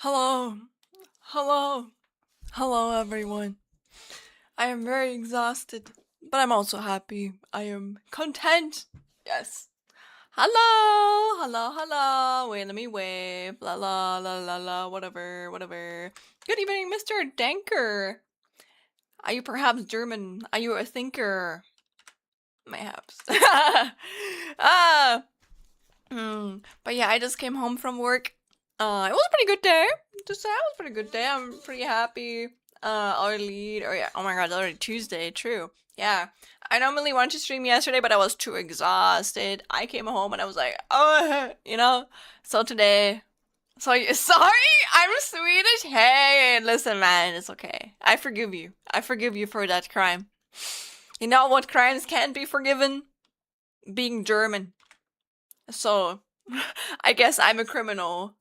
Hello, hello, hello, everyone. I am very exhausted, but I'm also happy. I am content. Yes. Hello, hello, hello. Wait, let me wave. La la la la la. Whatever, whatever. Good evening, Mr. Denker. Are you perhaps German? Are you a thinker? Mayhaps. ah. But yeah, I just came home from work. It was a pretty good day. To say, it was a pretty good day. I'm pretty happy. Our lead. Oh yeah. Oh my god, it's already Tuesday. True. Yeah. I normally wanted to stream yesterday, but I was too exhausted. I came home and I was like, oh, So today. So sorry, I'm Swedish. Hey, listen, man, it's okay. I forgive you. I forgive you for that crime. You know what crimes can't be forgiven? Being German. So, I guess I'm a criminal.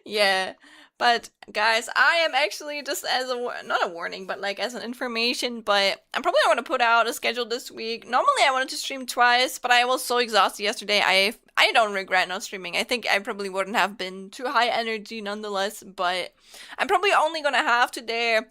Yeah. But guys, I am actually just as not a warning, but like as an information, but I'm probably not going to put out a schedule this week. Normally I wanted to stream twice, but I was so exhausted yesterday. I don't regret not streaming. I think I probably wouldn't have been too high energy nonetheless, but I'm probably only going to have today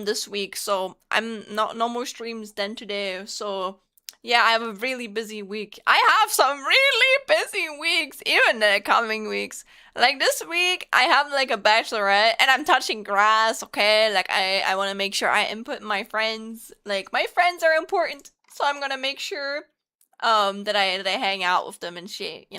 this week. So, I'm not no more streams than today. So, yeah, I have a really busy week. I have some really busy weeks, even the coming weeks. Like this week, I have like a bachelorette, and I'm touching grass, okay? Like, I want to make sure I input my friends. Like, my friends are important, so I'm gonna make sure, that I hang out with them and shit. But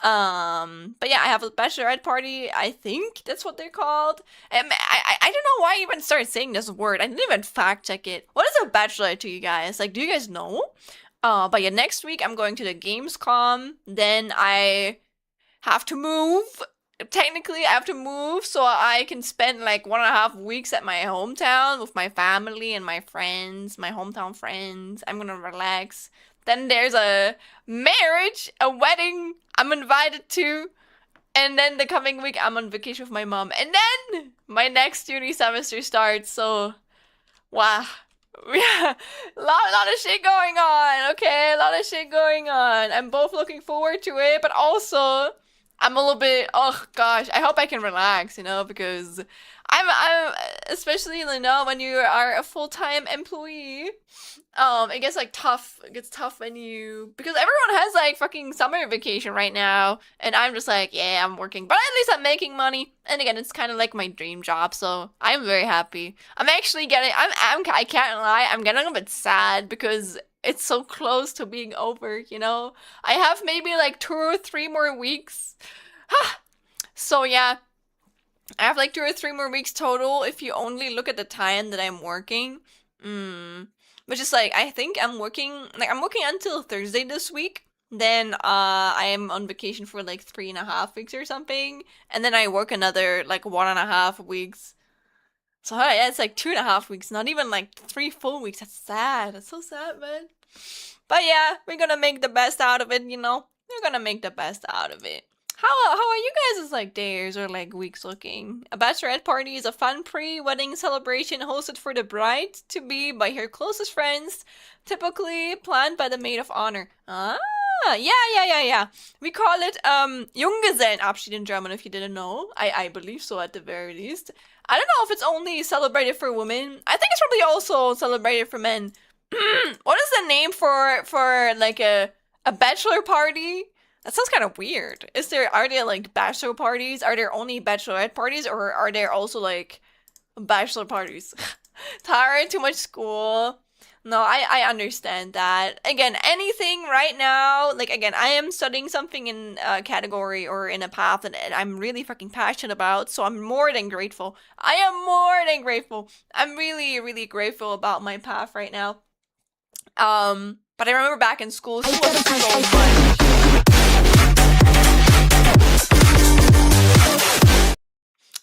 yeah, I have a bachelorette party. I think that's what they're called. I don't know why I even started saying this word. I didn't even fact check it. What is a bachelorette to you guys? Like, do you guys know? But yeah, next week I'm going to the Gamescom. Then I have to move. Technically, I have to move so I can spend like 1.5 weeks at my hometown with my family and my friends, my hometown friends. I'm gonna relax. Then there's a marriage, a wedding I'm invited to. And then the coming week, I'm on vacation with my mom. And then my next uni semester starts. So, wow. Yeah, lot of shit going on, okay? A lot of shit going on. I'm both looking forward to it, but also I'm a little bit, oh gosh, I hope I can relax, because I'm especially, when you are a full-time employee, it gets like tough. It gets tough because everyone has like fucking summer vacation right now, and I'm just like, yeah, I'm working, but at least I'm making money. And again, it's kind of like my dream job, so I'm very happy. I'm actually I can't lie, I'm getting a bit sad because it's so close to being over. I have maybe like 2 or 3 more weeks. So yeah, I have like 2 or 3 more weeks total if you only look at the time that I'm working. Which is like, I think I'm working until Thursday this week. Then I am on vacation for like 3.5 weeks or something. And then I work another like 1.5 weeks. So yeah, it's like 2.5 weeks, not even like 3 full weeks. That's sad. That's so sad, man. But yeah, we're gonna make the best out of it. We're gonna make the best out of it. How are you guys' like days or like weeks looking? A bachelorette party is a fun pre-wedding celebration hosted for the bride to be by her closest friends, typically planned by the maid of honor. Ah, yeah. We call it Junggesellenabschied in German, if you didn't know. I believe so at the very least. I don't know if it's only celebrated for women. I think it's probably also celebrated for men. What is the name for like a bachelor party? That sounds kind of weird. Are there like bachelor parties? Are there only bachelorette parties, or are there also like bachelor parties? Tired, too much school. No, I understand that. Again, anything right now, like again, I am studying something in a category or in a path that I'm really fucking passionate about, so I'm more than grateful. I am more than grateful. I'm really, really grateful about my path right now. But I remember back in school was so fun.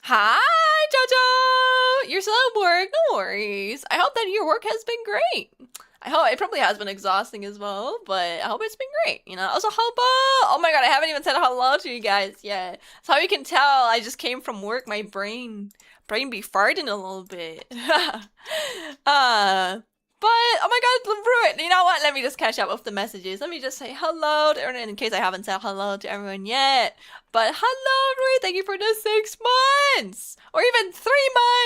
Hi, Jojo! You're still at work? No worries. I hope that your work has been great. I hope it probably has been exhausting as well, but I hope it's been great. Also, hello! Oh my god, I haven't even said hello to you guys yet. So how you can tell, I just came from work. My brain be farting a little bit. But oh my god, Ruin, you know what? Let me just catch up with the messages. Let me just say hello to everyone in case I haven't said hello to everyone yet. But hello, Ruin, thank you for the 6 months! Or even 3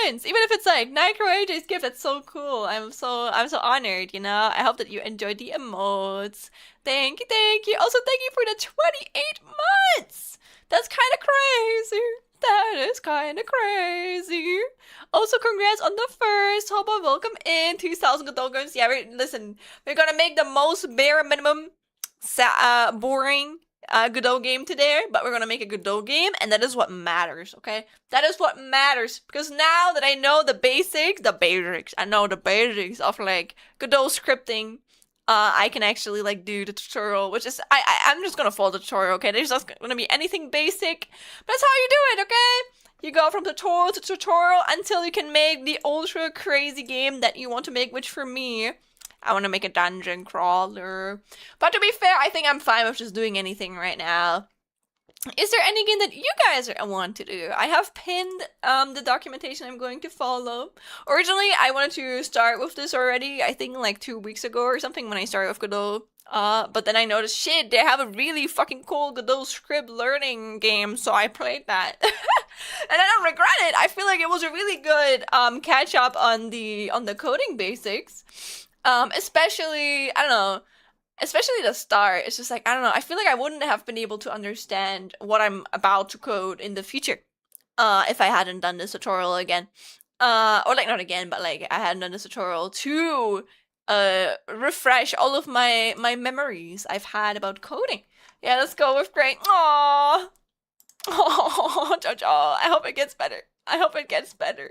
months! Even if it's like Nitro AJ's gift, that's so cool. I'm so honored, you know? I hope that you enjoyed the emotes. Thank you, thank you. Also, thank you for the 28 months! That's kind of crazy. That is kind of crazy. Also, congrats on the first. Hobo, welcome in. 2,000 Godot. Yeah, we're gonna make the most bare minimum boring Godot game today, but we're gonna make a Godot game, and that is what matters, okay? That is what matters, because now that I know the basics, I know the basics of like Godot scripting, I can actually like do the tutorial, which is, I'm just gonna follow the tutorial, okay? There's not gonna be anything basic, but that's how you do it, okay? You go from tutorial to tutorial until you can make the ultra crazy game that you want to make, which for me, I want to make a dungeon crawler. But to be fair, I think I'm fine with just doing anything right now. Is there any game that you guys want to do? I have pinned the documentation I'm going to follow. Originally, I wanted to start with this already, I think like 2 weeks ago or something when I started with Godot. But then I noticed, shit, they have a really fucking cool Godot script learning game, so I played that. And I don't regret it. I feel like it was a really good catch up on the coding basics. Especially, I don't know, especially the start. It's just like, I don't know, I feel like I wouldn't have been able to understand what I'm about to code in the future if I hadn't done this tutorial again. Or like not again, but like I hadn't done this tutorial to refresh all of my memories I've had about coding. Yeah, let's go with great. Aww. Oh, Jojo, I hope it gets better. I hope it gets better.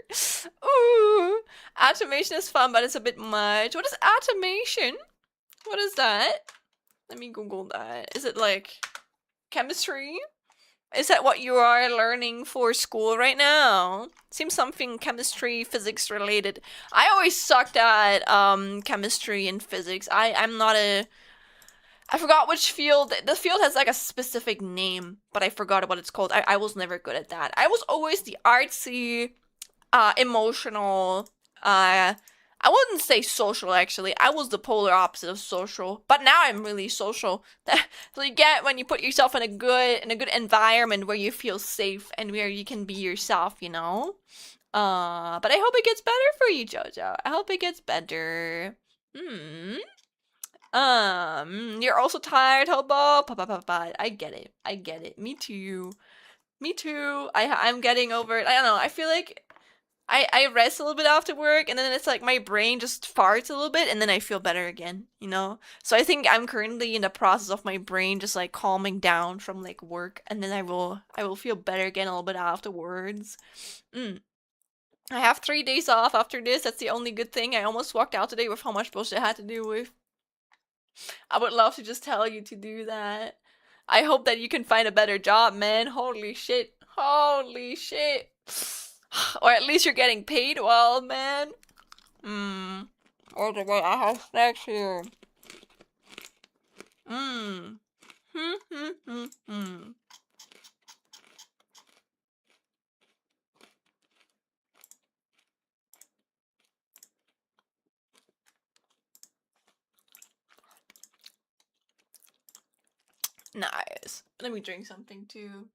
Ooh, automation is fun, but it's a bit much. What is automation? What is that? Let me Google that. Is it like chemistry? Is that what you are learning for school right now? Seems something chemistry, physics related. I always sucked at chemistry and physics. I'm not a... I forgot which field. The field has like a specific name, but I forgot what it's called. I was never good at that. I was always the artsy, emotional, I wouldn't say social actually. I was the polar opposite of social, but now I'm really social. So you get when you put yourself in a good environment where you feel safe and where you can be yourself, you know? But I hope it gets better for you, Jojo. I hope it gets better. You're also tired, Hobo? I get it. I get it. Me too. Me too. I'm getting over it. I don't know. I feel like I rest a little bit after work, and then it's like my brain just farts a little bit, and then I feel better again, you know? So I think I'm currently in the process of my brain just like calming down from like work, and then I will feel better again a little bit afterwards. I have 3 days off after this. That's the only good thing. I almost walked out today with how much bullshit I had to do with. I would love to just tell you to do that. I hope that you can find a better job, man. Holy shit. Holy shit. Or at least you're getting paid well, man. Or the way I have snacks here. Nice. Let me drink something too.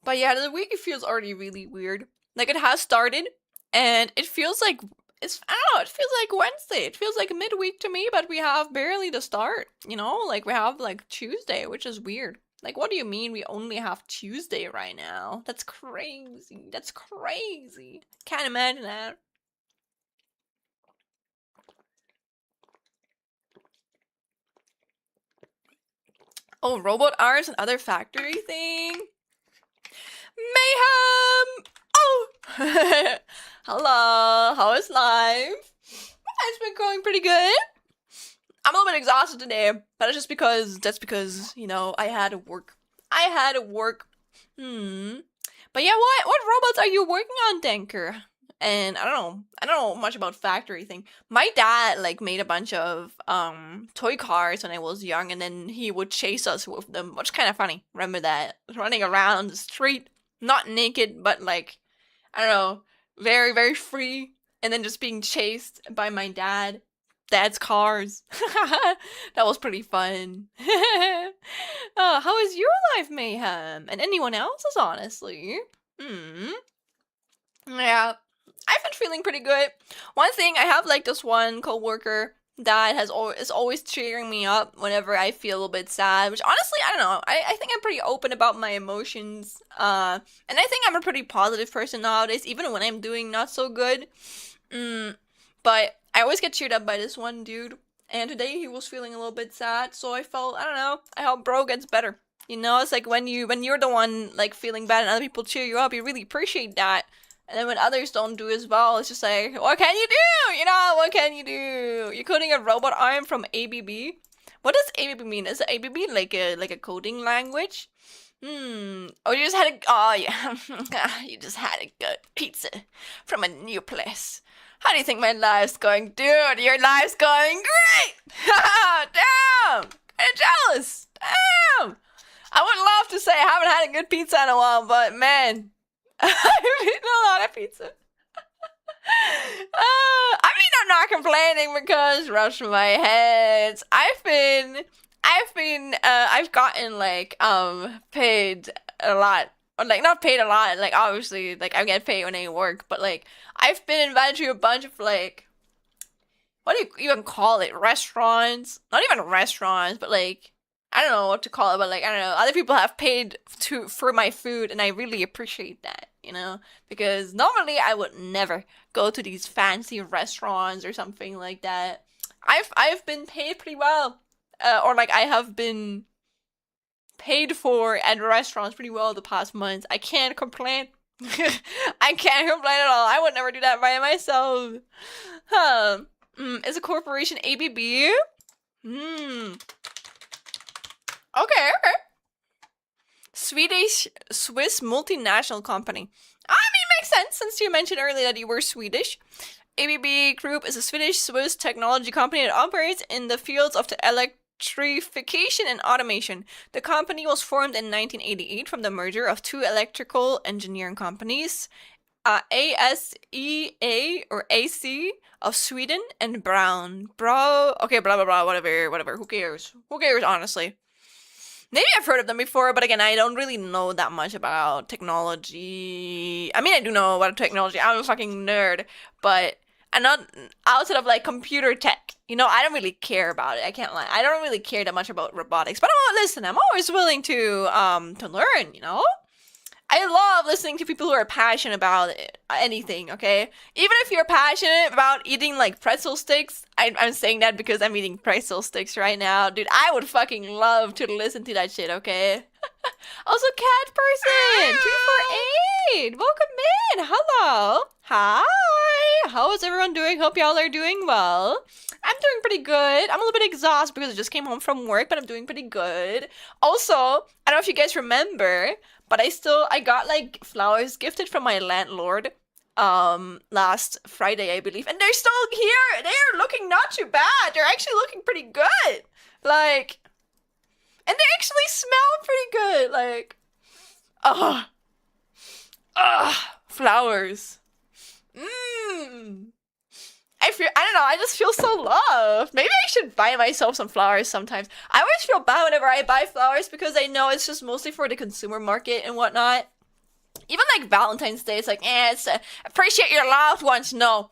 But yeah, the week feels already really weird. Like it has started, and it feels like it feels like Wednesday. It feels like midweek to me, but we have barely the start. You know, like we have like Tuesday, which is weird. Like, what do you mean we only have Tuesday right now? That's crazy. That's crazy. Can't imagine that. Oh, robot arms and other factory thing? Mayhem! Oh! Hello, how is life? It's been going pretty good. I'm a little bit exhausted today, but it's just because, you know, I had to work. But yeah, what robots are you working on, Denker? And I don't know much about factory thing. My dad like made a bunch of toy cars when I was young, and then he would chase us with them, which is kind of funny. Remember that? Running around the street, not naked, but like, I don't know, very, very free. and then just being chased by my dad's cars. That was pretty fun. How is your life, Mayhem? And anyone else's, honestly. Yeah, I've been feeling pretty good. One thing, I have like this one coworker that is always cheering me up whenever I feel a little bit sad, which honestly, I don't know. I think I'm pretty open about my emotions. And I think I'm a pretty positive person nowadays, even when I'm doing not so good. But I always get cheered up by this one dude. And today he was feeling a little bit sad, so I felt, I don't know, I hope bro gets better. You know, it's like when you're the one like feeling bad and other people cheer you up, you really appreciate that. And then when others don't do as well, it's just like, what can you do? You know, what can you do? You're coding a robot arm from ABB? What does ABB mean? Is ABB like a coding language? Oh, you just had oh yeah, you just had a good pizza from a new place. How do you think my life's going? Dude, your life's going great! Damn! I'm jealous! Damn! I would love to say I haven't had a good pizza in a while, but man, I've eaten a lot of pizza. I mean, I'm not complaining because rush my head. I've gotten like paid a lot. Or, like, not paid a lot, like obviously like I get paid when I work, but like I've been invited to a bunch of like, what do you even call it, restaurants? Not even restaurants, but like I don't know what to call it, but like I don't know, other people have paid for my food, and I really appreciate that, you know, because normally I would never go to these fancy restaurants or something like that. I've been paid pretty well, or like I have been paid for at restaurants pretty well the past months. I can't complain. I can't complain at all. I would never do that by myself. Is a corporation ABB? Okay. Swiss multinational company. I mean, makes sense since you mentioned earlier that you were Swedish. ABB Group is a Swedish-Swiss technology company that operates in the fields of the electrification and automation. The company was formed in 1988 from the merger of two electrical engineering companies, ASEA or AC of Sweden and okay, blah blah blah, whatever. Who cares? Honestly. Maybe I've heard of them before, but again, I don't really know that much about technology. I mean, I do know about technology. I'm a fucking nerd, but I'm not outside of like computer tech. You know, I don't really care about it. I can't lie. I don't really care that much about robotics, but listen, I'm always willing to learn, you know? I love listening to people who are passionate about anything, okay? Even if you're passionate about eating like pretzel sticks, I'm saying that because I'm eating pretzel sticks right now. Dude, I would fucking love to listen to that shit, okay? Also, cat person, 248, welcome in, hello, hi, how is everyone doing? Hope y'all are doing well. I'm doing pretty good. I'm a little bit exhausted because I just came home from work, but I'm doing pretty good. Also, I don't know if you guys remember, but I got like flowers gifted from my landlord last Friday, I believe, and they're still here. They're looking not too bad. They're actually looking pretty good. Like, and they actually smell pretty good. Like, flowers. I don't know, I just feel so loved. Maybe I should buy myself some flowers sometimes. I always feel bad whenever I buy flowers because I know it's just mostly for the consumer market and whatnot. Even like Valentine's Day, it's like, it's appreciate your loved ones. No.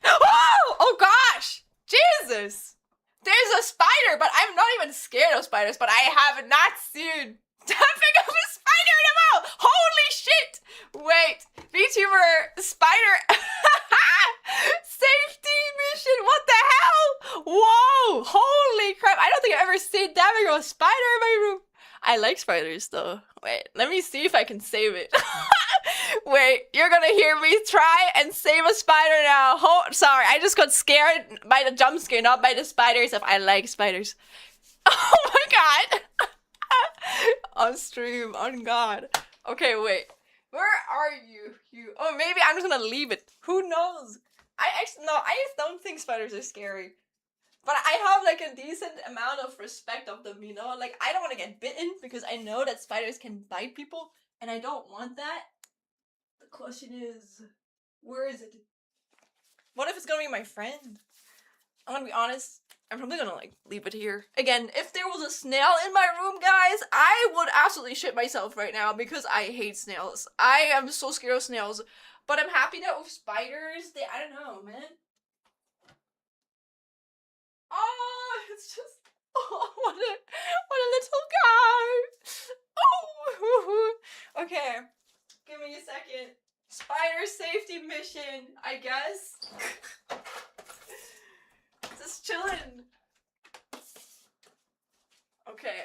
Oh gosh! Jesus! There's a spider, but I'm not even scared of spiders, but I have not seen that big of a spider in a while! Holy shit! Wait, VTuber spider safety mission, what the hell? Whoa, holy crap, I don't think I've ever seen that big of a spider in my room. I like spiders though. Wait, let me see if I can save it. Wait, you're gonna hear me try and save a spider now. Sorry, I just got scared by the jump scare, not by the spiders. If I like spiders. Oh my god. On stream, on God. Okay, wait. Where are you? Oh, maybe I'm just gonna leave it. Who knows? I just don't think spiders are scary. But I have like a decent amount of respect of them, you know? Like, I don't want to get bitten because I know that spiders can bite people, and I don't want that. The question is, where is it? What if it's gonna be my friend? I'm gonna be honest. I'm probably gonna like leave it here. Again, if there was a snail in my room, guys, I would absolutely shit myself right now because I hate snails. I am so scared of snails. But I'm happy that with spiders, I don't know, man. Oh, it's just, oh, what a little guy. Oh, okay. Give me a second. Spider safety mission, I guess. Just chilling. Okay.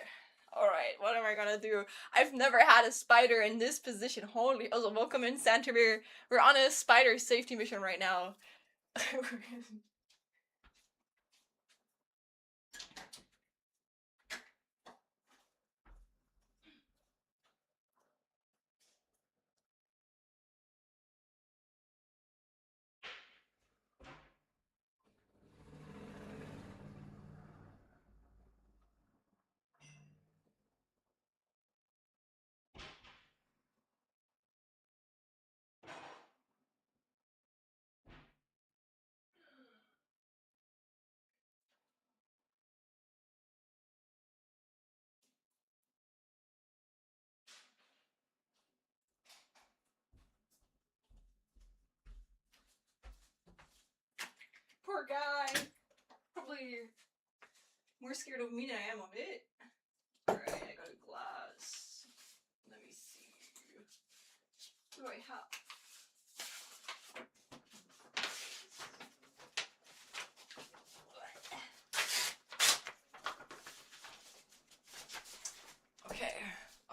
Alright, what am I gonna do? I've never had a spider in this position. Holy, also welcome in Santa. We're on a spider safety mission right now. Poor guy. Probably more scared of me than I am of it. Alright, I got a glass. Let me see. What do I have?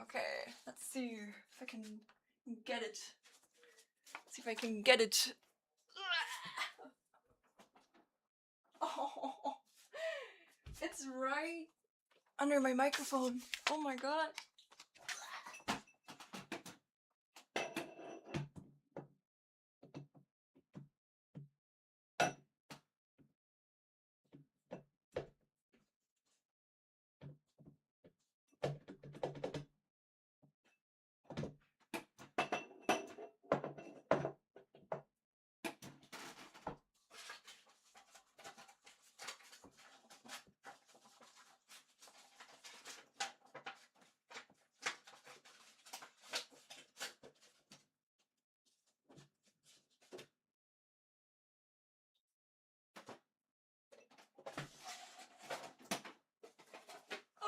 Okay, let's see if I can get it. Let's see if I can get it. Oh, it's right under my microphone. Oh my god.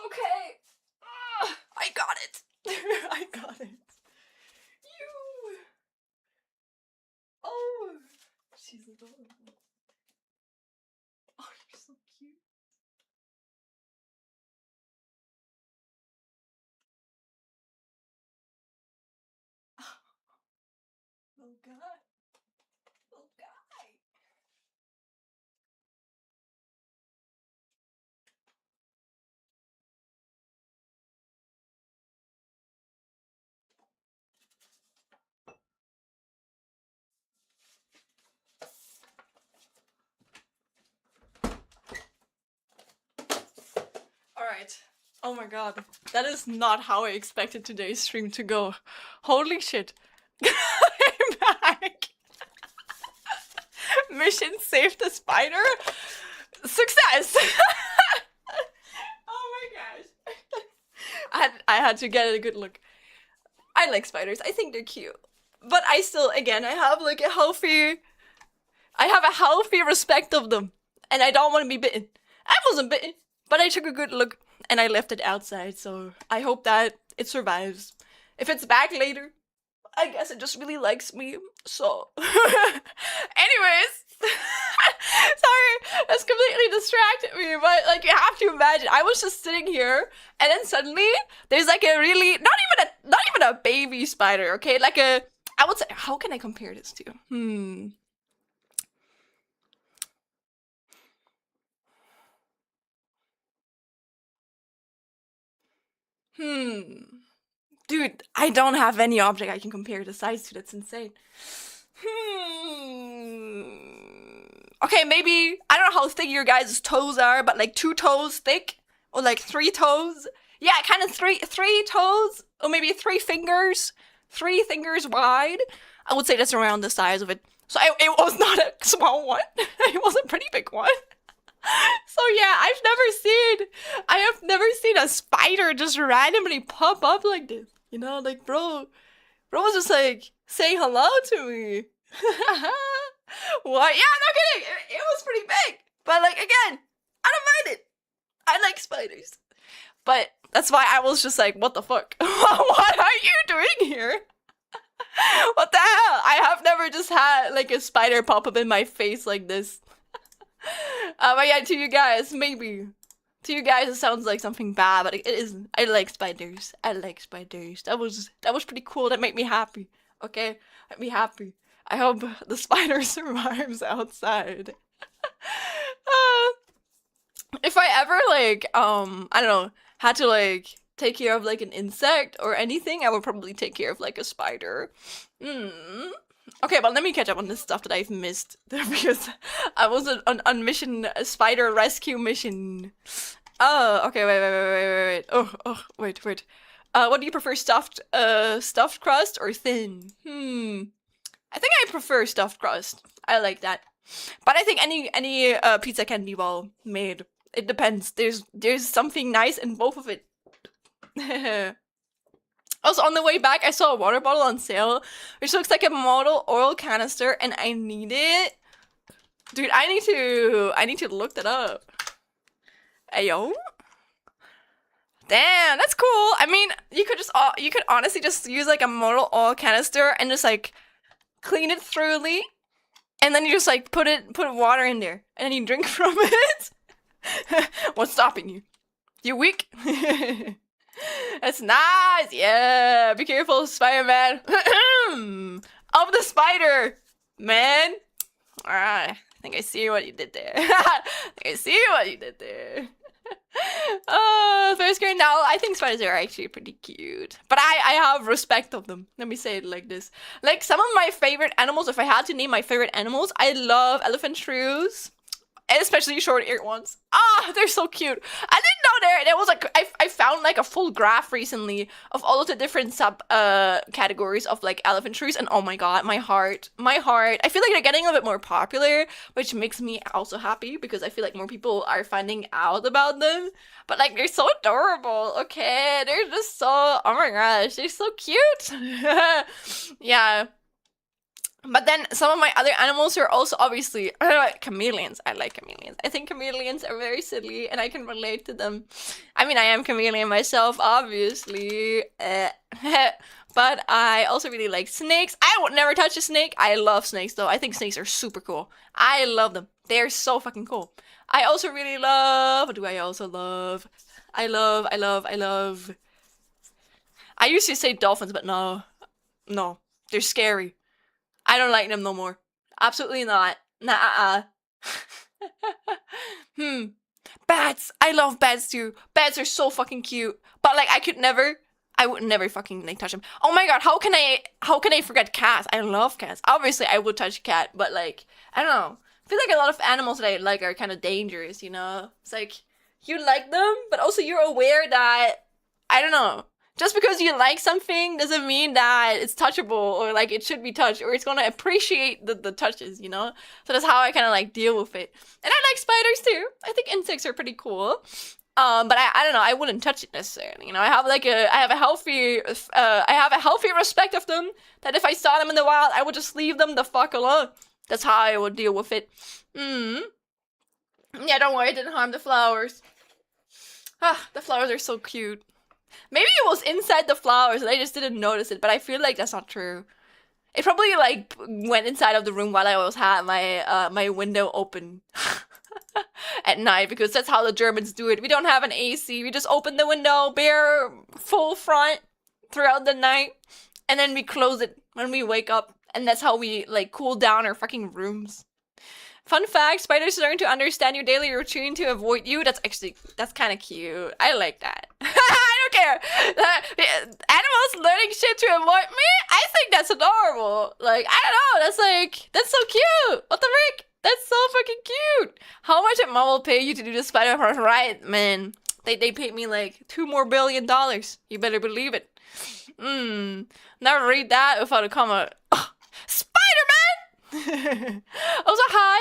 Okay. I got it. I got it. You. Oh, she's adorable. Oh, you're so cute. Little guy. Little guy. Alright. Oh my god. That is not how I expected today's stream to go. Holy shit. I'm back. Mission save the spider. Success! Oh my gosh. I had to get a good look. I like spiders. I think they're cute. But I still, again, I have like a healthy respect of them. And I don't want to be bitten. I wasn't bitten, but I took a good look and I left it outside, so I hope that it survives. If it's back later, I guess it just really likes me, so. Anyways. Sorry, that's completely distracted me, but like you have to imagine, I was just sitting here and then suddenly there's like a really, not even a baby spider, okay? Like I would say, how can I compare this to? Dude, I don't have any object I can compare the size to. That's insane. Okay, maybe, I don't know how thick your guys' toes are, but like 2 toes thick? Or like 3 toes? Yeah, kind of three toes? Or maybe 3 fingers? 3 fingers wide? I would say that's around the size of it. So it was not a small one. It was a pretty big one. So yeah, I have never seen a spider just randomly pop up like this. You know, like bro was just like saying hello to me. What? Yeah, no kidding. It was pretty big. But like again, I don't mind it. I like spiders. But that's why I was just like, what the fuck? What are you doing here? What the hell? I have never just had like a spider pop up in my face like this. But yeah, to you guys, maybe. To you guys, it sounds like something bad, but it isn't. I like spiders. I like spiders. That was pretty cool. That made me happy. Okay, made me happy. I hope the spider survives outside. If I ever like, I don't know, had to like take care of like an insect or anything, I would probably take care of like a spider. Okay, but let me catch up on this stuff that I've missed because I was on mission, a spider rescue mission. Oh, okay, wait. Oh, wait. What do you prefer, stuffed crust or thin? I think I prefer stuffed crust. I like that. But I think any pizza can be well made. It depends. There's something nice in both of it. Also, on the way back, I saw a water bottle on sale, which looks like a model oil canister, and I need it. Dude, I need to look that up. Ayo. Damn, that's cool. I mean, you could honestly just use like a model oil canister and just like clean it thoroughly, and then you just like put water in there, and then you drink from it. What's stopping you? You weak? That's nice. Yeah, be careful, Spider-Man. Of the spider, man. Alright, I think I see what you did there. Oh, very scary. Now, I think spiders are actually pretty cute. But I have respect of them. Let me say it like this. Like, some of my favorite animals, if I had to name my favorite animals, I love elephant shrews. Especially short-eared ones. Ah, they're so cute. I didn't know there was like, I found like a full graph recently of all of the different sub categories of like elephant trees, and oh my god, my heart. I feel like they're getting a bit more popular, which makes me also happy because I feel like more people are finding out about them. But like, they're so adorable, okay? They're just so, oh my gosh, they're so cute. Yeah. But then some of my other animals are also obviously chameleons. I like chameleons. I think chameleons are very silly and I can relate to them. I mean, I am chameleon myself, obviously. But I also really like snakes. I would never touch a snake. I love snakes though. I think snakes are super cool. I love them. They're so fucking cool. I also really love... What do I also love? I love... I used to say dolphins, but no. No. They're scary. I don't like them no more. Absolutely not. Nah. Bats. I love bats too. Bats are so fucking cute. But like, I would never fucking like touch them. Oh my god, how can I forget cats? I love cats. Obviously, I would touch a cat, but like, I don't know. I feel like a lot of animals that I like are kind of dangerous, you know? It's like, you like them, but also you're aware that, I don't know. Just because you like something doesn't mean that it's touchable or like it should be touched or it's gonna appreciate the touches, you know? So that's how I kind of like deal with it. And I like spiders too. I think insects are pretty cool. But I don't know, I wouldn't touch it necessarily, you know? I have a healthy respect of them that if I saw them in the wild, I would just leave them the fuck alone. That's how I would deal with it. Yeah, don't worry, it didn't harm the flowers. Ah, the flowers are so cute. Maybe it was inside the flowers and I just didn't notice it, but I feel like that's not true. It probably like went inside of the room while I had my window open at night, because that's how the Germans do it. We don't have an AC. We just open the window bare full front throughout the night, and then we close it when we wake up, and that's how we like cool down our fucking rooms. Fun fact, spiders learn to understand your daily routine to avoid you. That's kind of cute. I like that. I don't care. Animals learning shit to avoid me? I think that's adorable. Like, I don't know. That's so cute. What the frick? That's so fucking cute. How much did mom will pay you to do the spider horse? Right, man. They paid me like $2 billion. You better believe it. Never read that without a comma. Oh, Spider-Man! Also, hi,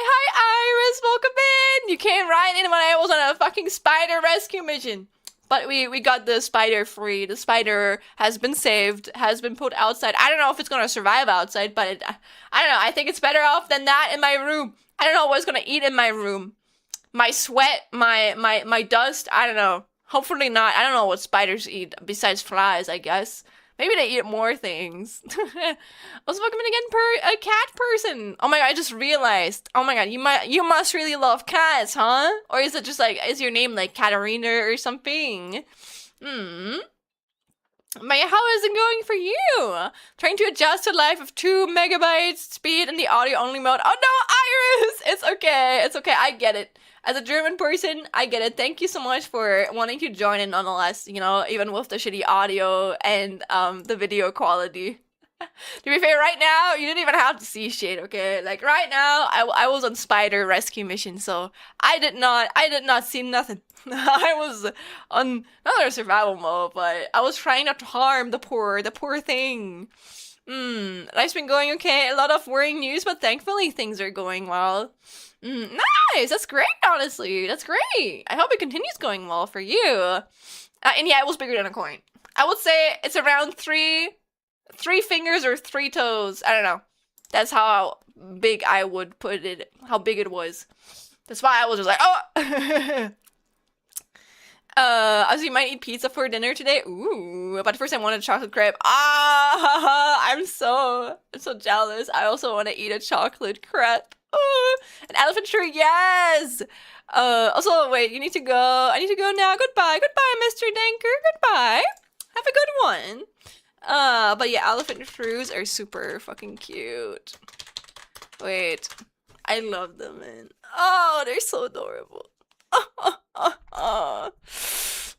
Iris, welcome in. You came right in when I was on a fucking spider rescue mission. But we got the spider free. The spider has been saved, has been put outside. I don't know if it's gonna survive outside, but I don't know. I think it's better off than that in my room. I don't know what it's gonna eat in my room. My sweat, my dust, I don't know. Hopefully not. I don't know what spiders eat besides flies, I guess. Maybe they eat more things. Also, welcome in again, a cat person. Oh my god, I just realized. Oh my god, you must really love cats, huh? Or is it just like, is your name like Katarina or something? Hmm. But yeah, how is it going for you? Trying to adjust to life of 2 megabytes speed in the audio only mode. Oh no, Iris! It's okay. It's okay. I get it. As a German person, I get it. Thank you so much for wanting to join in nonetheless, you know, even with the shitty audio and the video quality. To be fair, right now, you didn't even have to see shit, okay? Like, right now, I was on spider rescue mission, so I did not see nothing. I was on, not a survival mode, but I was trying not to harm the poor thing. Life's been going okay. A lot of worrying news, but thankfully things are going well. Nice! That's great, honestly. That's great. I hope it continues going well for you. And yeah, it was bigger than a coin. I would say it's around three fingers or 3 toes. I don't know. That's how big I would put it. How big it was. That's why I was just like, oh! Also you might eat pizza for dinner today. Ooh, but first I wanted a chocolate crepe. Ah, I'm so jealous. I also want to eat a chocolate crepe. Ooh, an elephant tree, yes. Also, wait, you need to go. I need to go now. Goodbye, Mr. Danker. Goodbye. Have a good one. But yeah, elephant shrews are super fucking cute. Wait, I love them, man. Oh, they're so adorable.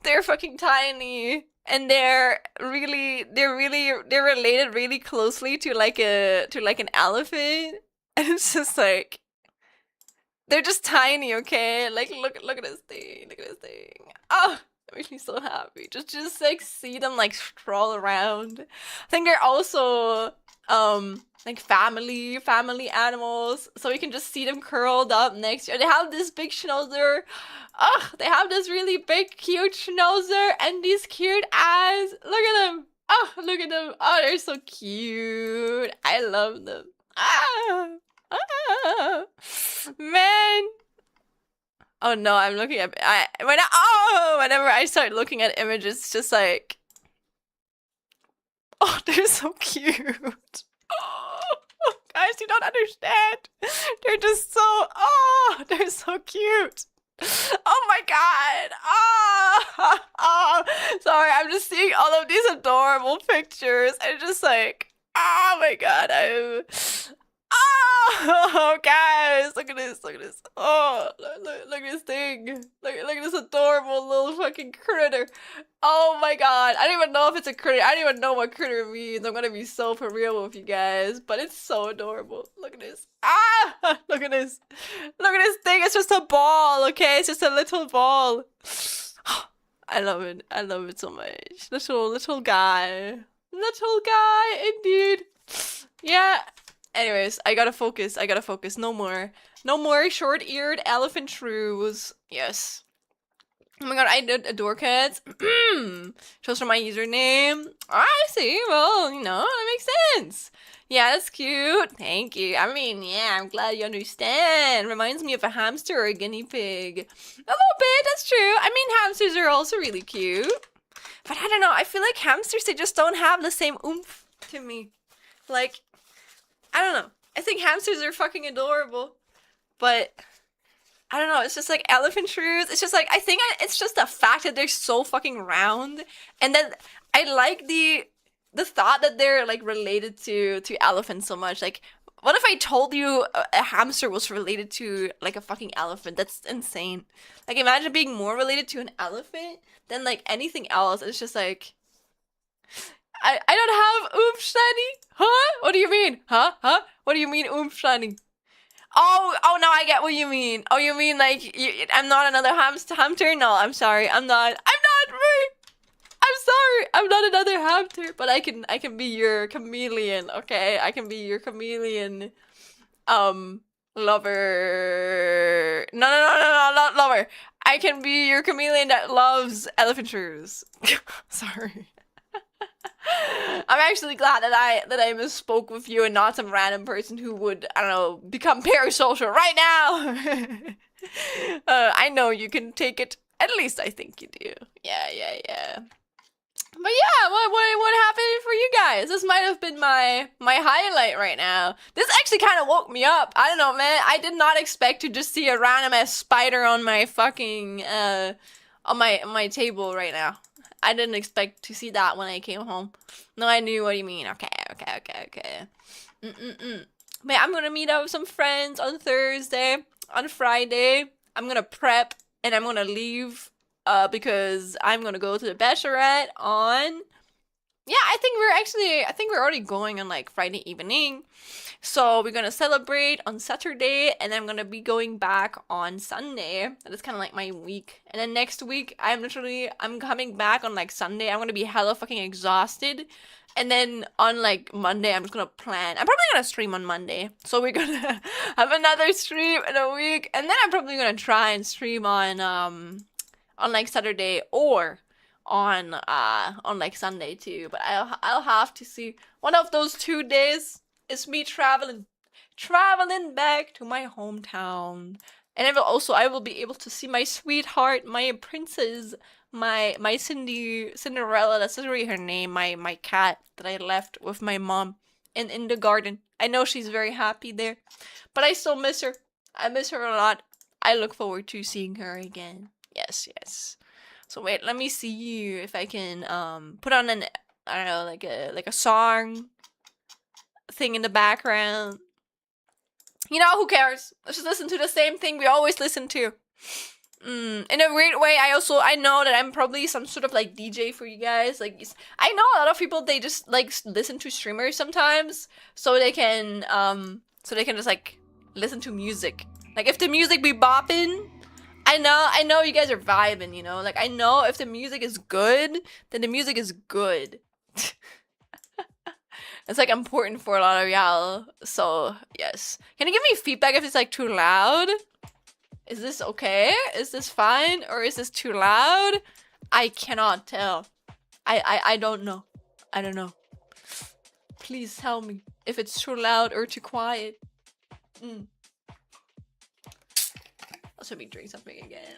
They're fucking tiny, and they're related really closely to like an elephant, and it's just like they're just tiny, okay? Like look at this thing, Oh, it makes me so happy. Just like see them like stroll around. I think they're also like family animals, so we can just see them curled up next to. They have this big schnauzer. Oh, they have this really big cute schnauzer and these cute eyes. Look at them. Oh, look at them. Oh, they're so cute. I love them. Man. Oh no, I'm looking at whenever I start looking at images, it's just like, oh, they're so cute. Oh, guys, you don't understand. They're just so, oh, they're so cute. Oh my god. Oh, sorry, I'm just seeing all of these adorable pictures and just like, oh my god, oh, guys, look at this. Oh, look at this thing. Look at this adorable little fucking critter. Oh my god, I don't even know if it's a critter. I don't even know what critter means. I'm gonna be so for real with you guys, but it's so adorable. Look at this. Look at this. Look at this thing. It's just a ball, okay? It's just a little ball. I love it. I love it so much. Little guy. Little guy, indeed. Yeah. Anyways, I gotta focus. No more short-eared elephant shrews. Yes. Oh my god, I did adore cats. Shows for my username. I see. Well, you know, that makes sense. Yeah, that's cute. Thank you. I mean, yeah, I'm glad you understand. Reminds me of a hamster or a guinea pig. A little bit, that's true. I mean, hamsters are also really cute. But I don't know, I feel like hamsters, they just don't have the same oomph to me. Like, I don't know. I think hamsters are fucking adorable. But I don't know, it's just like elephant shrews. It's just like, I think it's just the fact that they're so fucking round. And then I like the thought that they're like related to elephants so much. Like, what if I told you a hamster was related to like a fucking elephant? That's insane. Like, imagine being more related to an elephant than like anything else. It's just like, I don't have oomph shiny. Huh? What do you mean? Huh? What do you mean oomph shiny? Oh, no, I get what you mean. Oh, you mean like, I'm not another hamster? No, I'm sorry. I'm not rude. I'm sorry. I'm not another hamster, but I can be your chameleon, okay? I can be your chameleon. Lover. No, not lover. I can be your chameleon that loves elephant shoes. Sorry. I'm actually glad that I misspoke with you and not some random person who would, I don't know, become parasocial right now. I know you can take it. At least I think you do. Yeah. But yeah, what happened for you guys? This might have been my highlight right now. This actually kind of woke me up. I don't know, man. I did not expect to just see a random ass spider on my fucking on my table right now. I didn't expect to see that when I came home. No, I knew what you mean. Okay. But I'm gonna meet up with some friends on Thursday. On Friday, I'm gonna prep and I'm gonna leave because I'm gonna go to the bachelorette on. Yeah, I think we're already going on like Friday evening. So we're gonna celebrate on Saturday, and I'm gonna be going back on Sunday. That is kind of like my week. And then next week, I'm coming back on like Sunday. I'm gonna be hella fucking exhausted. And then on like Monday, I'm just gonna plan. I'm probably gonna stream on Monday. So we're gonna have another stream in a week. And then I'm probably gonna try and stream on like Saturday or on like Sunday too. But I'll have to see. One of those 2 days is me traveling back to my hometown. And I will be able to see my sweetheart, my princess, my Cinderella, that's literally her name, my cat that I left with my mom in the garden. I know she's very happy there, but I still miss her. I miss her a lot. I look forward to seeing her again. Yes. So wait, let me see if I can put on an, I don't know, like a song thing in the background. You know, who cares? Let's just listen to the same thing we always listen to. In a weird way, I know that I'm probably some sort of like DJ for you guys. Like, I know a lot of people, they just like listen to streamers sometimes, so they can just like listen to music. Like if the music be bopping, I know you guys are vibing, you know? Like I know if the music is good, then the music is good. It's like important for a lot of y'all. So yes. Can you give me feedback if it's like too loud? Is this okay? Is this fine? Or is this too loud? I cannot tell. I don't know. I don't know. Please tell me if it's too loud or too quiet. Let's let me drink something again.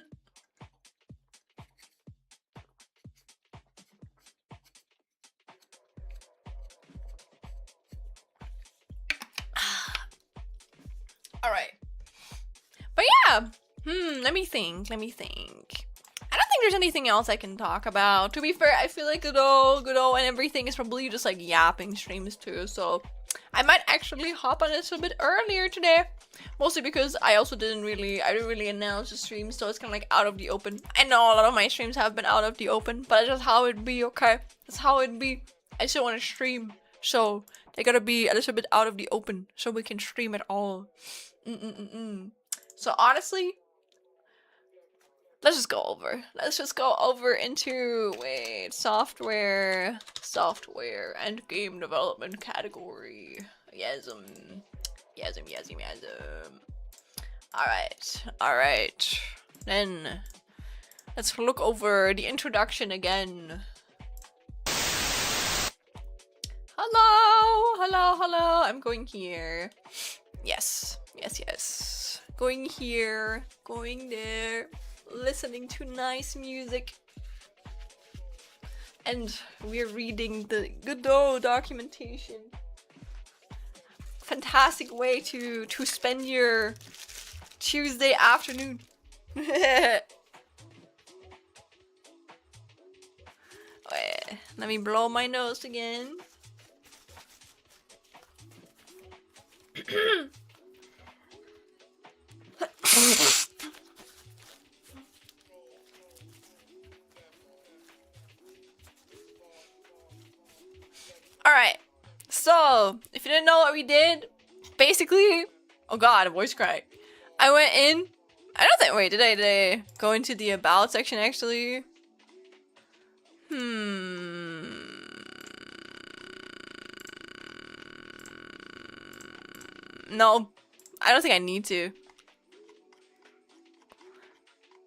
Alright. But yeah. Let me think. I don't think there's anything else I can talk about. To be fair, I feel like Godot and everything is probably just like yapping streams too, so I might actually hop on a little bit earlier today. Mostly because I didn't really announce the stream, so it's kind of like out of the open. I know a lot of my streams have been out of the open, but that's just how it be, okay? That's how it be. I still want to stream, so they gotta be a little bit out of the open, so we can stream it all. So honestly, let's just go over into, wait, software and game development category. Yasm. Alright. Then let's look over the introduction again. Hello. I'm going here. Yes. Going here, going there, listening to nice music. And we're reading the Godot documentation. Fantastic way to spend your Tuesday afternoon. Wait, let me blow my nose again. Alright, so if you didn't know what we did, basically, oh god, a voice crack. I went in, I don't think, wait, did I go into the about section actually? No, I don't think I need to.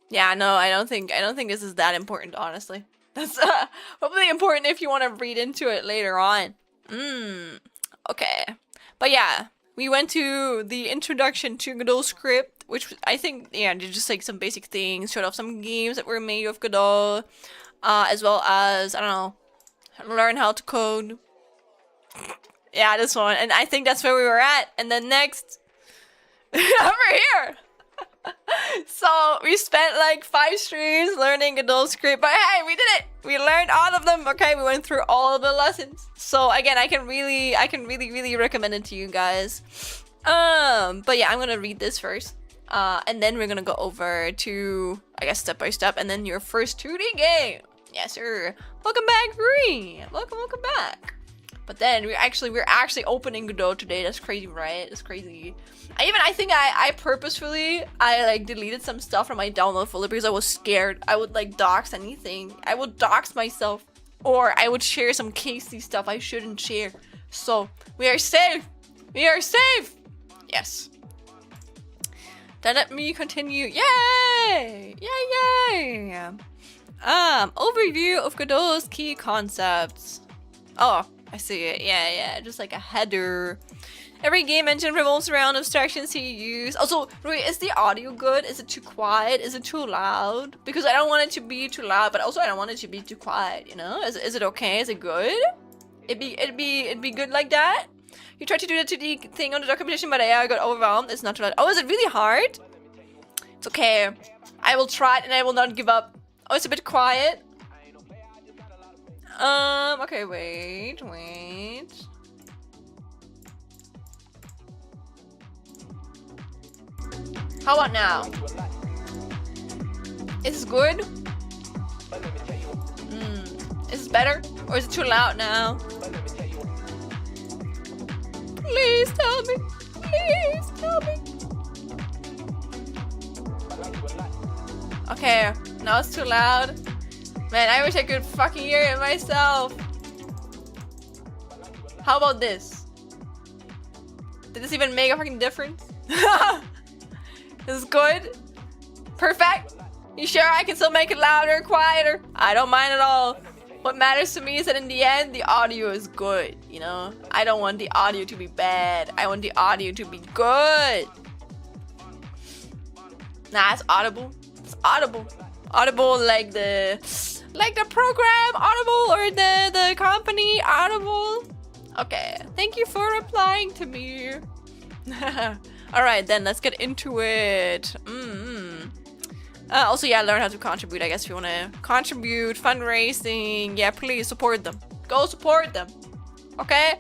Yeah, no, I don't think this is that important, honestly. That's probably important if you want to read into it later on. Okay. But yeah, we went to the introduction to Godot script, which I think, yeah, just like some basic things, showed off some games that were made with Godot, as well as, I don't know, learn how to code. Yeah, this one. And I think that's where we were at. And then next, over here. So we spent like 5 streams learning Godot script, but hey, we did it. We learned all of them. Okay, we went through all of the lessons. So again, I can really recommend it to you guys. But yeah, I'm gonna read this first, and then we're gonna go over to, I guess, step by step, and then your first 2D game. Yes, sir. Welcome back, Bree. Welcome back. But then we're actually opening Godot today. That's crazy, right? That's crazy. I think I purposefully like deleted some stuff from my download folder because I was scared I would like dox anything. I would dox myself, or I would share some casey stuff I shouldn't share. So we are safe. We are safe. Yes. Then let me continue. Yay! Yay! Overview of Godot's key concepts. Oh, I see it. Yeah. Just like a header. Every game engine revolves around abstractions you use. Also, wait, is the audio good? Is it too quiet? Is it too loud? Because I don't want it to be too loud, but also I don't want it to be too quiet, you know? Is it okay? Is it good? It'd be good like that? You tried to do the 2D thing on the documentation, but I got overwhelmed. It's not too loud. Oh, is it really hard? It's okay. I will try it and I will not give up. Oh, it's a bit quiet. Okay, wait. How about now? Is this good? Is this better? Or is it too loud now? Please tell me. Please tell me. Okay, now it's too loud. Man, I wish I could fucking hear it myself. How about this? Did this even make a fucking difference? This is good? Perfect? You sure I can still make it louder, quieter? I don't mind at all. What matters to me is that in the end, the audio is good, you know? I don't want the audio to be bad. I want the audio to be good. Nah, it's audible. It's audible. Audible like the program Audible or the company Audible. Okay, thank you for replying to me. Alright, then let's get into it. Also, yeah, learn how to contribute, I guess, if you want to contribute, fundraising. Yeah, please support them. Go support them. Okay?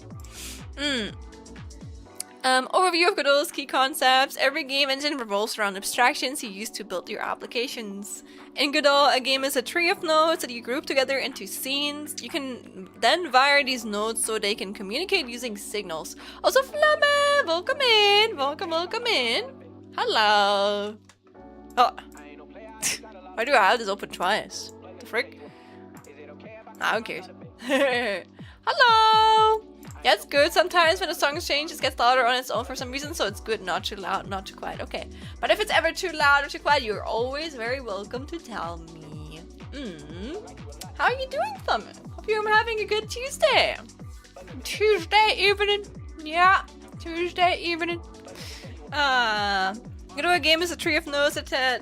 Overview of Godot's key concepts. Every game engine revolves around abstractions you use to build your applications. In Godot, a game is a tree of nodes that you group together into scenes. You can then wire these nodes so they can communicate using signals. Also, Flamme, welcome in. Welcome in. Hello. Oh. Why do I have this open twice? The frick? Who cares? Hello. Yeah, it's good sometimes when the song changes, it gets louder on its own for some reason, so it's good, not too loud, not too quiet. Okay, but if it's ever too loud or too quiet, you're always very welcome to tell me. How are you doing, Thumb? Hope you're having a good Tuesday. Tuesday evening. Yeah, Tuesday evening. Godot game is a tree of nodes that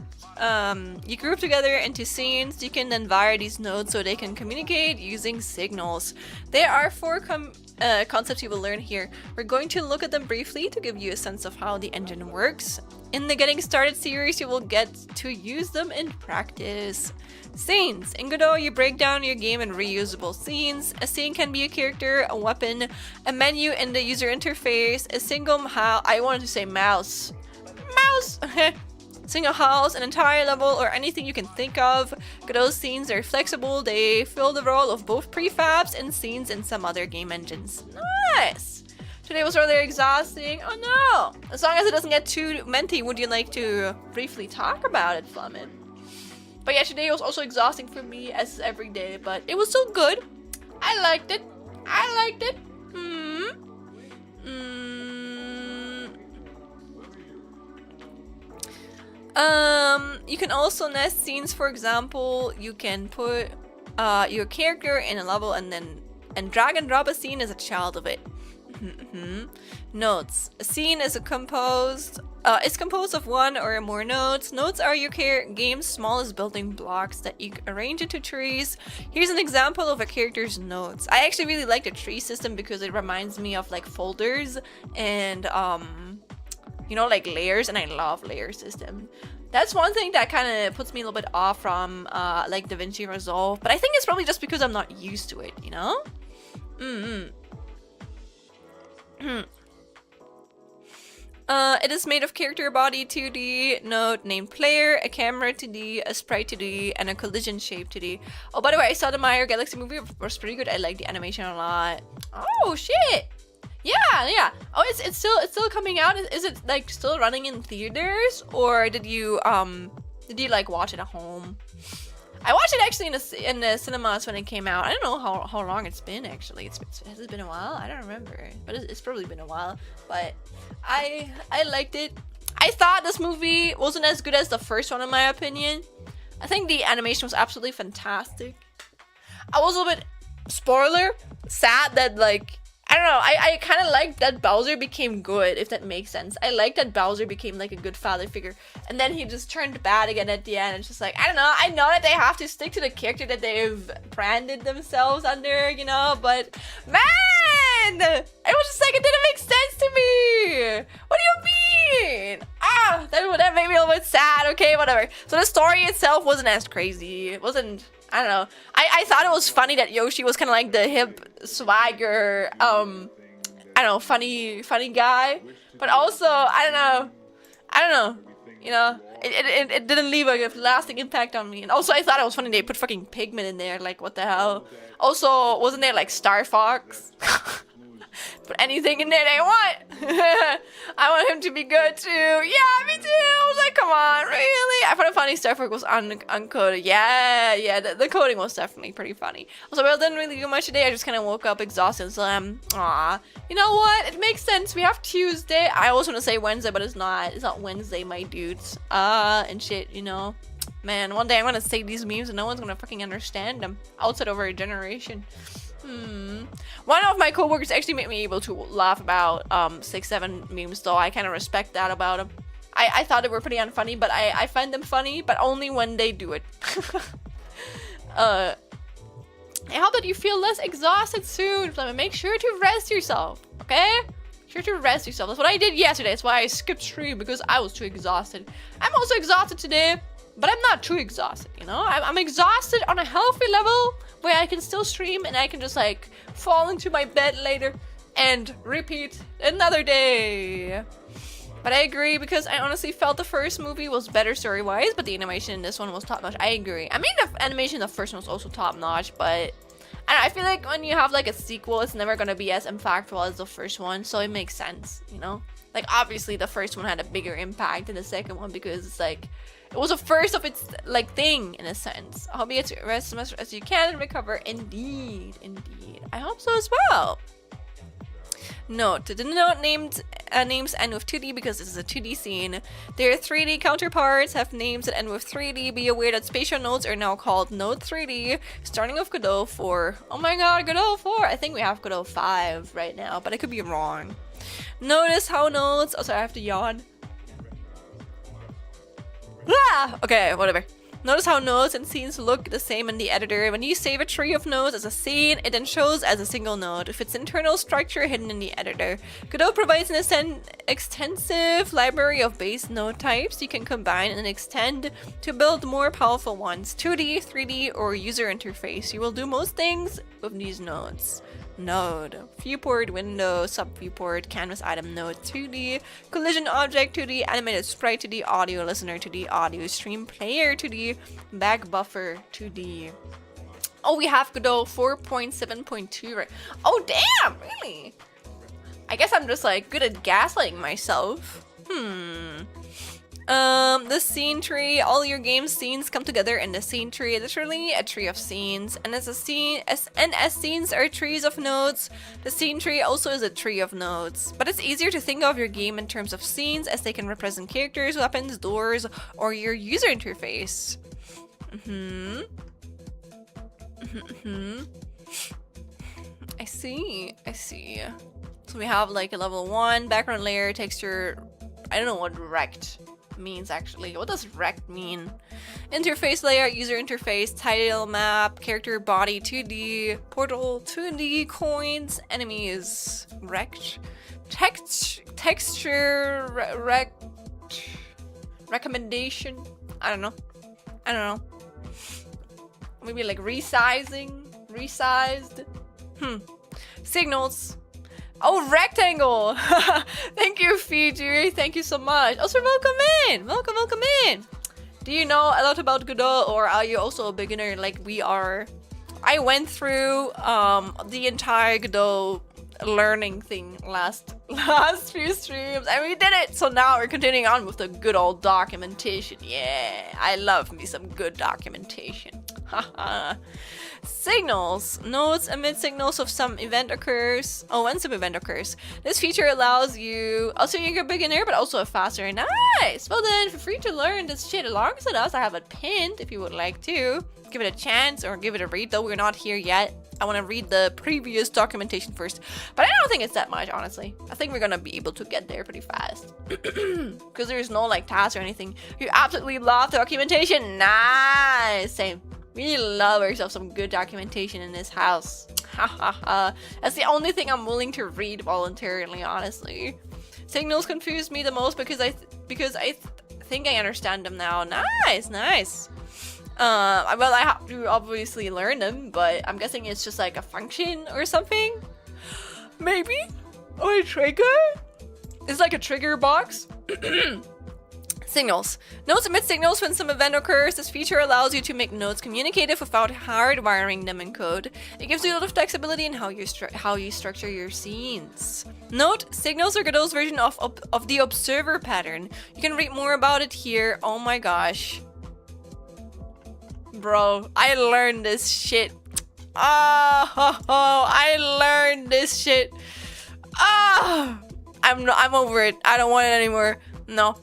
you group together into scenes. You can then wire these nodes so they can communicate using signals. There are 4 concepts you will learn here. We're going to look at them briefly to give you a sense of how the engine works. In the Getting Started series, you will get to use them in practice. Scenes. In Godot, you break down your game in reusable scenes. A scene can be a character, a weapon, a menu in the user interface, a single mouse. Single house, an entire level, or anything you can think of. Godot's scenes are flexible. They fill the role of both prefabs and scenes in some other game engines. Nice! Today was rather exhausting. Oh no! As long as it doesn't get too menti, would you like to briefly talk about it, Flamin? But yeah, today was also exhausting for me, as every day, but it was still good. I liked it. You can also nest scenes. For example, you can put your character in a level and drag and drop a scene as a child of it. Notes. A scene is composed of one or more notes. Notes are your game's smallest building blocks that you arrange into trees. Here's an example of a character's notes. I actually really like the tree system because it reminds me of like folders and you know, like layers, and I love layer system. That's one thing that kind of puts me a little bit off from like DaVinci Resolve, but I think it's probably just because I'm not used to it, you know? It is made of character body 2D, node named player, a camera 2D, a sprite 2D, and a collision shape 2D. Oh, by the way, I saw the Mario Galaxy movie. It was pretty good. I like the animation a lot. Oh shit! Yeah. Oh, it's still coming out. Is it like still running in theaters, or did you like watch it at home? I watched it actually in the cinemas when it came out. I don't know how long it's been actually. Has it been a while? I don't remember, but it's probably been a while. But I liked it. I thought this movie wasn't as good as the first one in my opinion. I think the animation was absolutely fantastic. I was a little bit sad that like, I don't know, I kind of liked that Bowser became good, if that makes sense. I like that Bowser became like a good father figure, and then he just turned bad again at the end. It's just like, I don't know, I know that they have to stick to the character that they've branded themselves under, you know, but man, it was just like, it didn't make sense to me. What do you mean? That made me a little bit sad. Okay, whatever. So the story itself wasn't as crazy. It wasn't, I don't know. I thought it was funny that Yoshi was kind of like the hip swagger, I don't know, funny guy. But also, I don't know. You know, it didn't leave a lasting impact on me. And also, I thought it was funny they put fucking Pigman in there. Like, what the hell? Also, wasn't there like Star Fox? Put anything in there they want. I want him to be good too. Yeah, me too. I was like, come on, really? I found it funny Star Fox was uncoded. Yeah, the coding was definitely pretty funny. Also, I didn't really do much today. I just kind of woke up exhausted, so you know what? It makes sense. We have Tuesday. I always want to say Wednesday, but it's not. It's not Wednesday, my dudes. And shit, you know. Man, one day I'm gonna say these memes and no one's gonna fucking understand them outside of our generation. One of my coworkers actually made me able to laugh about 6-7 memes, though I kind of respect that about them. I thought they were pretty unfunny, but I find them funny, but only when they do it. I hope that you feel less exhausted soon. Make sure to rest yourself, okay? Sure to rest yourself. That's what I did yesterday. That's why I skipped stream, because I was too exhausted. I'm also exhausted today, but I'm not too exhausted, you know? I'm exhausted on a healthy level where I can still stream and I can just like fall into my bed later and repeat another day. But I agree, because I honestly felt the first movie was better story-wise, but the animation in this one was top-notch. I agree. I mean, the animation in the first one was also top-notch, but I feel like when you have like a sequel, it's never gonna be as impactful as the first one, so it makes sense, you know? Like, obviously the first one had a bigger impact than the second one because it's like, it was a first of its like thing in a sense. I hope you get to rest as much as you can and recover. Indeed. I hope so as well. Note: the note names end with 2D because this is a 2D scene. Their 3D counterparts have names that end with 3D. Be aware that spatial nodes are now called Node 3D, starting with Godot 4. Oh my god, Godot 4! I think we have Godot 5 right now, but I could be wrong. Notice how nodes... Oh, sorry, I have to yawn. Okay, whatever. Notice how nodes and scenes look the same in the editor. When you save a tree of nodes as a scene, it then shows as a single node with its internal structure hidden in the editor. Godot provides an extensive library of base node types you can combine and extend to build more powerful ones. 2D, 3D, or user interface. You will do most things with these nodes. Node, viewport, window, sub-viewport, canvas item node 2D, collision object 2D, animated sprite 2D, audio listener 2D, audio stream player 2D, back buffer 2D. Oh, we have Godot 4.7.2, right? Oh, damn, really? I guess I'm just like good at gaslighting myself. The scene tree. All your game scenes come together in the scene tree. Literally a tree of scenes. And as scenes are trees of nodes, the scene tree also is a tree of nodes. But it's easier to think of your game in terms of scenes, as they can represent characters, weapons, doors, or your user interface. I see. So we have like a level 1 background layer, texture. I don't know what rect means actually. What does rect mean? Interface layer, user interface, title map, character body 2D, portal 2D, coins, enemies, rect, texture, recommendation. I don't know. Maybe like resized. Signals. Oh, rectangle! Thank you, Fiji. Thank you so much. Also, welcome in. Welcome in. Do you know a lot about Godot, or are you also a beginner like we are? I went through the entire Godot learning thing last few streams, and we did it. So now we're continuing on with the good old documentation. Yeah, I love me some good documentation. Haha. Signals. Nodes emit signals if some event occurs. Oh, when some event occurs. This feature allows you, also you're a beginner, but also a faster. Nice! Well then, feel free to learn this shit as long as it does. I have it pinned if you would like to. Give it a chance or give it a read, though we're not here yet. I want to read the previous documentation first. But I don't think it's that much, honestly. I think we're gonna be able to get there pretty fast. Because there's no like tasks or anything. You absolutely love documentation. Nice! Same. We love ourselves some good documentation in this house. That's the only thing I'm willing to read voluntarily, honestly. Signals confuse me the most because I think I understand them now. Nice. Well, I have to obviously learn them, but I'm guessing it's just like a function or something. Maybe? Or a trigger? It's like a trigger box. Signals. Nodes emit signals when some event occurs. This feature allows you to make nodes communicative without hardwiring them in code. It gives you a lot of flexibility in how you structure your scenes. Note, signals are Godot's version of the observer pattern. You can read more about it here. Oh my gosh. Bro, I learned this shit. I learned this shit. I'm over it. I don't want it anymore. No.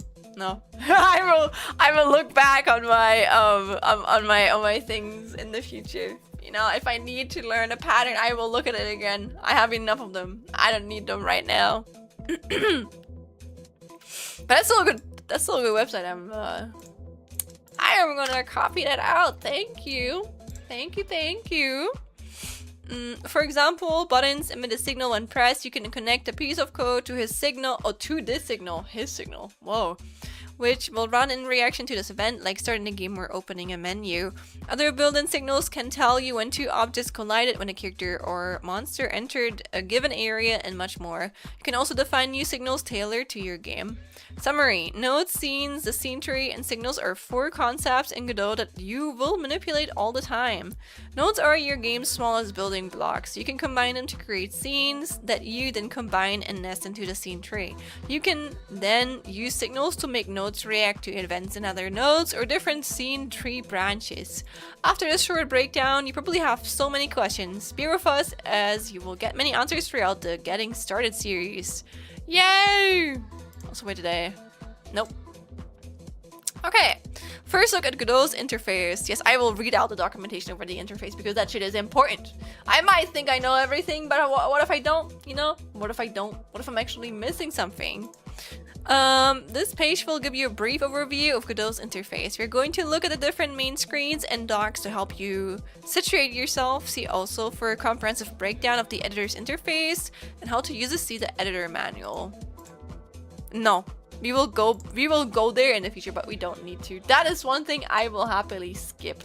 I will look back on my things in the future. You know, if I need to learn a pattern, I will look at it again. I have enough of them. I don't need them right now. But that's still a good website. I am gonna copy that out. Thank you. For example, buttons emit a signal when pressed. You can connect a piece of code to his signal, whoa, which will run in reaction to this event, like starting a game or opening a menu. Other built-in signals can tell you when two objects collided, when a character or monster entered a given area, and much more. You can also define new signals tailored to your game. Summary. Nodes, scenes, the scene tree, and signals are 4 concepts in Godot that you will manipulate all the time. Nodes are your game's smallest building blocks. You can combine them to create scenes that you then combine and nest into the scene tree. You can then use signals to make nodes react to events in other nodes or different scene tree branches. After this short breakdown, you probably have so many questions. Bear with us as you will get many answers throughout the Getting Started series. Yay! Also wait today. Nope. Okay, first look at Godot's interface. Yes, I will read out the documentation over the interface because that shit is important. I might think I know everything, but what if I don't? You know? What if I don't? What if I'm actually missing something? This page will give you a brief overview of Godot's interface. We're going to look at the different main screens and docs to help you situate yourself. See also for a comprehensive breakdown of the editor's interface and how to use it, see the editor manual. No, we will go there in the future, but we don't need to. That is one thing I will happily skip.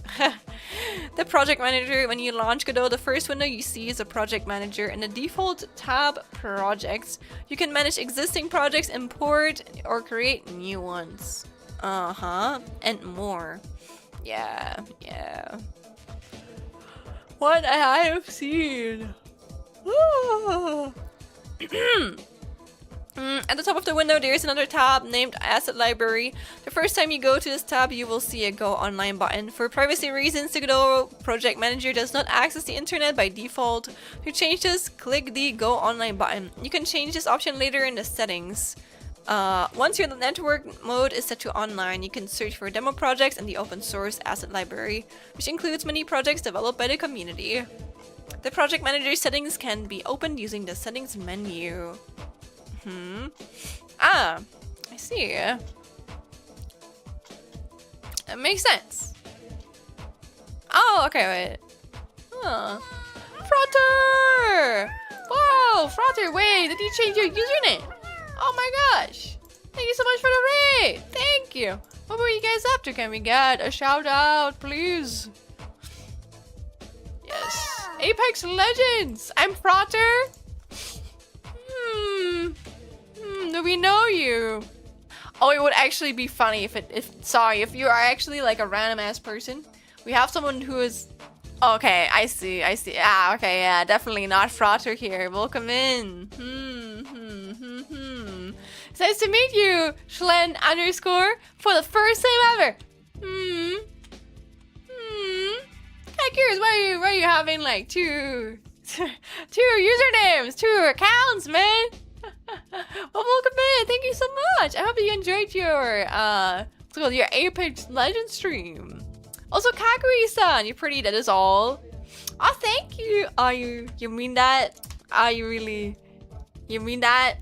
The project manager. When you launch Godot, the first window you see is a project manager. In the default tab, projects, you can manage existing projects, import or create new ones. And more. Yeah. What I have seen. At the top of the window, there is another tab named Asset Library. The first time you go to this tab, you will see a Go Online button. For privacy reasons, the Godot project manager does not access the internet by default. To change this, click the Go Online button. You can change this option later in the settings. Once your network mode is set to online, you can search for demo projects in the open source Asset Library, which includes many projects developed by the community. The project manager settings can be opened using the settings menu. I see. That makes sense. Oh, okay, wait. Frater! Whoa, Frater, wait, did you change your username? Oh my gosh. Thank you so much for the raid. Thank you. What were you guys up to? Can we get a shout out, please? Yes. Apex Legends! I'm Frater. Do we know you? Oh, it would actually be funny if you are actually like a random ass person. We have someone who is... Okay, I see. Ah, okay, yeah, definitely not Frater here. Welcome in. It's nice to meet you, Schlen _ for the first time ever. I'm curious, why are you having like two usernames, 2 accounts, man? Well, welcome in. Thank you so much. I hope you enjoyed your your Apex Legends stream. Also, Kaguri-san, you're pretty. That is all. Oh, thank you. Oh, you mean that? Oh, you really? You mean that?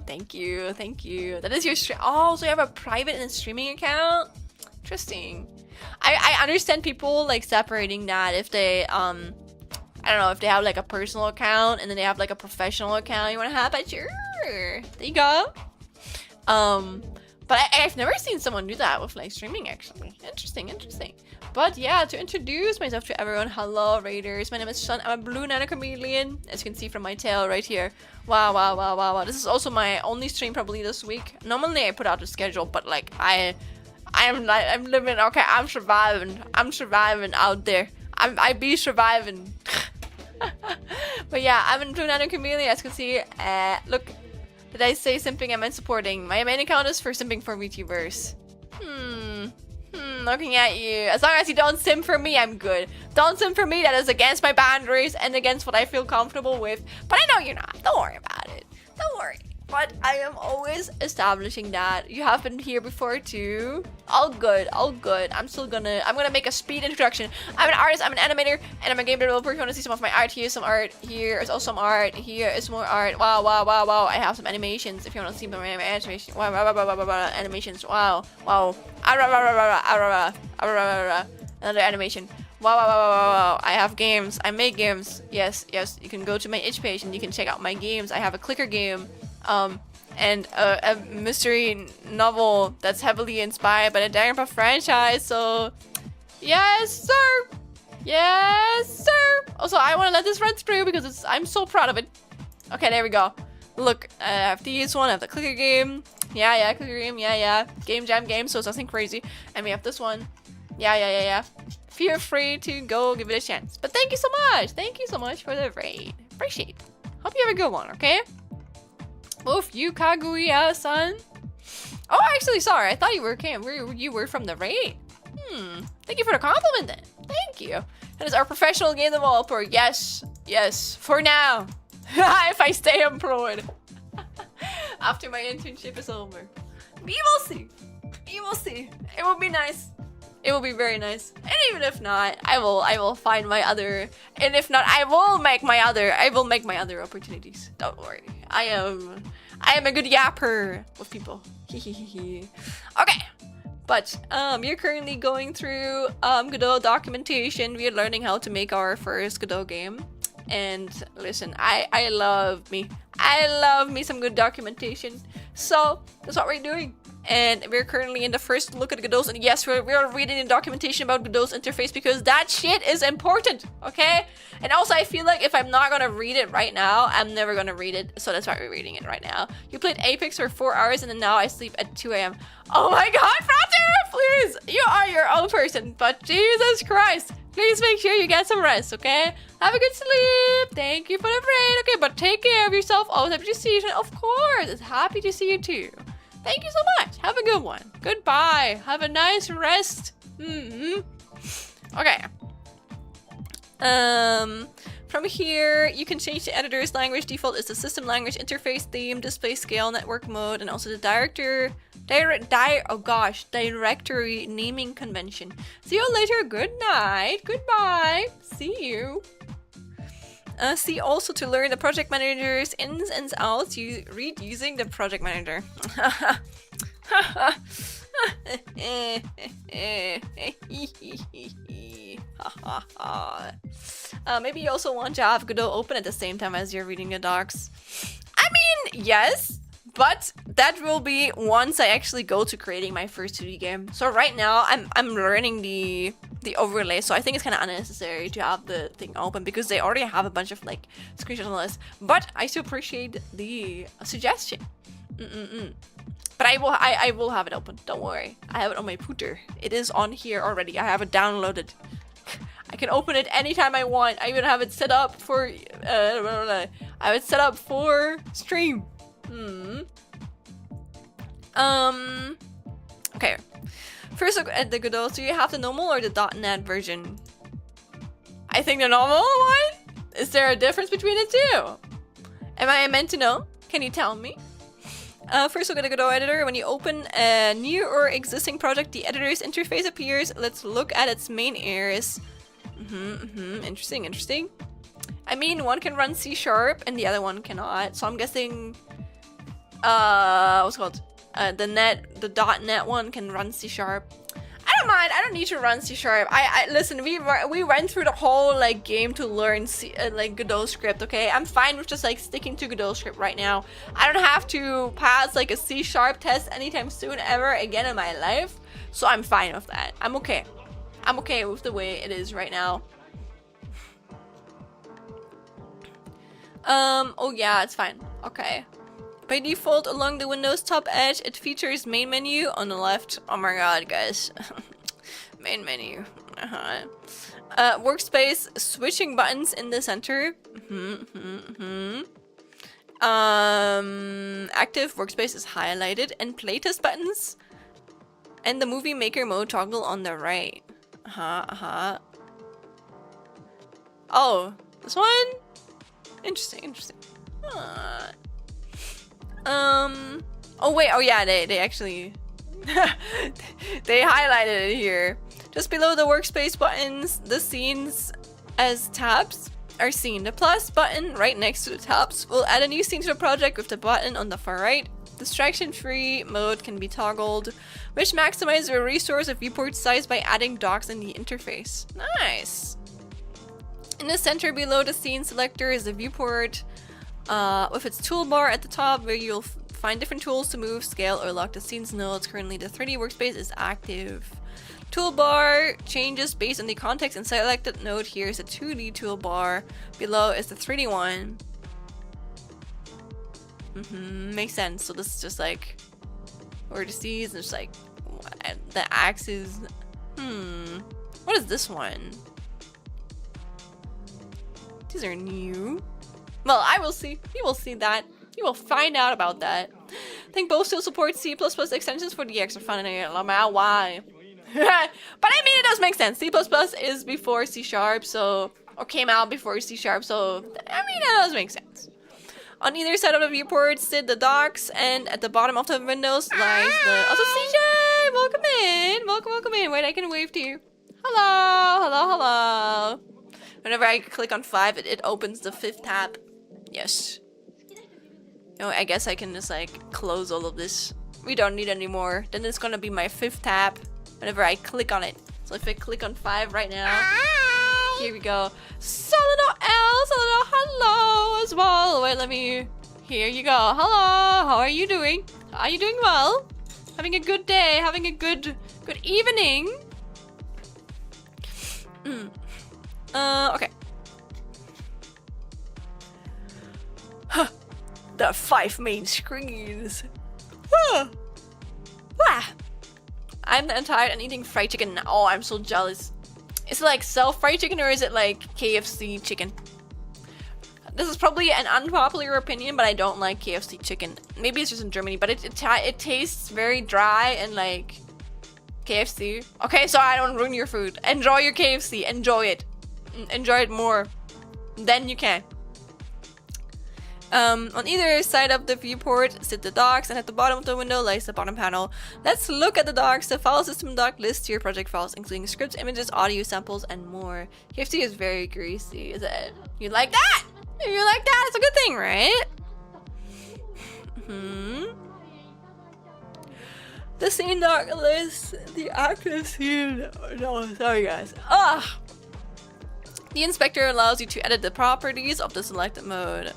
Thank you. That is your stream. Oh, so you have a private and streaming account? Interesting. I understand people like separating that if they I don't know, if they have like a personal account and then they have like a professional account you want to have, but sure, there you go. But I've never seen someone do that with like streaming actually. Interesting. But yeah, to introduce myself to everyone, hello Raiders, my name is Schlen. I'm a blue nano chameleon, as you can see from my tail right here. Wow. This is also my only stream probably this week. Normally I put out a schedule, but like I'm living, okay, I'm surviving out there. I be surviving. But yeah, I'm in Blue Nano Chameleon, as you can see. Look, did I say simping? I meant supporting. My main account is for simping for VTubers. Looking at you. As long as you don't simp for me, I'm good. Don't simp for me, that is against my boundaries and against what I feel comfortable with. But I know you're not. Don't worry about it. Don't worry. But I am always establishing that. You have been here before too. All good. I'm gonna make a speed introduction. I'm an artist, I'm an animator, and I'm a game developer. If you want to see some of my art, here's some art. Here is also some art. Here is more art. Wow. I have some animations. If you want to see my animation. Wow. Animations. Wow. Another animation. Wow. I have games. I make games. Yes. You can go to my itch page and you can check out my games. I have a clicker game. And a mystery novel that's heavily inspired by the Danganronpa franchise. So, yes, sir. Also, I want to let this run through because I'm so proud of it. Okay, there we go. Look, I have these one. I have the clicker game. Yeah, clicker game. Yeah. Game jam game. So it's nothing crazy. And we have this one. Yeah. Feel free to go give it a chance. But thank you so much. Thank you so much for the raid. Appreciate it. Hope you have a good one. Okay. Oof, you Kaguya-san. Oh, actually, sorry. I thought you were from the raid. Thank you for the compliment then. Thank you. That is our professional game developer. Yes. For now. If I stay employed. After my internship is over. We will see. It will be nice. It will be very nice. And even if not, I will find my other. And if not, I will make my other opportunities. Don't worry. I am a good yapper with people. Okay. But we're currently going through Godot documentation. We are learning how to make our first Godot game. And listen, I love me some good documentation. So that's what we're doing. And we're currently in the first look at Godot's, and yes, we're reading the documentation about Godot's interface because that shit is important, okay? And also, I feel like if I'm not gonna read it right now, I'm never gonna read it, so that's why we're reading it right now. You played Apex for 4 hours, and then now I sleep at 2 a.m. Oh my god, Frater, please! You are your own person, but Jesus Christ, please make sure you get some rest, okay? Have a good sleep. Thank you for the raid, okay? But take care of yourself. Always happy to see you, of course. It's happy to see you too. Thank you so much. Have a good one. Goodbye. Have a nice rest. Okay. From here, you can change the editor's language. Default is the system language, interface, theme, display, scale, network mode, and also the directory naming convention. See you later. Good night. Goodbye. See you. See also to learn the project manager's ins and outs. You read using the project manager. Maybe you also want to have Godot open at the same time as you're reading the docs. I mean, yes, but that will be once I actually go to creating my first 2D game. So right now, I'm learning the overlay, so I think it's kind of unnecessary to have the thing open because they already have a bunch of like screenshots on the list. But I still appreciate the suggestion. But I will have it open. Don't worry. I have it on my pooter. It is on here already. I have it downloaded. I can open it anytime I want. I even have it set up for I have it set up for stream. Okay. First look at the Godot. So you have the normal or the .NET version? I think the normal one? Is there a difference between the two? Am I meant to know? Can you tell me? First look at the Godot editor. When you open a new or existing project, the editor's interface appears. Let's look at its main areas. Interesting. I mean, one can run C# and the other one cannot. So I'm guessing, what's it called? The .NET one can run C#. I don't mind. I don't need to run C#. I listen. We went through the whole like game to learn like Godot script. Okay, I'm fine with just like sticking to Godot script right now. I don't have to pass like a C# test anytime soon ever again in my life. So I'm fine with that. I'm okay. I'm okay with the way it is right now. Oh yeah, it's fine. Okay. By default, along the Windows top edge, it features main menu on the left. Oh my god, guys. Main menu. Workspace switching buttons in the center. Active workspace is highlighted, and playtest buttons and the movie maker mode toggle on the right. Oh, this one? Interesting. Oh wait, oh yeah, they actually they highlighted it here. Just below the workspace buttons, the scenes as tabs are seen. The plus button right next to the tabs will add a new scene to the project with the button on the far right. Distraction-free mode can be toggled, which maximizes the resource of viewport size by adding docks in the interface. Nice! In the center below the scene selector is the viewport with its toolbar at the top, where you'll find different tools to move, scale, or lock the scene's nodes. Currently, the 3D workspace is active. Toolbar changes based on the context and selected node. Here is the 2D toolbar. Below is the 3D one. Makes sense. So this is just like vertices, and there's like the axes. What is this one? These are new. Well, I will see. You will see that. You will find out about that. I think both still support C++ extensions for the extra fun in why? But I mean, it does make sense. C++ is before C#, so, or came out before C#, so I mean, it does make sense. On either side of the viewport sit the docks, and at the bottom of the windows lies the... Also, CJ! Welcome in! Welcome in. Wait, I can wave to you. Hello! Whenever I click on 5, it opens the 5th tab. Yes. You know, I guess I can just like close all of this. We don't need any more. Then it's gonna be my 5th tab whenever I click on it. So if I click on 5 right now, here we go. Solano hello as well. Wait, let me... Here you go. Hello, how are you doing? Are you doing well? Having a good day, having a good evening. Okay. Huh. The 5 main screens. I'm tired and eating fried chicken now. Oh, I'm so jealous. Is it like self-fried chicken or is it like KFC chicken? This is probably an unpopular opinion, but I don't like KFC chicken. Maybe it's just in Germany, but it tastes very dry and like KFC. Okay, so I don't ruin your food. Enjoy your KFC. Enjoy it. Enjoy it more. Then you can. On either side of the viewport sit the docks, and at the bottom of the window lies the bottom panel. Let's look at the docks. The file system dock lists your project files, including scripts, images, audio samples, and more. KFC is very greasy, is it? You like that? You like that? It's a good thing, right? The scene dock lists the active scene. No, sorry guys. The inspector allows you to edit the properties of the selected mode.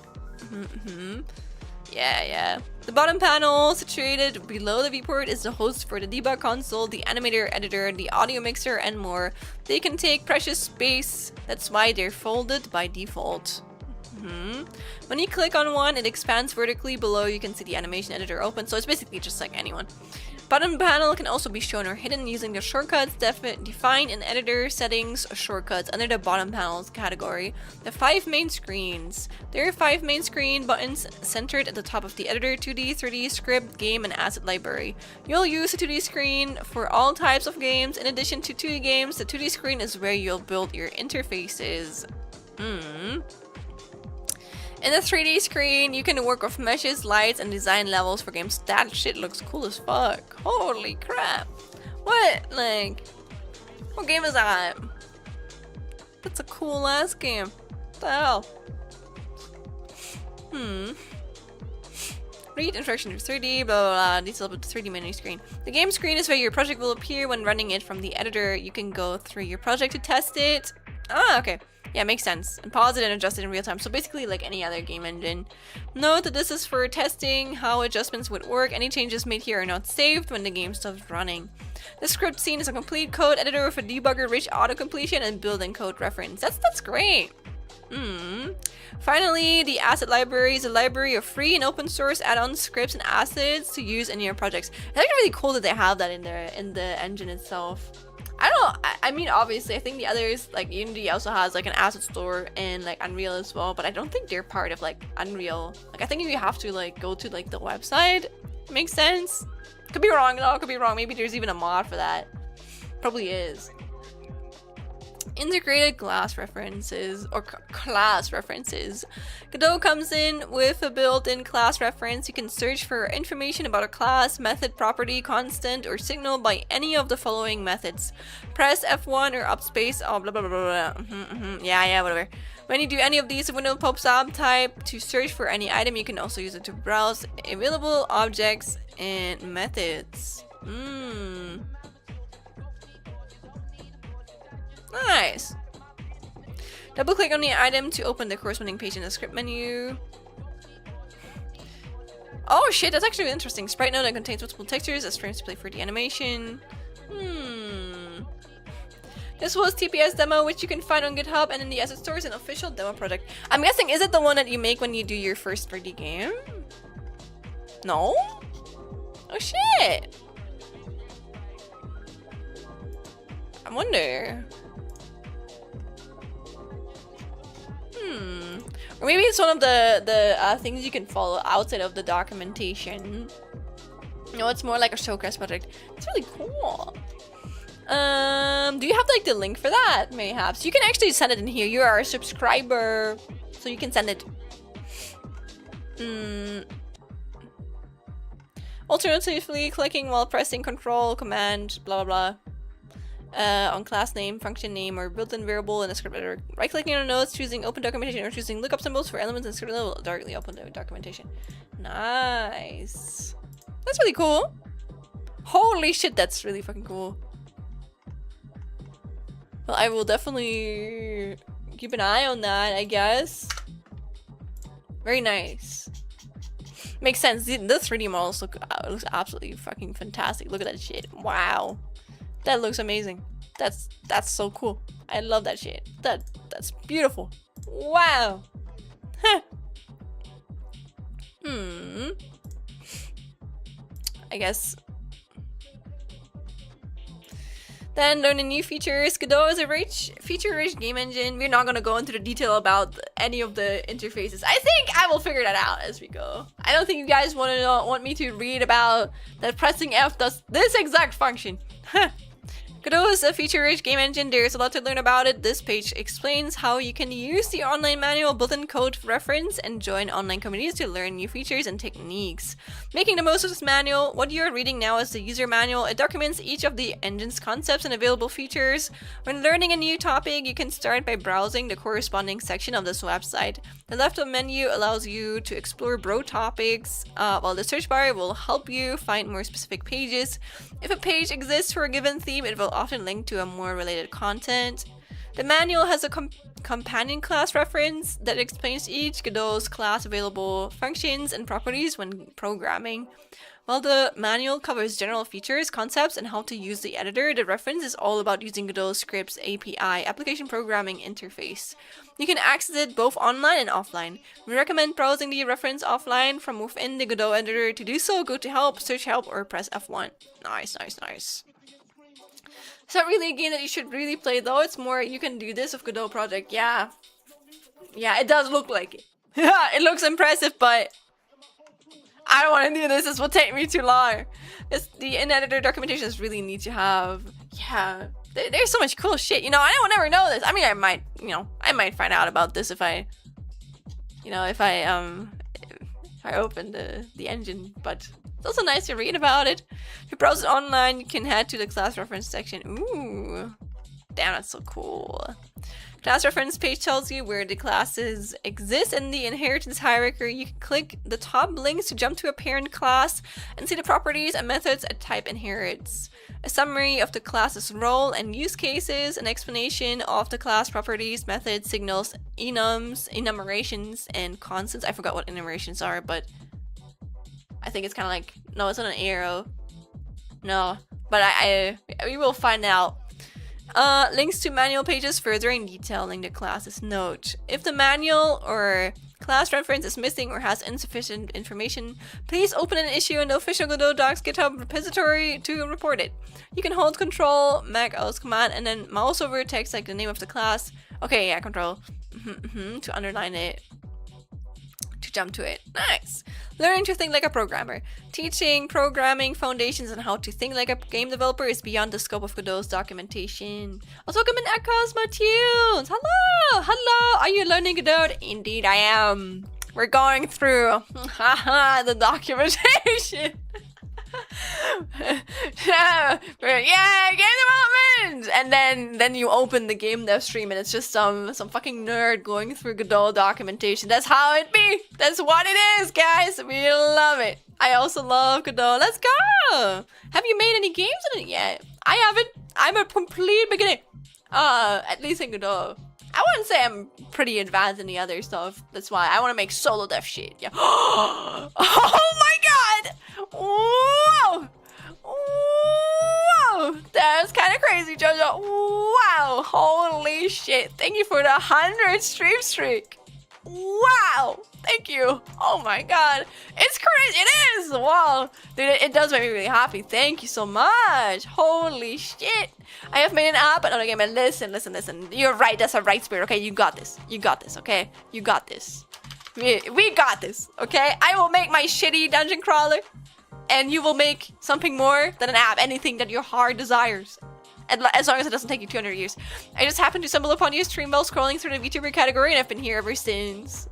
Yeah. The bottom panel, situated below the viewport, is the host for the debug console, the animator, editor, the audio mixer, and more. They can take precious space. That's why they're folded by default. When you click on one, it expands vertically. Below you can see the animation editor open, so it's basically just like anyone. Bottom panel can also be shown or hidden using the shortcuts defined in editor settings shortcuts under the bottom panels category. The 5 main screens. There are 5 main screen buttons centered at the top of the editor, 2D, 3D, script, game, and asset library. You'll use the 2D screen for all types of games. In addition to 2D games, the 2D screen is where you'll build your interfaces. In the 3D screen, you can work with meshes, lights, and design levels for games. That shit looks cool as fuck. Holy crap. What? Like, what game is that? That's a cool ass game. What the hell? Read instructions for 3D, blah blah blah. Detail about the 3D menu screen. The game screen is where your project will appear when running it from the editor. You can go through your project to test it. Okay. Yeah, makes sense. And pause it and adjust it in real time. So basically like any other game engine. Note that this is for testing how adjustments would work. Any changes made here are not saved when the game stops running. The script scene is a complete code editor with a debugger, rich auto-completion, and built-in code reference. That's great. Finally, the asset library is a library of free and open source add-ons, scripts, and assets to use in your projects. It's actually really cool that they have that in the engine itself. I mean, obviously, I think the others, like Unity also has like an asset store and like Unreal as well, but I don't think they're part of like Unreal. Like, I think you have to like go to like the website. Makes sense. Could be wrong, no, could be wrong. Maybe there's even a mod for that. Probably is. Integrated class references or class references. Godot comes in with a built-in class reference. You can search for information about a class, method, property, constant, or signal by any of the following methods. Press F1 or up space. Oh, blah blah blah blah. Yeah, whatever. When you do any of these, a window pops up. Type to search for any item. You can also use it to browse available objects and methods. Nice. Double click on the item to open the corresponding page in the script menu. Oh shit, that's actually interesting. Sprite node that contains multiple textures as frames to play for the animation. This was TPS demo, which you can find on GitHub and in the asset store is an official demo project. I'm guessing, is it the one that you make when you do your first 3D game? No? Oh shit. I wonder. Or maybe it's one of the things you can follow outside of the documentation. No, it's more like a showcase project. It's really cool. Do you have like the link for that? Mayhaps you can actually send it in here. You are a subscriber, so you can send it. Alternatively, clicking while pressing Control, Command, blah blah blah. On class name, function name, or built-in variable in a script editor. Right-clicking on notes, choosing open documentation, or choosing lookup symbols for elements in script will directly open the documentation. Nice. That's really cool. Holy shit, that's really fucking cool. Well, I will definitely keep an eye on that, I guess. Very nice. Makes sense. The 3D models looks absolutely fucking fantastic. Look at that shit. Wow. That looks amazing. That's so cool. I love that shit. That's beautiful. Wow. Huh. I guess. Then learning new features. Godot is a feature-rich game engine. We're not gonna go into the detail about any of the interfaces. I think I will figure that out as we go. I don't think you guys want me to read about that pressing F does this exact function. Godot is a feature-rich game engine. There's a lot to learn about it. This page explains how you can use the online manual built-in code reference and join online communities to learn new features and techniques. Making the most of this manual, what you're reading now is the user manual. It documents each of the engine's concepts and available features. When learning a new topic, you can start by browsing the corresponding section of this website. The left menu allows you to explore broad topics, while the search bar will help you find more specific pages. If a page exists for a given theme, it will often link to a more related content. The manual has a companion class reference that explains each Godot's class available functions and properties when programming. While the manual covers general features, concepts, and how to use the editor, the reference is all about using Godot Script's API, Application Programming Interface. You can access it both online and offline. We recommend browsing the reference offline from within the Godot editor. To do so, go to Help, search Help, or press F1. Nice. It's not really a game that you should really play though. It's more you can do this with Godot Project. Yeah, it does look like it. It looks impressive, but I don't want to do this. This will take me too long. The in-editor documentation is really neat to have. Yeah, there's so much cool shit. You know, I will never know this. I mean, I might find out about this if I open the engine, but it's also nice to read about it. If you browse it online, you can head to the class reference section. Ooh, damn, that's so cool. Class reference page tells you where the classes exist in the inheritance hierarchy. You can click the top links to jump to a parent class and see the properties and methods a type inherits. A summary of the class's role and use cases, an explanation of the class properties, methods, signals, enums, enumerations, and constants. I forgot what enumerations are, but I think it's kind of like, no, it's not an arrow. No, but we will find out. Links to manual pages furthering detailing the class's note. If the manual or class reference is missing or has insufficient information, please open an issue in the official Godot Docs GitHub repository to report it. You can hold Control, Mouse command, and then mouse over text like the name of the class. Okay, yeah, Control. To underline it. To jump to it. Nice. Learning to think like a programmer. Teaching programming foundations and how to think like a game developer is beyond the scope of Godot's documentation. Also, welcome in Cosmo Tunes. Hello. Are you learning Godot? Indeed, I am. We're going through the documentation. Yeah, game development, and then you open the game dev stream and it's just some fucking nerd going through Godot documentation. That's how it be. That's what it is, guys. We love it. I also love Godot. Let's go. Have you made any games in it yet? I haven't. I'm a complete beginner. At least in Godot. I wouldn't say I'm pretty advanced in the other stuff. That's why I want to make solo dev shit. Yeah. Oh my god! Whoa! Whoa! That's kind of crazy, Jojo. Wow! Holy shit! Thank you for the 100 stream streak. Wow! Thank you. Oh my god. It's crazy. It is. Wow. Dude, it does make me really happy. Thank you so much. Holy shit. I have made an app, but okay, man, listen. You're right. That's a right spirit. Okay, you got this. Okay? You got this. We got this. Okay? I will make my shitty dungeon crawler, and you will make something more than an app. Anything that your heart desires. As long as it doesn't take you 200 years. I just happened to stumble upon your stream while scrolling through the VTuber category, and I've been here ever since.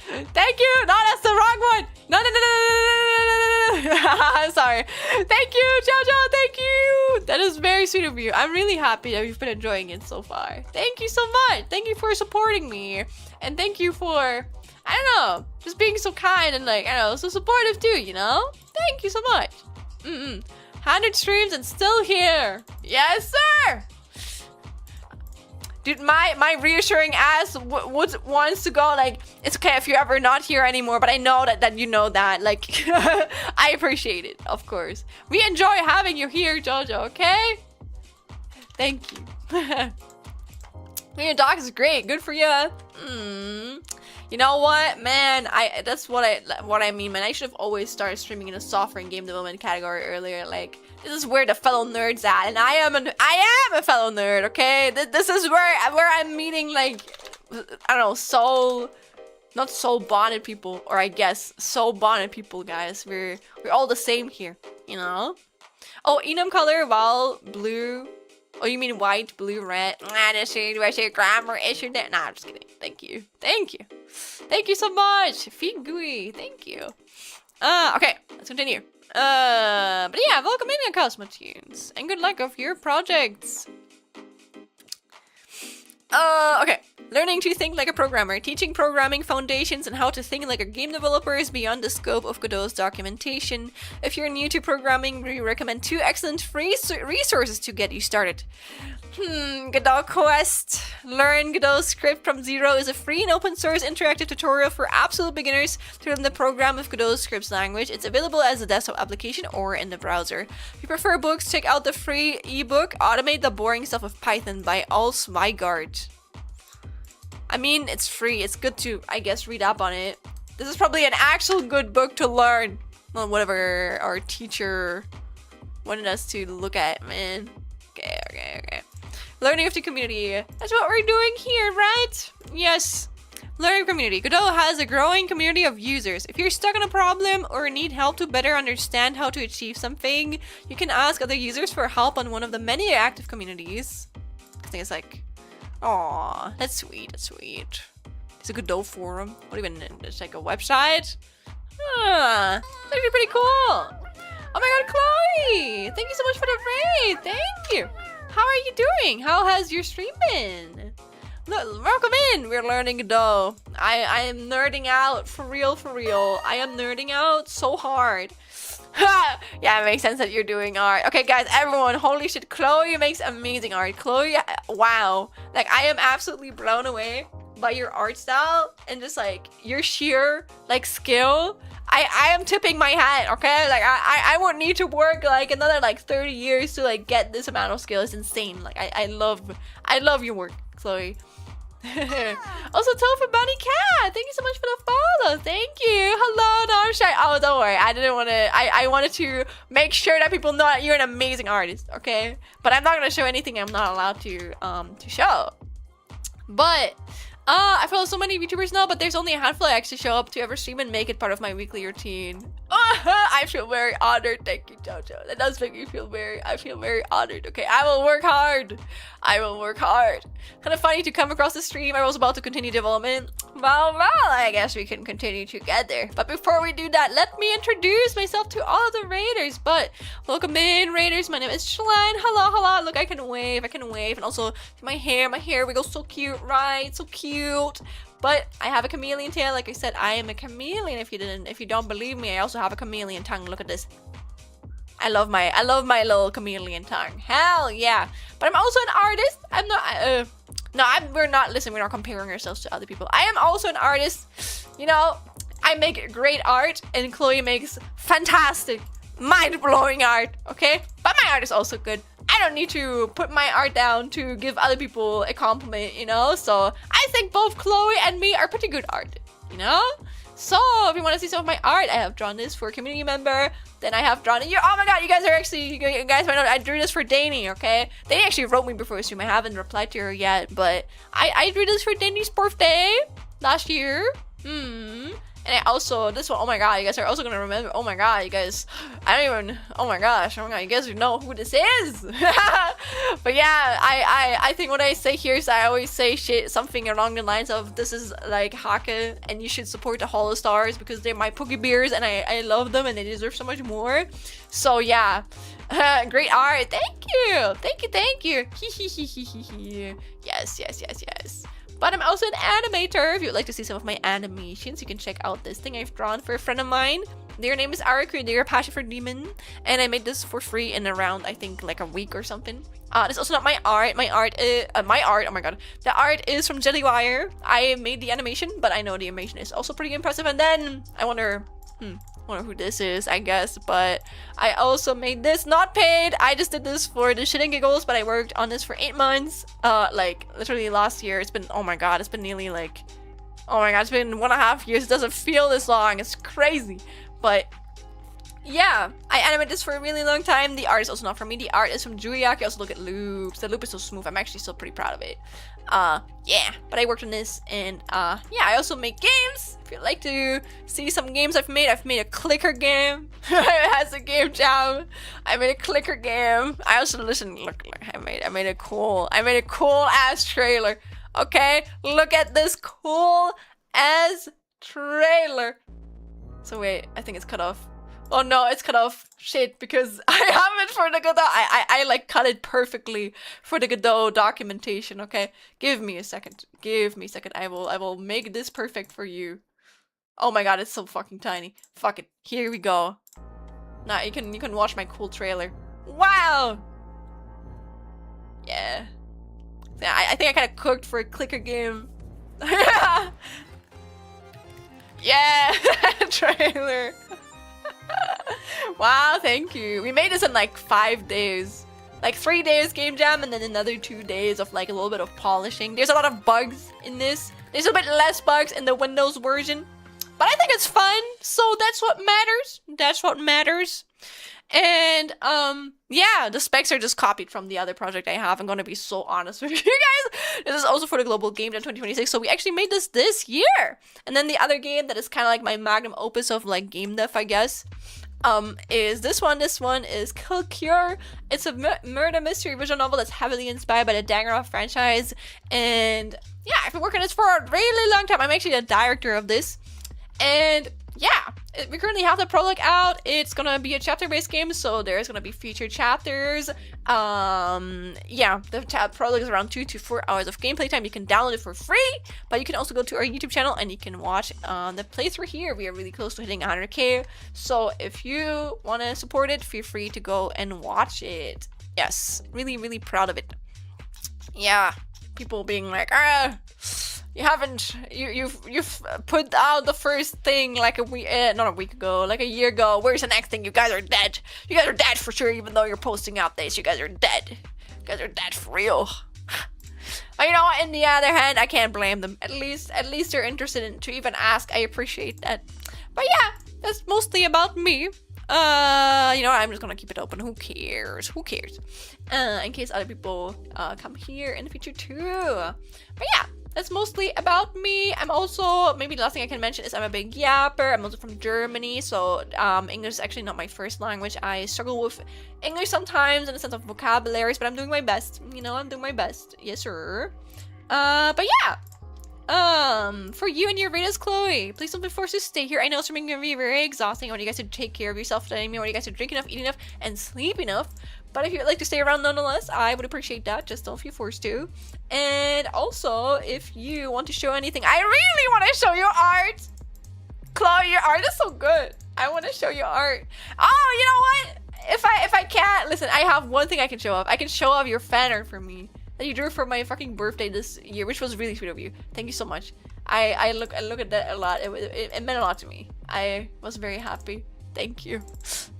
Thank you! No, that's the wrong one! No. I'm sorry. Thank you, Jojo! Thank you! That is very sweet of you. I'm really happy that you've been enjoying it so far. Thank you so much! Thank you for supporting me. And thank you for, I don't know, just being so kind and like, I don't know, so supportive too, you know? Thank you so much. 100 streams and still here. Yes, sir! Dude, my reassuring ass wants to go like, it's okay if you're ever not here anymore, but I know that you know that. Like, I appreciate it, of course. We enjoy having you here, Jojo, okay? Thank you. Your dog is great. Good for you. You know what, man? That's what I mean, man. I should have always started streaming in a software and game development category earlier. Like, this is where the fellow nerds at, and I am a fellow nerd. Okay, this is where I'm meeting, like, I don't know, not soul bonded people, or I guess soul bonded people, guys. We're all the same here, you know. Oh, enum color, well, blue. Oh, you mean white, blue, red? Do I say grammar issue there? Nah, I'm just kidding. Thank you. Thank you. Thank you so much. Figui. Thank you. Okay, let's continue. But yeah, welcome in, Cosmotunes. And good luck of your projects. Okay. Learning to think like a programmer. Teaching programming foundations and how to think like a game developer is beyond the scope of Godot's documentation. If you're new to programming, we recommend 2 excellent free resources to get you started. Godot Quest. Learn Godot script from zero is a free and open source interactive tutorial for absolute beginners to learn the program of Godot scripts language. It's available as a desktop application or in the browser. If you prefer books, check out the free ebook Automate the Boring Stuff of Python by Al Zweigart. I mean, it's free. It's good to, I guess, read up on it. This is probably an actual good book to learn. Well, whatever our teacher wanted us to look at, man. Okay. Learning of the community. That's what we're doing here, right? Yes. Learning community. Godot has a growing community of users. If you're stuck on a problem or need help to better understand how to achieve something, you can ask other users for help on one of the many active communities. I think it's like, aw, that's sweet. That's sweet. It's a Godot forum. What even? It's like a website. That's actually pretty cool. Oh my god, Chloe! Thank you so much for the raid. Thank you. How are you doing? How has your stream been? Look, welcome in. We're learning Godot. I am nerding out for real. I am nerding out so hard. Yeah, it makes sense that you're doing art. Okay, guys, everyone, holy shit, Chloe makes amazing art. Chloe, wow. Like, I am absolutely blown away by your art style and just like your sheer like skill. I am tipping my hat, okay? Like I won't need to work like another like 30 years to like get this amount of skill. It's insane. Like I love your work, Chloe. Also, Tofu Bunny Cat, thank you so much for the follow. Thank you. Hello, no, I'm shy. Oh, don't worry. I didn't want to. I wanted to make sure that people know that you're an amazing artist, okay? But I'm not gonna show anything I'm not allowed to show. But I follow so many YouTubers now, but there's only a handful I actually show up to ever stream and make it part of my weekly routine. I feel very honored. Thank you, Jojo. That does make me feel I feel very honored. Okay, I will work hard. I will work hard. Kind of funny to come across the stream. I was about to continue development. Well, I guess we can continue together. But before we do that, let me introduce myself to all the raiders. But welcome in, raiders. My name is Schlen. Hello. Look, I can wave. And also, my hair wiggles so cute, right? So cute. But I have a chameleon tail. Like I said, I am a chameleon. If you don't believe me, I also have a chameleon tongue. Look at this. I love my little chameleon tongue. Hell yeah. But I'm also an artist. I'm not we're not comparing ourselves to other people. I am also an artist. You know, I make great art and Chloe makes fantastic, mind-blowing art, okay? But my art is also good. I don't need to put my art down to give other people a compliment, you know? So I think both Chloe and me are pretty good artists, you know? So if you want to see some of my art, I have drawn this for a community member. Then I have drawn it. Oh my god, you guys might know I drew this for Dani, okay? They actually wrote me before the stream. I haven't replied to her yet, but I drew this for Dani's birthday last year. And I also, this one, oh my god, you guys are also gonna remember, oh my god, you guys, oh my gosh, you guys know who this is. But yeah, I think what I say here is I always say something along the lines of, this is like Hake, and you should support the Hollow Stars because they're my Poke Bears, and I love them, and they deserve so much more. So yeah, great art, thank you. Yes. But I'm also an animator. If you'd like to see some of my animations, you can check out this thing I've drawn for a friend of mine. Their name is Araku. They're a passion for demon, and I made this for free in around, I think, like a week or something. This is also not my art. My art is oh my god. The art is from Jellywire. I made the animation, but I know the animation is also pretty impressive. And then I wonder who this is, I guess. But I also made this not paid. I just did this for the shit and giggles, but I worked on this for 8 months. Like literally last year. It's been, oh my god, it's been nearly like, oh my god, it's been 1.5 years. It doesn't feel this long. It's crazy. But yeah, I animated this for a really long time. The art is also not from me. The art is from Juliaki. Also look at loops. The loop is so smooth. I'm actually still pretty proud of it. Yeah, but I worked on this, and yeah, I also make games. If you'd like to see some games I've made a clicker game. It has a game jam. I made a clicker game. I also look, I made a cool ass trailer. Okay, look at this cool ass trailer. So wait, I think it's cut off. Oh no, it's cut off. Shit, because I have it for the Godot. I like cut it perfectly for the Godot documentation, okay? Give me a second. Give me a second. I will make this perfect for you. Oh my god, it's so fucking tiny. Fuck it. Here we go. Now you can watch my cool trailer. Wow! Yeah. I think I kinda cooked for a clicker game. Yeah! Trailer. Wow, thank you. We made this in like 5 days. Like 3 days game jam and then another 2 days of like a little bit of polishing. There's a lot of bugs in this. There's a bit less bugs in the Windows version. But I think it's fun, so that's what matters. That's what matters. And yeah, the specs are just copied from the other project I have. I'm gonna be so honest with you guys. This is also for the Global Game Jam 2026, so we actually made this year. And then the other game that is kind of like my magnum opus of like game dev, I guess, is this one. This one is Kill Cure. It's a murder mystery visual novel that's heavily inspired by the Danganronpa franchise. And yeah, I've been working on this for a really long time. I'm actually the director of this. And yeah, we currently have the prologue out. It's gonna be a chapter-based game, so there's gonna be featured chapters. Yeah, the prologue is around 2 to 4 hours of gameplay time. You can download it for free, but you can also go to our YouTube channel and you can watch the playthrough here. We are really close to hitting 100k, so if you want to support it, feel free to go and watch it. Yes, really proud of it. Yeah, people being like, you've put out the first thing like a week, not a week ago, like a year ago. Where's the next thing? You guys are dead. You guys are dead for sure, even though you're posting updates. You guys are dead. You guys are dead for real. But you know what? In the other hand, I can't blame them. At least they're interested in to even ask. I appreciate that. But yeah, that's mostly about me. You know, I'm just gonna keep it open. Who cares? Who cares? In case other people come here in the future too. But yeah, that's mostly about me. I'm also, maybe the last thing I can mention is I'm a big yapper. I'm also from Germany, so English is actually not my first language. I struggle with English sometimes in the sense of vocabularies, but I'm doing my best. You know, I'm doing my best. Yes, sir. But yeah. For you and your readers, Chloe, please don't be forced to stay here. I know it's going to be very exhausting. I want you guys to take care of yourself today. I want you guys to drink enough, eat enough, and sleep enough. But if you'd like to stay around nonetheless, I would appreciate that. Just don't feel forced to. And also, if you want to show anything, I really want to show you art. Chloe, your art is so good. I want to show you art. Oh, you know what? If I can't, listen, I have one thing I can show off. I can show off your fan art for me that you drew for my fucking birthday this year, which was really sweet of you. Thank you so much. I look at that a lot. It meant a lot to me. I was very happy. Thank you.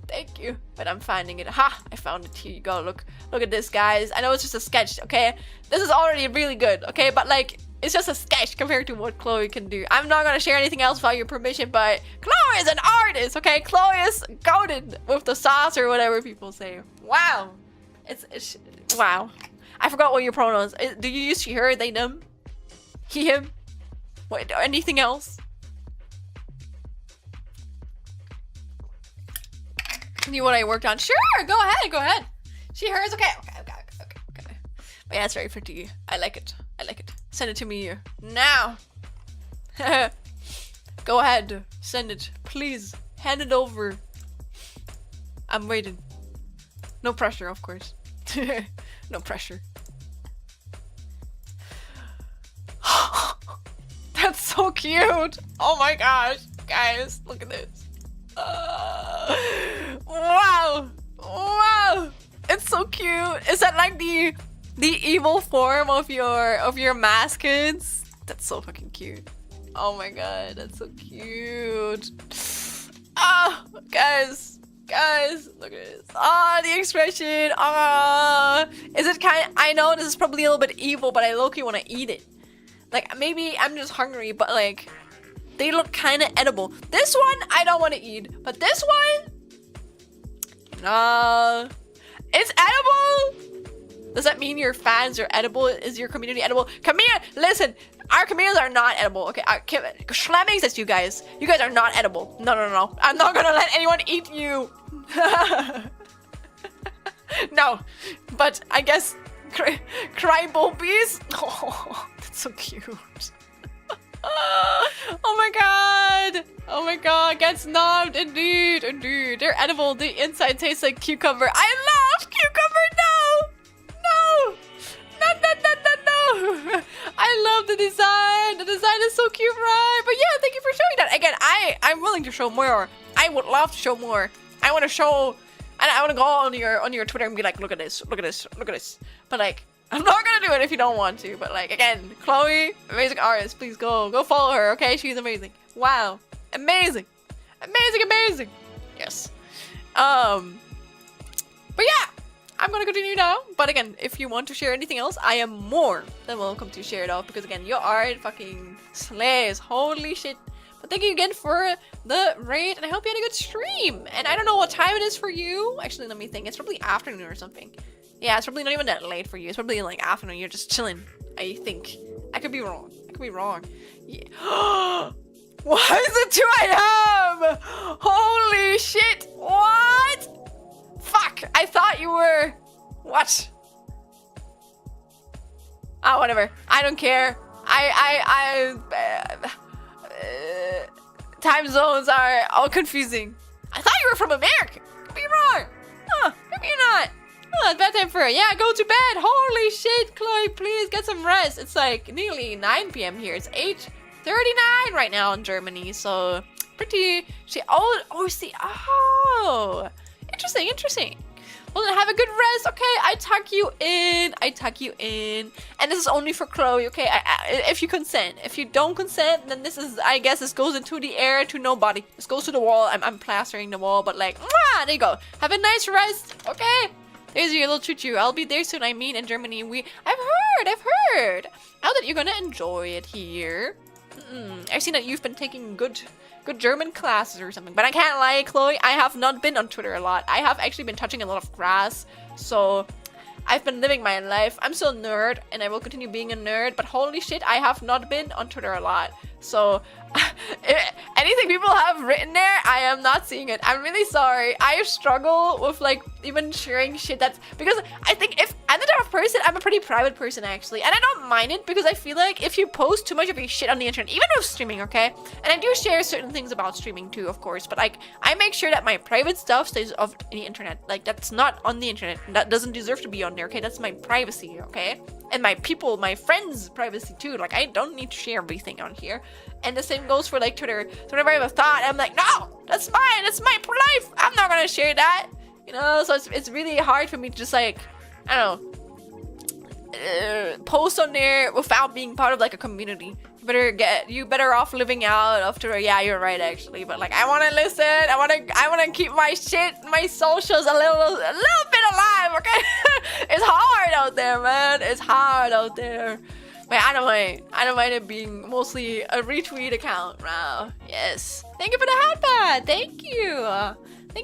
Thank you. But I'm finding it. Ha! I found it. Here you go. Look at this, guys. I know it's just a sketch, okay? This is already really good, okay? But like, it's just a sketch compared to what Chloe can do. I'm not gonna share anything else without your permission, but Chloe is an artist, okay? Chloe is goated with the sauce or whatever people say. Wow. It's wow. I forgot what your pronouns. Do you use she, her, they, them? He, him? What? Anything else? You what I worked on? Sure, go ahead. She, her is okay. Okay. But yeah, it's very pretty. I like it. Send it to me now. Go ahead, send it, please. Hand it over. I'm waiting. No pressure, of course. No pressure. That's so cute. Oh my gosh, guys, look at this. Wow! Wow! It's so cute. Is that like the evil form of your mascots? That's so fucking cute. Oh my god, that's so cute. Ah, guys, look at this. Ah, the expression. Ah, is it kind? I know this is probably a little bit evil, but I low-key want to eat it. Like maybe I'm just hungry, but like they look kind of edible. This one I don't want to eat, but this one, nah, it's edible. Does that mean your fans are edible? Is your community edible? Come here, listen. Our chameleons are not edible. Okay, Schlemmings, that's you guys. You guys are not edible. No. I'm not gonna let anyone eat you. No, but I guess cry bulbies. Oh, that's so cute. Oh my god. Oh my god, get snubbed. Indeed. They're edible. The inside tastes like cucumber. I love cucumber. No. I love the design. The design is so cute, right? But yeah, thank you for showing that. Again, I'm willing to show more. I would love to show more. I want to show, and I want to go on your Twitter and be like, look at this. But like, I'm not gonna do it if you don't want to. But like, again, Chloe, amazing artist. Please go follow her. Okay, she's amazing. Wow, amazing. Yes. But yeah. I'm gonna continue now, but again, if you want to share anything else, I am more than welcome to share it off, because again, your art fucking slays, holy shit. But thank you again for the raid, and I hope you had a good stream. And I don't know what time it is for you. Actually, let me think. It's probably afternoon or something. Yeah, it's probably not even that late for you. It's probably like afternoon. You're just chilling, I think. I could be wrong. Yeah. Why is it 2 a.m.? Holy shit, what? Fuck! I thought you were... What? Ah, whatever. I don't care. Time zones are all confusing. I thought you were from America. Could be wrong. Huh, maybe you're not. Oh, it's bedtime for her. Yeah, go to bed. Holy shit, Chloe, please get some rest. It's like nearly 9 p.m. here. It's 8:39 right now in Germany, so pretty... Interesting. Well, then have a good rest, okay? I tuck you in. And this is only for Chloe, okay? If you consent. If you don't consent, then this is, I guess this goes into the air to nobody. This goes to the wall. I'm plastering the wall, but like, mwah, there you go. Have a nice rest, okay? There's your little choo-choo. I'll be there soon. I mean, in Germany, I've heard. Now that you're gonna enjoy it here. I've seen that you've been taking good German classes or something. But I can't lie, Chloe, I have not been on Twitter a lot. I have actually been touching a lot of grass. So I've been living my life. I'm still a nerd, and I will continue being a nerd. But holy shit, I have not been on Twitter a lot. So anything people have written there, I am not seeing it. I'm really sorry. I struggle with like even sharing shit that's, because I think if I'm the type of person, I'm a pretty private person actually, and I don't mind it, because I feel like if you post too much of your shit on the internet, even with streaming, okay, and I do share certain things about streaming too, of course, but like I make sure that my private stuff stays off the internet. Like that's not on the internet. That doesn't deserve to be on there, okay? That's my privacy, okay? And my people, my friends' privacy too. Like I don't need to share everything on here. And the same goes for like Twitter. So whenever I have a thought, I'm like, no, that's mine. That's my life. I'm not gonna share that. You know, so it's really hard for me to just like, I don't know, post on there without being part of like a community. You better off living out of Twitter. Yeah, you're right actually. But like, I want to listen. I want to keep my shit, my socials a little bit alive. Okay, it's hard out there, man. It's hard out there. But I don't mind it being mostly a retweet account. Wow. Yes. Thank you for the hat. Thank you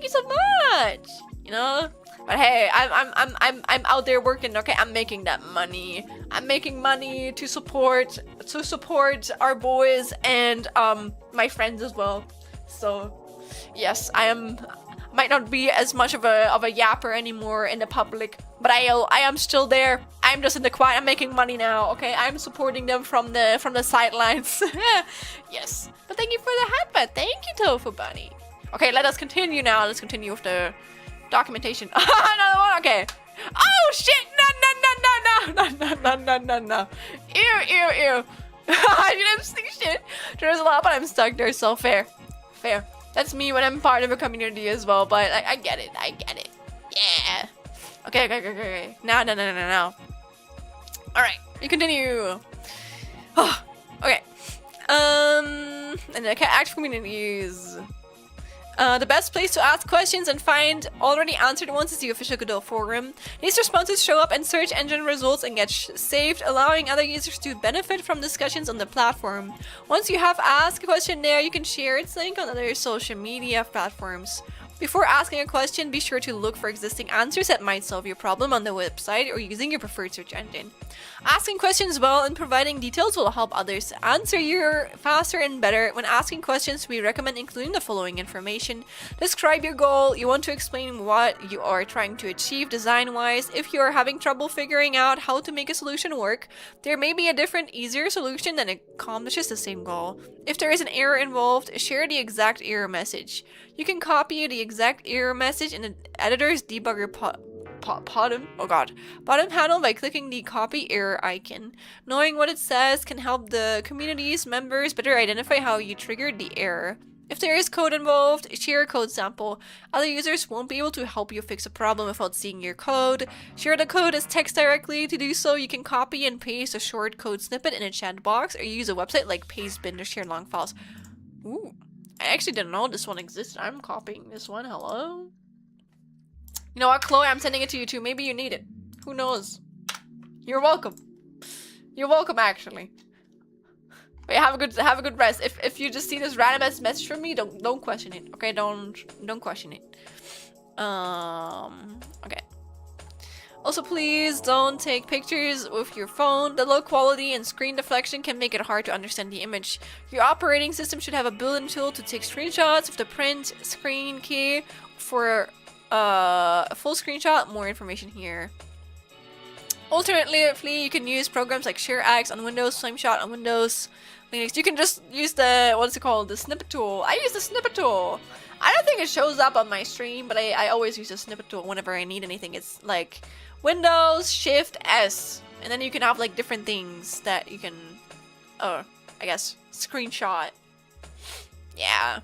so much. You know. But hey, I'm out there working. Okay, I'm making that money. I'm making money to support our boys and my friends as well. So yes, might not be as much of a yapper anymore in the public, but I am still there. I'm just in the quiet. I'm making money now. Okay, I'm supporting them from the sidelines. Yes, but thank you for the hat. Thank you, Tofu Bunny. Okay, let us continue now. Let's continue with the documentation. Another one. Okay. Oh shit! No. Ew. I didn't see shit. There's a lot, but I'm stuck there. So fair. That's me when I'm part of a community as well, but I get it. I get it. Yeah. Okay. Now. Alright, we continue. Oh, okay. And okay, active communities. The best place to ask questions and find already answered ones is the official Godot forum. These responses show up in search engine results and get saved, allowing other users to benefit from discussions on the platform. Once you have asked a question there, you can share its link on other social media platforms. Before asking a question, be sure to look for existing answers that might solve your problem on the website or using your preferred search engine. Asking questions well and providing details will help others answer you faster and better. When asking questions, we recommend including the following information. Describe your goal. You want to explain what you are trying to achieve design-wise. If you are having trouble figuring out how to make a solution work, there may be a different, easier solution that accomplishes the same goal. If there is an error involved, share the exact error message. You can copy the exact error message in the editor's debugger bottom panel by clicking the copy error icon. Knowing what it says can help the community's members better identify how you triggered the error. If there is code involved, share a code sample. Other users won't be able to help you fix a problem without seeing your code. Share the code as text directly. To do so, you can copy and paste a short code snippet in a chat box or use a website like Pastebin to share long files. Ooh. I actually didn't know this one existed. I'm copying this one. Hello? You know what, Chloe? I'm sending it to you too. Maybe you need it. Who knows? You're welcome. You're welcome, actually. Wait, have a good rest. If you just see this random ass message from me, don't question it. Okay, don't question it. Okay. Also, please don't take pictures with your phone. The low quality and screen deflection can make it hard to understand the image. Your operating system should have a built-in tool to take screenshots of the print screen key for a full screenshot. More information here. Alternatively, you can use programs like ShareX on Windows, Flameshot on Windows, Linux. You can just use the, what's it called, the snippet tool. I use the snippet tool. I don't think it shows up on my stream, but I always use the snippet tool whenever I need anything. It's like Windows, Shift, S. And then you can have like different things that you can, I guess, screenshot. Yeah.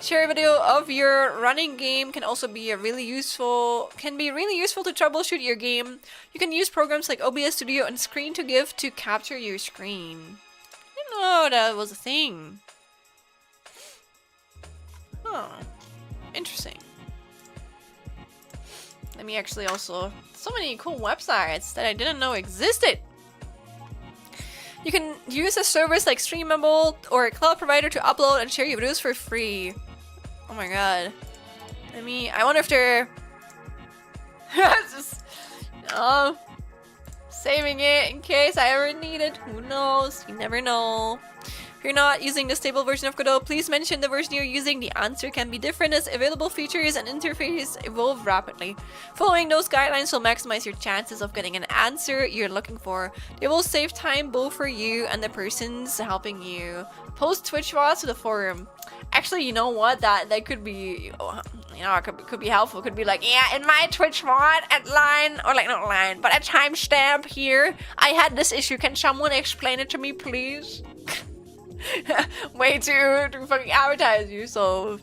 Share a video of your running game can also be really useful to troubleshoot your game. You can use programs like OBS Studio and Screen to Give to capture your screen. I didn't know that was a thing. Huh. Interesting. Let me actually also... So many cool websites that I didn't know existed. You can use a service like Streamable or a cloud provider to upload and share your videos for free. Oh my god. I wonder if they're... just... saving it in case I ever need it. Who knows? You never know. If you're not using the stable version of Godot, please mention the version you're using. The answer can be different as available features and interface evolve rapidly. Following those guidelines will maximize your chances of getting an answer you're looking for. They will save time both for you and the persons helping you. Post Twitch VODs to the forum. Actually, you know what? That could be, it could be helpful. It could be like, yeah, in my Twitch VOD at line, or like not line, but at timestamp here, I had this issue. Can someone explain it to me, please? Way to fucking advertise you, so...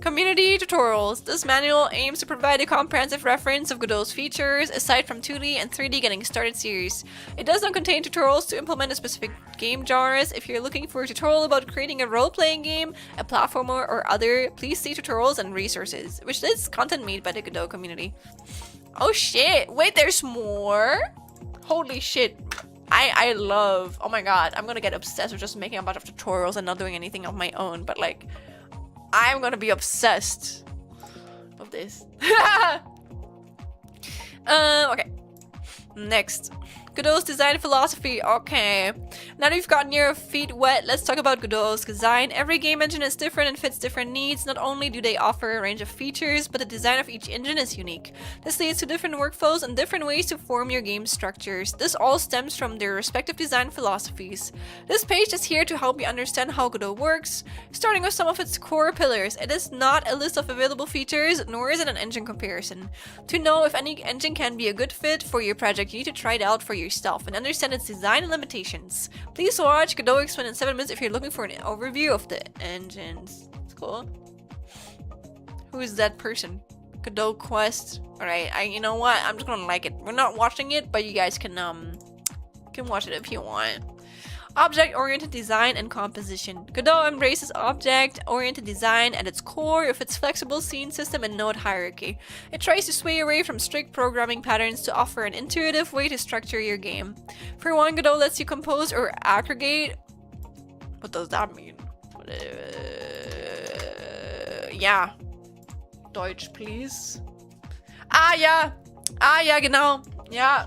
Community tutorials. This manual aims to provide a comprehensive reference of Godot's features, aside from 2D and 3D Getting Started series. It does not contain tutorials to implement a specific game genres. If you're looking for a tutorial about creating a role-playing game, a platformer, or other, please see tutorials and resources, which is content made by the Godot community. Oh shit! Wait, there's more? Holy shit. I love... Oh my god, I'm gonna get obsessed with just making a bunch of tutorials and not doing anything of my own, but like... I'm gonna be obsessed with this. Okay. Next. Godot's design philosophy. Okay. Now that you've gotten your feet wet, let's talk about Godot's design. Every game engine is different and fits different needs. Not only do they offer a range of features, but the design of each engine is unique. This leads to different workflows and different ways to form your game structures. This all stems from their respective design philosophies. This page is here to help you understand how Godot works, starting with some of its core pillars. It is not a list of available features, nor is it an engine comparison. To know if any engine can be a good fit for your project, you need to try it out for yourself and understand its design and limitations. Please watch Godot Explained in 7 minutes if you're looking for an overview of the engines. It's cool. Who is that person? Godot quest. Alright, you know what? I'm just gonna like it. We're not watching it, but you guys can watch it if you want. Object-oriented design and composition. Godot embraces object-oriented design at its core of its flexible scene system and node hierarchy. It tries to sway away from strict programming patterns to offer an intuitive way to structure your game. For one, Godot lets you compose or aggregate. What does that mean? Yeah. Deutsch, please. Ah, ja. Ah, ja, genau. Ja.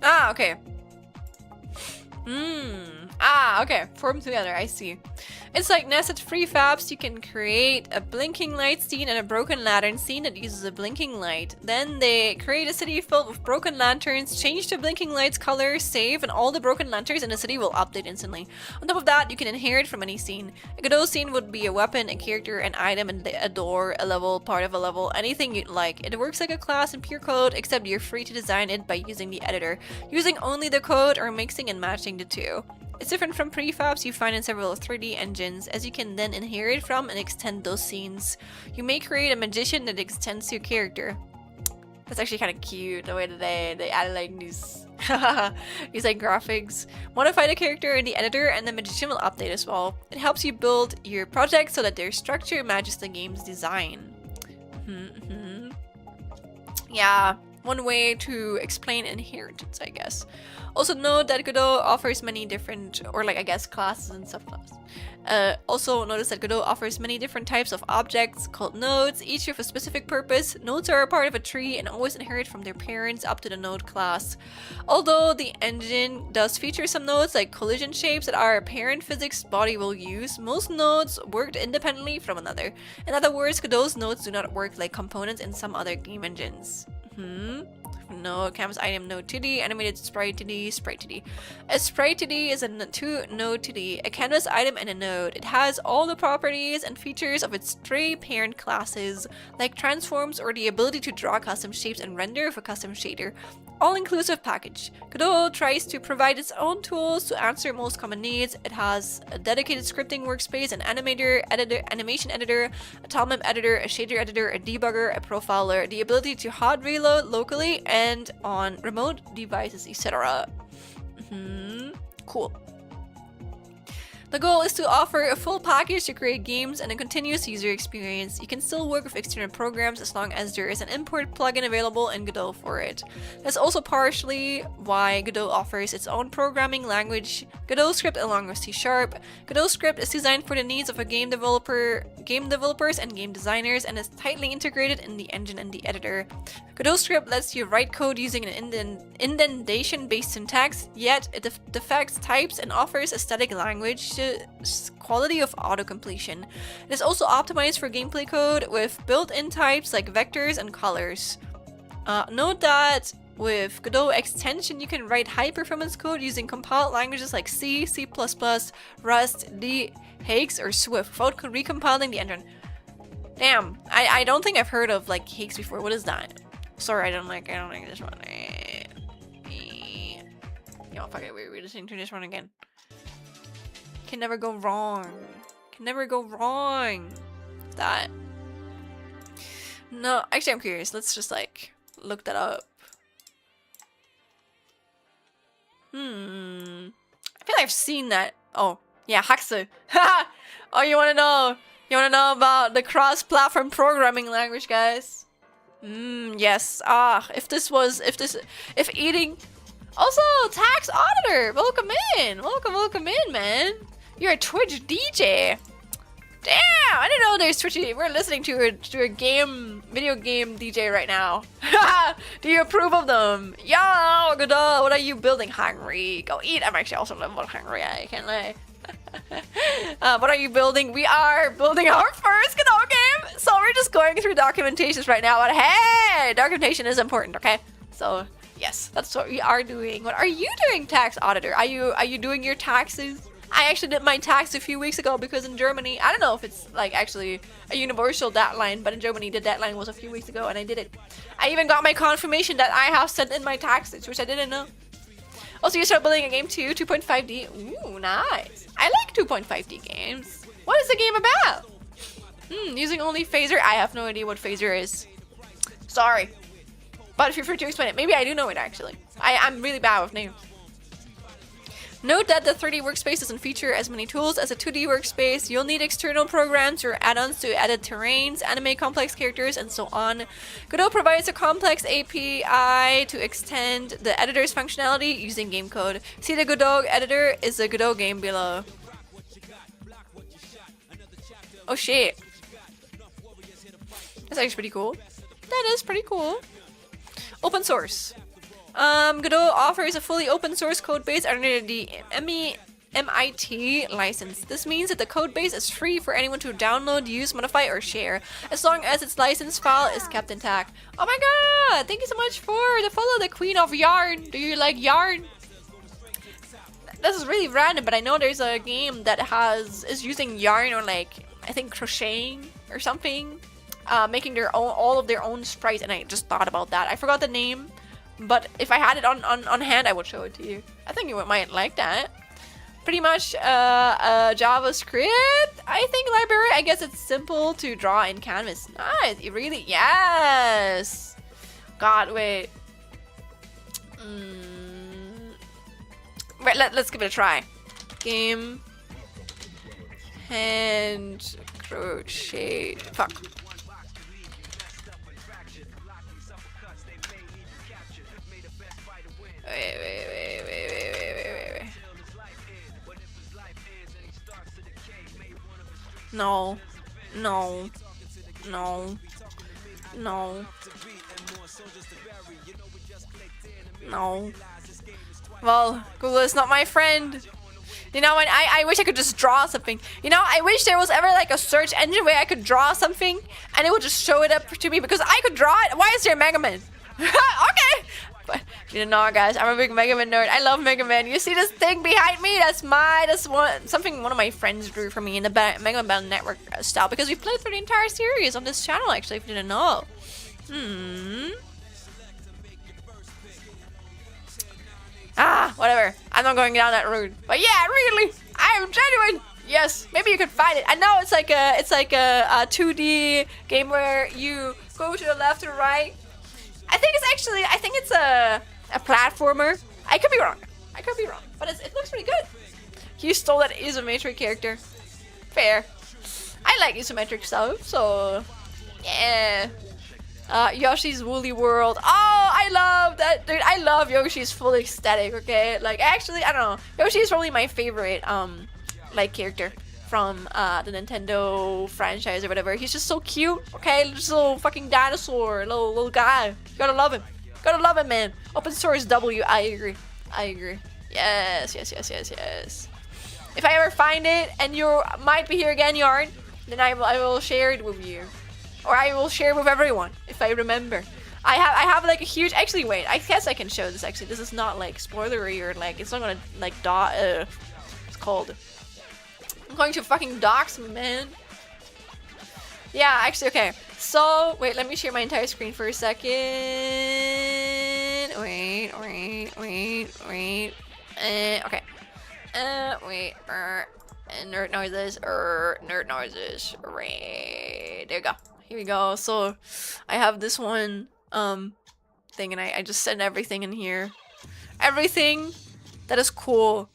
Ah, okay. Ah, okay. Form together, I see. It's like nested prefabs. You can create a blinking light scene and a broken lantern scene that uses a blinking light. Then they create a city filled with broken lanterns, change the blinking light's color, save, and all the broken lanterns in the city will update instantly. On top of that, you can inherit from any scene. A Godot scene would be a weapon, a character, an item, a door, a level, part of a level, anything you'd like. It works like a class in pure code, except you're free to design it by using the editor, using only the code or mixing and matching the two. It's different from prefabs you find in several 3D engines, as you can then inherit from and extend those scenes. You may create a magician that extends your character. That's actually kind of cute, the way that they added like these like graphics. Modify the character in the editor and the magician will update as well. It helps you build your project so that their structure matches the game's design. Yeah, one way to explain inheritance, I guess. Also note that Godot offers many different, or like I guess classes and subclasses. Also notice that Godot offers many different types of objects called nodes, each with a specific purpose. Nodes are a part of a tree and always inherit from their parents up to the node class. Although the engine does feature some nodes like collision shapes that our parent physics body will use, most nodes worked independently from another. In other words, Godot's nodes do not work like components in some other game engines. Node, canvas item, node 2D, animated sprite 2D, sprite 2D. A sprite 2D is a node 2D, a canvas item and a node. It has all the properties and features of its three parent classes, like transforms or the ability to draw custom shapes and render with a custom shader. All-inclusive package. Godot tries to provide its own tools to answer most common needs. It has a dedicated scripting workspace, an animation editor, a tilemap editor, a shader editor, a debugger, a profiler, the ability to hard reload locally and on remote devices, etc. Cool. The goal is to offer a full package to create games and a continuous user experience. You can still work with external programs as long as there is an import plugin available in Godot for it. That's also partially why Godot offers its own programming language, Godot script along with C#. Godot script is designed for the needs of a game developers and game designers and is tightly integrated in the engine and the editor. Godot script lets you write code using an indentation-based syntax, yet it defects types and offers a static language quality of auto-completion. It is also optimized for gameplay code with built-in types like vectors and colors. Note that with Godot extension, you can write high-performance code using compiled languages like C, C++, Rust, D, Hiiiii, or Swift without recompiling the engine. Damn, I don't think I've heard of like Hiiiii before. What is that? Sorry, I don't like this one. Yo, fuck it, we're listening to this one again. Can never go wrong. Can never go wrong. That. No, actually I'm curious. Let's just like look that up. I feel like I've seen that. Oh, yeah, Haxe. Oh, you wanna know? You wanna know about the cross-platform programming language, guys? Yes. If eating. Also, tax auditor, welcome in. Welcome in, man. You're a Twitch DJ. Damn, I didn't know there's Twitch. We're listening to a video game DJ right now. Do you approve of them? Yo, Godot, what are you building? Hungry. Go eat. I'm actually also a little hungry. I can't lie. What are you building? We are building our first Godot game. So we're just going through documentations right now. But hey, documentation is important, okay? So yes, that's what we are doing. What are you doing, tax auditor? Are you doing your taxes? I actually did my tax a few weeks ago because in Germany, I don't know if it's like actually a universal deadline, but in Germany the deadline was a few weeks ago and I did it. I even got my confirmation that I have sent in my taxes, which I didn't know. Also, you start building a game too, 2.5D. Ooh, nice. I like 2.5D games. What is the game about? Using only phaser. I have no idea what phaser is. Sorry. But feel free to explain it. Maybe I do know it actually. I'm really bad with names. Note that the 3D workspace doesn't feature as many tools as a 2D workspace. You'll need external programs or add-ons to edit terrains, animate complex characters, and so on. Godot provides a complex API to extend the editor's functionality using game code. See the Godot editor is the Godot game below. Oh shit. That's actually pretty cool. That is pretty cool. Open source. Godot offers a fully open source codebase under the MIT license. This means that the codebase is free for anyone to download, use, modify, or share, as long as its license file is kept intact. Oh my god! Thank you so much for the follow, the queen of yarn. Do you like yarn? This is really random, but I know there's a game that is using yarn or like I think crocheting or something, making their own all of their own sprites, and I just thought about that. I forgot the name. But if I had it on hand, I would show it to you. I think you might like that. Pretty much JavaScript, I think, library. I guess it's simple to draw in Canvas. Nice, it really, yes. God, wait. Wait, let's give it a try. Game hand crochet. Fuck. Wait. No. Well, Google is not my friend. You know, and I wish I could just draw something. You know, I wish there was ever like a search engine where I could draw something and it would just show it up to me because I could draw it. Why is there a Mega Man? Okay. But you know, guys, I'm a big Mega Man nerd. I love Mega Man. You see this thing behind me? That's something one of my friends drew for me in the Mega Man Battle Network style because we played through the entire series on this channel. Actually, if you didn't know. Whatever. I'm not going down that road. But yeah, really, I'm genuine. Yes, maybe you can find it. I know it's like a 2D game where you go to the left or right. I think it's a platformer. I could be wrong, but it looks pretty good. You stole that isometric character. Fair. I like isometric stuff, so yeah. Yoshi's Woolly World. Oh, I love that, dude. I love Yoshi's full aesthetic. Okay, like actually, I don't know. Yoshi is probably my favorite like character from the Nintendo franchise or whatever. He's just so cute. Okay, just a little fucking dinosaur, little guy. You gotta love him. Gotta love him, man. Open source W. I agree. Yes. If I ever find it and you might be here again, Yarn, then I will share it with you. Or I will share with everyone if I remember. I have like a huge. Actually, wait. I guess I can show this. Actually, this is not like spoilery or like it's not gonna like it's called. I'm going to fucking dox me, man. Yeah, actually, okay. So wait, let me share my entire screen for a second. Wait. Okay. Wait. Nerd noises. Nerd noises. Right. There you go. Here we go. So I have this one thing and I just send everything in here. Everything that is cool.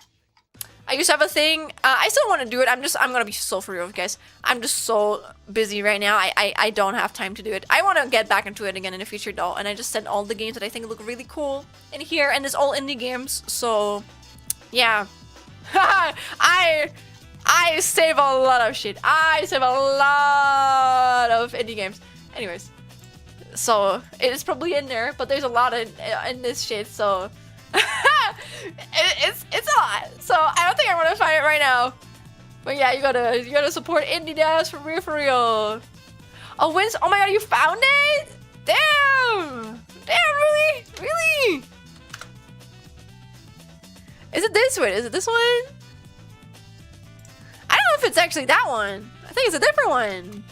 I used to have a thing. I still want to do it. I'm gonna be so for real, guys. I'm just so busy right now. I don't have time to do it. I want to get back into it again in the future though. And I just sent all the games that I think look really cool in here, and it's all indie games. So yeah. I save a lot of shit. I save a lot of indie games. Anyways, so it is probably in there, but there's a lot in this shit. So it's a lot. So I don't think I want to find it right now. But yeah, you gotta support indie devs for real. Oh, wins! Oh my god, you found it! Damn, really? Is it this one? if it's actually that one. I think it's a different one.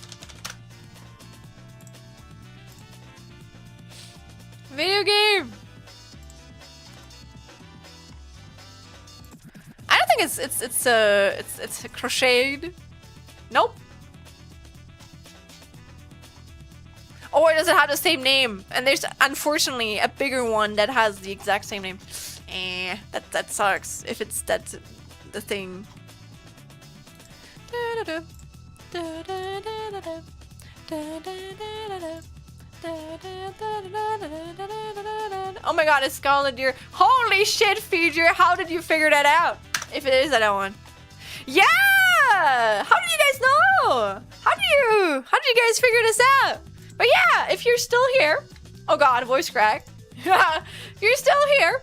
Video game. I don't think it's crocheted. Nope. Or does it have the same name? And there's unfortunately a bigger one that has the exact same name. That sucks if it's that's the thing. Oh my god, it's Scarlet Deer. Holy shit, Feeder, how did you figure that out? If it is that one. Yeah! How did you guys know? How did you guys figure this out? But yeah, if you're still here. Oh god, voice crack. You're still here.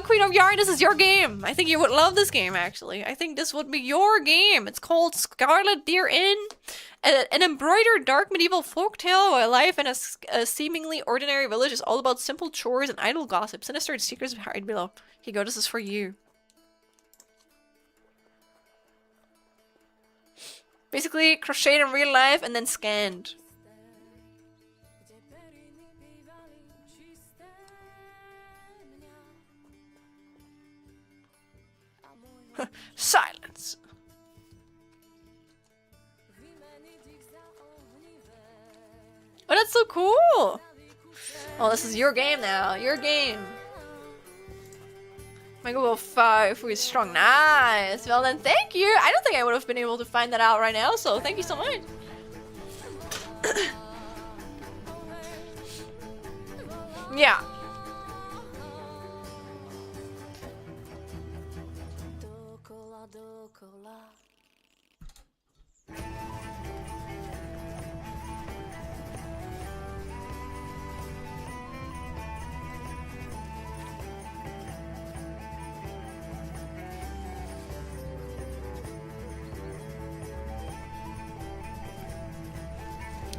Queen of Yarn, this is your game. I think you would love this game, actually. I think this would be your game. It's called Scarlet Deer Inn. An embroidered dark medieval folktale where life in a seemingly ordinary village is all about simple chores and idle gossip. Sinister secrets hide below. Here you go, this is for you. Basically, crocheted in real life and then scanned. Silence. Oh, that's so cool. Oh, this is your game now. Your game. My Google 5 is strong. Nice. Well then, thank you. I don't think I would have been able to find that out right now, so thank you so much. Yeah.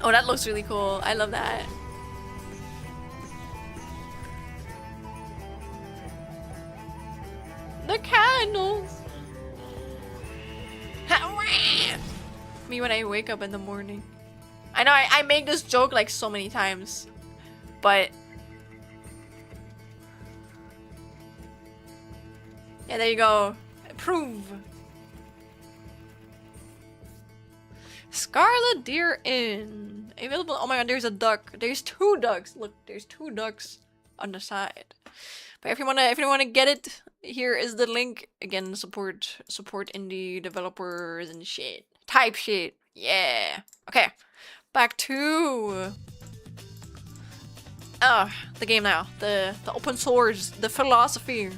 Oh, that looks really cool. I love that. The candles. Me when I wake up in the morning. I know I make this joke like so many times, but yeah, there you go. Approve. Scarlet Deer Inn. Available. Oh my god, there's a duck. There's two ducks. Look, there's two ducks on the side. But if you wanna get it, here is the link. Again, support indie developers and shit. Type shit. Yeah. Okay. Back to the game now. The open source, the philosophy.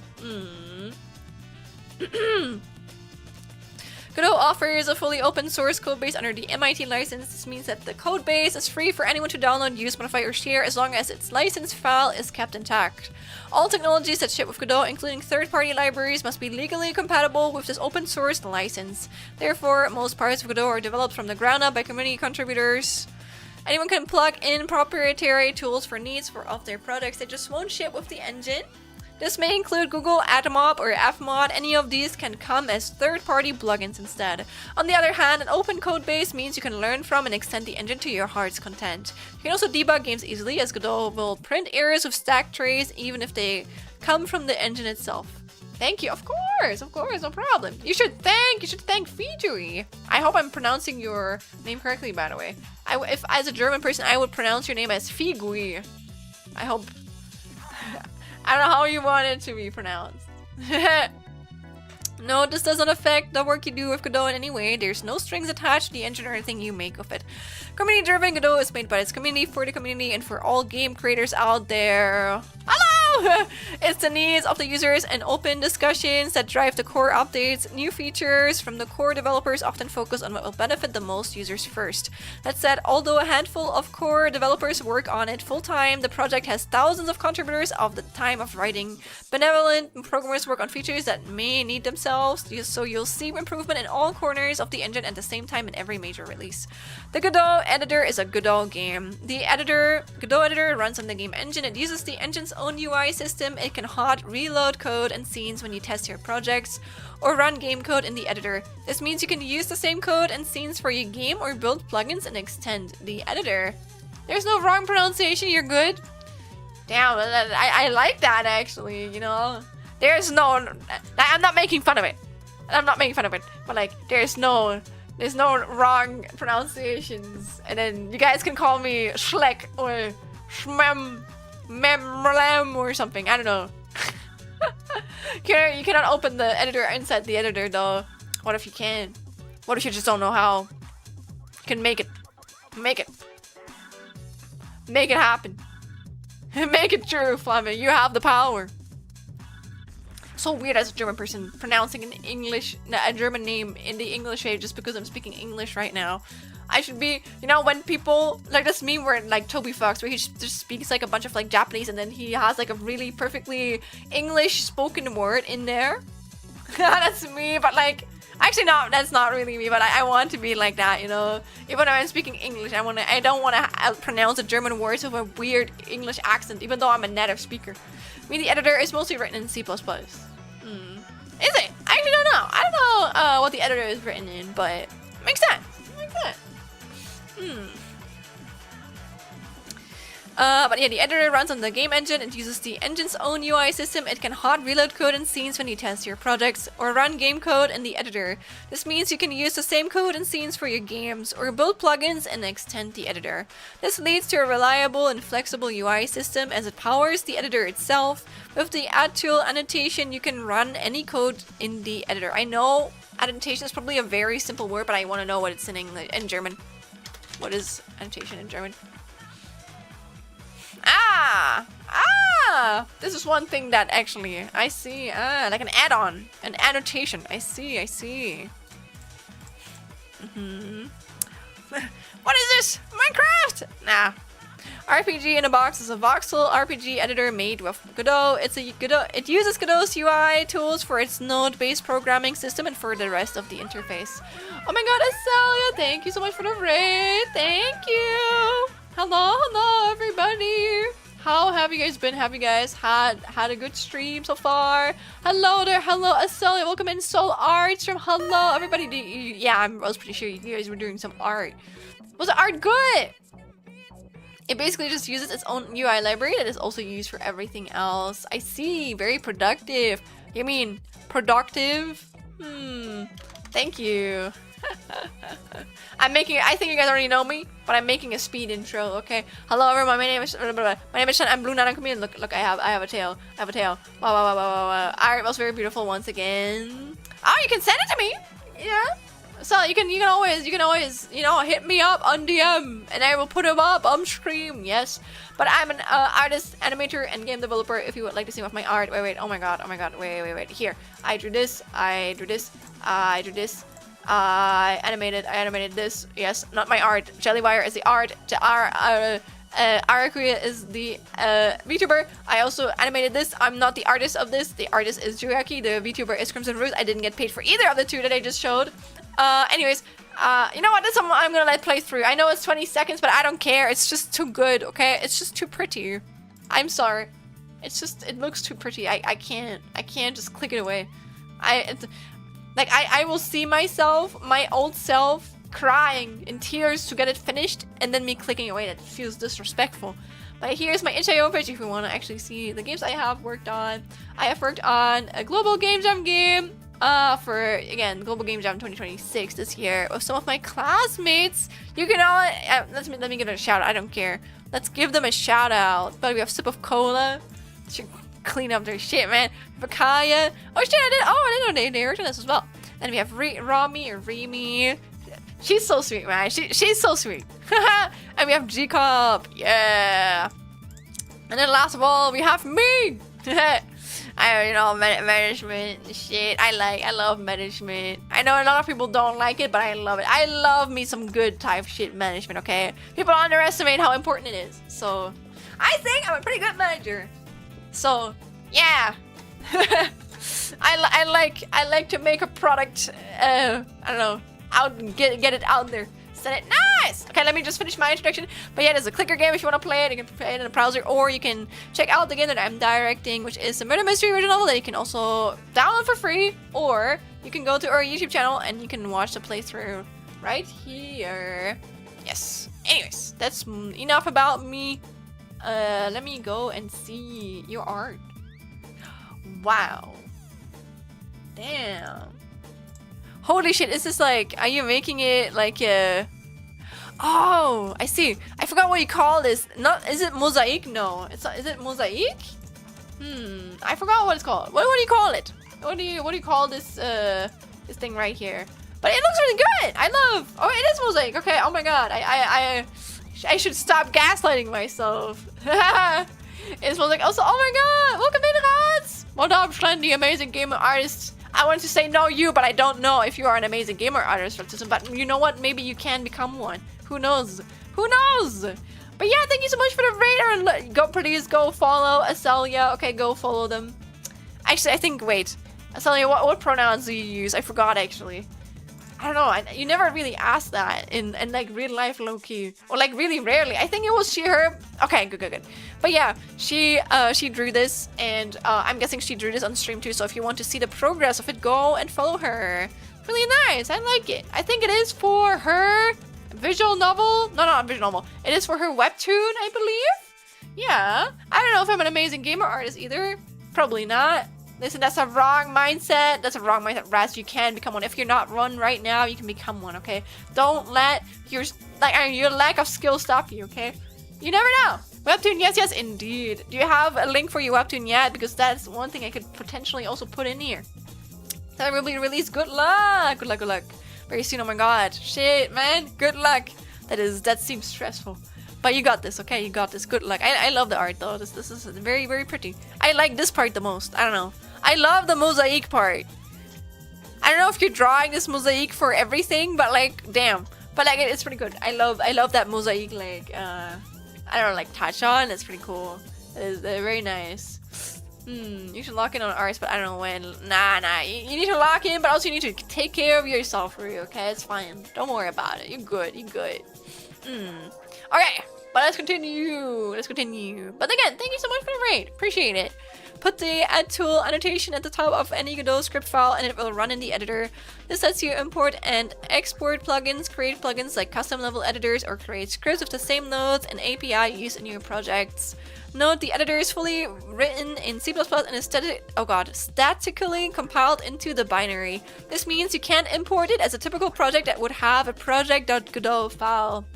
Godot offers a fully open source codebase under the MIT license. This means that the codebase is free for anyone to download, use, modify, or share as long as its license file is kept intact. All technologies that ship with Godot, including third-party libraries, must be legally compatible with this open source license. Therefore, most parts of Godot are developed from the ground up by community contributors. Anyone can plug in proprietary tools for needs of their products that just won't ship with the engine. This may include Google AtomOp or Fmod. Any of these can come as third-party plugins instead. On the other hand, an open code base means you can learn from and extend the engine to your heart's content. You can also debug games easily, as Godot will print errors with stack trays even if they come from the engine itself. Thank you, of course, no problem. You should thank Fijui. I hope I'm pronouncing your name correctly, by the way. If as a German person, I would pronounce your name as Figui. I hope. I don't know how you want it to be pronounced. No, this doesn't affect the work you do with Godot in any way. There's no strings attached to the engine or anything you make of it. Community-driven Godot is made by its community, for the community, and for all game creators out there. Hello! It's the needs of the users and open discussions that drive the core updates. New features from the core developers often focus on what will benefit the most users first. That said, although a handful of core developers work on it full-time, the project has thousands of contributors of the time of writing. Benevolent programmers work on features that may need themselves, so you'll see improvement in all corners of the engine at the same time in every major release. The Godot editor is a Godot game. The Godot editor runs on the game engine. It uses the engine's own UI UI system. It can hot reload code and scenes when you test your projects or run game code in the editor. This means you can use the same code and scenes for your game or build plugins and extend the editor. There's no wrong pronunciation, you're good. Damn, I like that actually, you know. There's no, I'm not making fun of it. I'm not making fun of it, but like, there's no wrong pronunciations. And then you guys can call me Schleck or Memrlam or something, I don't know. You cannot open the editor inside the editor though. What if you can? What if you just don't know how? You can make it. Make it. Make it happen. Make it true, Flamme. You have the power. So weird as a German person pronouncing a German name in the English way just because I'm speaking English right now. I should be, you know, when people, like this meme where like Toby Fox, where he just speaks like a bunch of like Japanese and then he has like a really perfectly English spoken word in there. That's me, but like, actually not, that's not really me, but I want to be like that, you know. Even when I'm speaking English, I don't want to pronounce the German words with a weird English accent, even though I'm a native speaker. I mean, the editor is mostly written in C++. Is it? I actually don't know. I don't know what the editor is written in, but it makes sense. It makes sense. But yeah, the editor runs on the game engine. It uses the engine's own UI system. It can hot reload code and scenes when you test your projects or run game code in the editor. This means you can use the same code and scenes for your games or build plugins and extend the editor. This leads to a reliable and flexible UI system as it powers the editor itself. With the add tool annotation, you can run any code in the editor. I know annotation is probably a very simple word, but I want to know what it's in German. What is annotation in German? This is one thing that actually I see. Like an add-on, an annotation. I see. What is this? Minecraft? Nah. RPG in a Box is a voxel RPG editor made with Godot. It uses Godot's UI tools for its node-based programming system and for the rest of the interface. Oh my god, Asalia, thank you so much for the raid. Thank you. Hello, everybody. How have you guys been? Have you guys had a good stream so far? Hello there, hello, Asalia. Welcome in, Soul Arts from hello, everybody. Yeah, I was pretty sure you guys were doing some art. Was the art good? It basically just uses its own UI library that is also used for everything else. I see. Very productive. You mean productive? Thank you. I think you guys already know me, but I'm making a speed intro, okay? Hello everyone, my name is Schlen, I'm Blue Nana Chameleon. Look, I have a tail. Wow. Art was very beautiful once again. Oh, you can send it to me. Yeah. So you can always, you know, hit me up on DM and I will put them up on stream. Yes. But I'm an artist, animator, and game developer. If you would like to see my art, wait, oh my god, wait. Here, I drew this, I animated this. Yes, not my art. Jellywire is the art. Arakuya is the VTuber. I also animated this. I'm not the artist of this. The artist is Juyaki. The VTuber is Crimson Rose. I didn't get paid for either of the two that I just showed. Anyways, you know what? This one I'm gonna let play through. I know it's 20 seconds, but I don't care. It's just too good, okay? It's just too pretty. I'm sorry. It looks too pretty. I can't just click it away. I will see myself, my old self, crying in tears to get it finished, and then me clicking away. That feels disrespectful. But here's my itch.io page if you want to actually see the games I have worked on. I have worked on a Global Game Jam game for, again, Global Game Jam 2026 this year with some of my classmates. You can all, let me give it a shout out. I don't care. Let's give them a shout out. But we have Sip of Cola. Should clean up their shit, man. Vakaya. Oh shit, I didn't know they worked on this as well. Then we have Rami. She's so sweet, man. She's so sweet. And we have G-Cup. Yeah. And then last of all, we have me. Management shit. I love management. I know a lot of people don't like it, but I love it. I love me some good type shit management, okay? People underestimate how important it is. So, I think I'm a pretty good manager. So, yeah. I like to make a product, I don't know, out and get it out there. Set it nice. Okay, let me just finish my introduction. But yeah, there's a clicker game if you want to play it. You can play it in a browser, or you can check out the game that I'm directing, which is a murder mystery original novel that you can also download for free, or you can go to our YouTube channel and you can watch the playthrough right here. Yes. Anyways, that's enough about me. Let me go and see your art. Wow. Damn. Holy shit, is this like, are you making it like a... Oh, I see. I forgot what you call this. Not, is it mosaic? No, it's not. Is it mosaic? I forgot what it's called. What do you call it? What do you call this this thing right here? But it looks really good. I love. Oh, it is mosaic. Okay. Oh my god. I should stop gaslighting myself. It's mosaic. Also, oh my god. Welcome to the gods. Well, I'm Schlen, the amazing gamer artist. I wanted to say no you, but I don't know if you are an amazing gamer artist, but you know what? Maybe you can become one. Who knows? Who knows? But yeah, thank you so much for the raid. Please go follow Acelia. Okay, go follow them. Actually, I think, wait. Acelia, what pronouns do you use? I forgot, actually. I don't know. You never really asked that in like real life, low-key. Or like really rarely. I think it was she, her. Okay, good. But yeah, she drew this, and I'm guessing she drew this on stream too. So if you want to see the progress of it, go and follow her. Really nice. I like it. I think it is for her visual novel. No, not visual novel. It is for her webtoon, I believe. Yeah. I don't know if I'm an amazing gamer artist either. Probably not. Listen, that's a wrong mindset. That's a wrong mindset. Raz, you can become one. If you're not one right now, you can become one, okay? Don't let your lack of skill stop you, okay? You never know. Webtoon, yes, indeed. Do you have a link for your webtoon yet? Because that's one thing I could potentially also put in here. That will be released. Good luck. Good luck. Very soon. Oh my god. Shit, man. Good luck. That seems stressful. But you got this, okay? You got this. Good luck. I love the art though. This is very, very pretty. I like this part the most. I don't know. I love the mosaic part. I don't know if you're drawing this mosaic for everything, but like, damn. But like, it's pretty good. I love that mosaic, like, I don't know, like touch on. It's pretty cool. It's very nice. You should lock in on arts, but I don't know when. Nah. You need to lock in, but also you need to take care of yourself for you, okay? It's fine. Don't worry about it. You're good. Okay, but let's continue. But again, thank you so much for the raid. Appreciate it. Put the add tool annotation at the top of any Godot script file and it will run in the editor. This lets you import and export plugins, create plugins like custom level editors, or create scripts with the same nodes and API used in your projects. Note the editor is fully written in C++ and is statically compiled into the binary. This means you can't import it as a typical project that would have a project.godot file.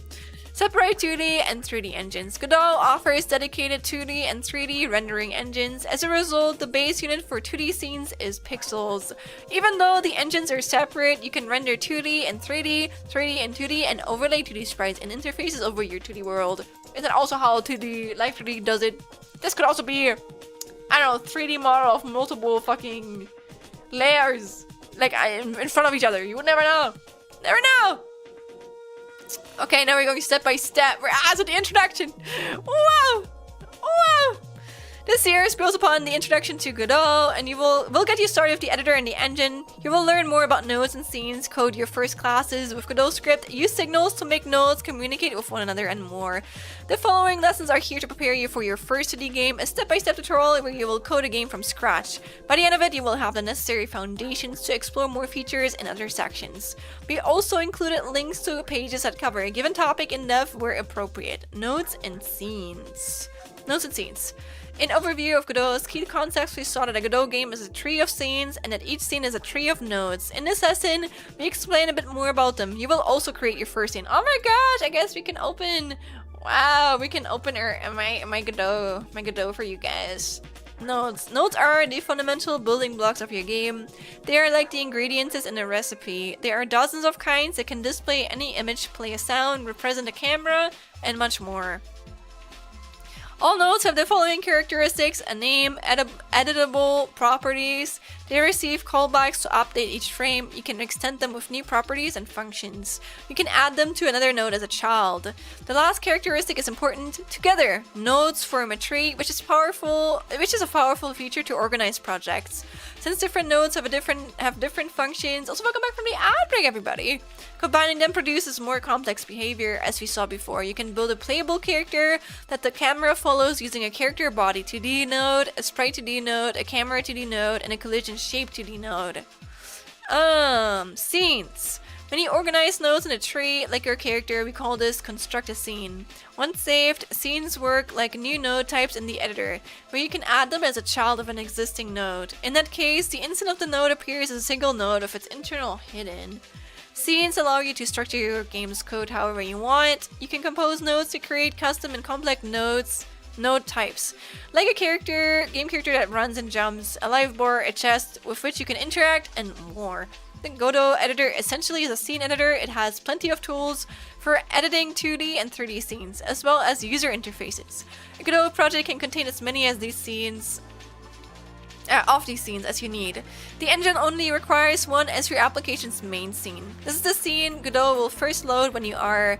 Separate 2D and 3D engines. Godot offers dedicated 2D and 3D rendering engines. As a result, the base unit for 2D scenes is pixels. Even though the engines are separate, you can render 2D and 3D, 3D and 2D, and overlay 2D sprites and interfaces over your 2D world. Is that also how 2D, Live 3D does it? This could also be, I don't know, 3D model of multiple fucking layers, like in front of each other. You would never know. Never know. Okay, now we're going step by step. We're at the introduction. Whoa! This series builds upon the introduction to Godot, and will get you started with the editor and the engine. You will learn more about nodes and scenes, code your first classes with Godot script, use signals to make nodes, communicate with one another, and more. The following lessons are here to prepare you for your first 2D game, a step-by-step tutorial where you will code a game from scratch. By the end of it, you will have the necessary foundations to explore more features in other sections. We also included links to pages that cover a given topic in depth where appropriate. Nodes and scenes. In overview of Godot's key concepts, we saw that a Godot game is a tree of scenes and that each scene is a tree of nodes. In this lesson, we explain a bit more about them. You will also create your first scene. Oh my gosh, I guess we can open... Wow, we can open my Godot for you guys. Nodes. Nodes are the fundamental building blocks of your game. They are like the ingredients in a recipe. There are dozens of kinds that can display any image, play a sound, represent a camera, and much more. All nodes have the following characteristics: a name, editable properties. They receive callbacks to update each frame. You can extend them with new properties and functions. You can add them to another node as a child. The last characteristic is important. Together, nodes form a tree, which is a powerful feature to organize projects. Since different nodes have different functions. Also, welcome back from the ad break, everybody. Combining them produces more complex behavior, as we saw before. You can build a playable character that the camera follows using a character body 2D node, a sprite 2D node, a camera 2D node, and a collision shape 2D node. Scenes. When you organize nodes in a tree, like your character, we call this construct a scene. Once saved, scenes work like new node types in the editor, where you can add them as a child of an existing node. In that case, the instant of the node appears as a single node with its internal hidden. Scenes allow you to structure your game's code however you want. You can compose nodes to create custom and complex node types, like a game character that runs and jumps, a live bar, a chest with which you can interact, and more. The Godot editor essentially is a scene editor. It has plenty of tools for editing 2D and 3D scenes, as well as user interfaces. A Godot project can contain as many as these scenes as you need. The engine only requires one as your application's main scene. This is the scene Godot will first load when you or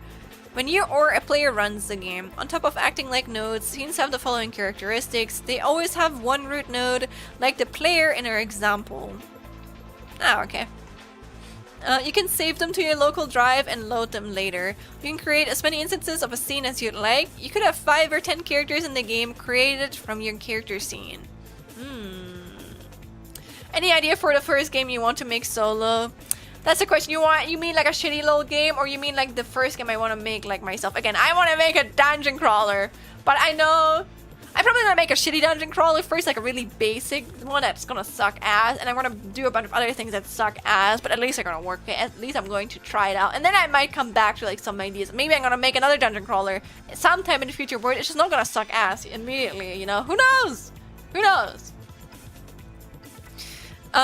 a player runs the game. On top of acting like nodes, scenes have the following characteristics. They always have one root node, like the player in our example. Okay. You can save them to your local drive and load them later. You can create as many instances of a scene as you'd like. You could have 5 or 10 characters in the game created from your character scene. Any idea for the first game you want to make solo? That's the question. You mean like a shitty little game, or you mean like the first game I want to make like myself? Again, I want to make a dungeon crawler, but I know I'm probably gonna make a shitty dungeon crawler first, like a really basic one that's gonna suck ass, and I'm gonna do a bunch of other things that suck ass, but at least they're gonna work. At least I'm going to try it out, and then I might come back to like some ideas. Maybe I'm gonna make another dungeon crawler sometime in the future where it's just not gonna suck ass immediately, you know? Who knows? Who knows? What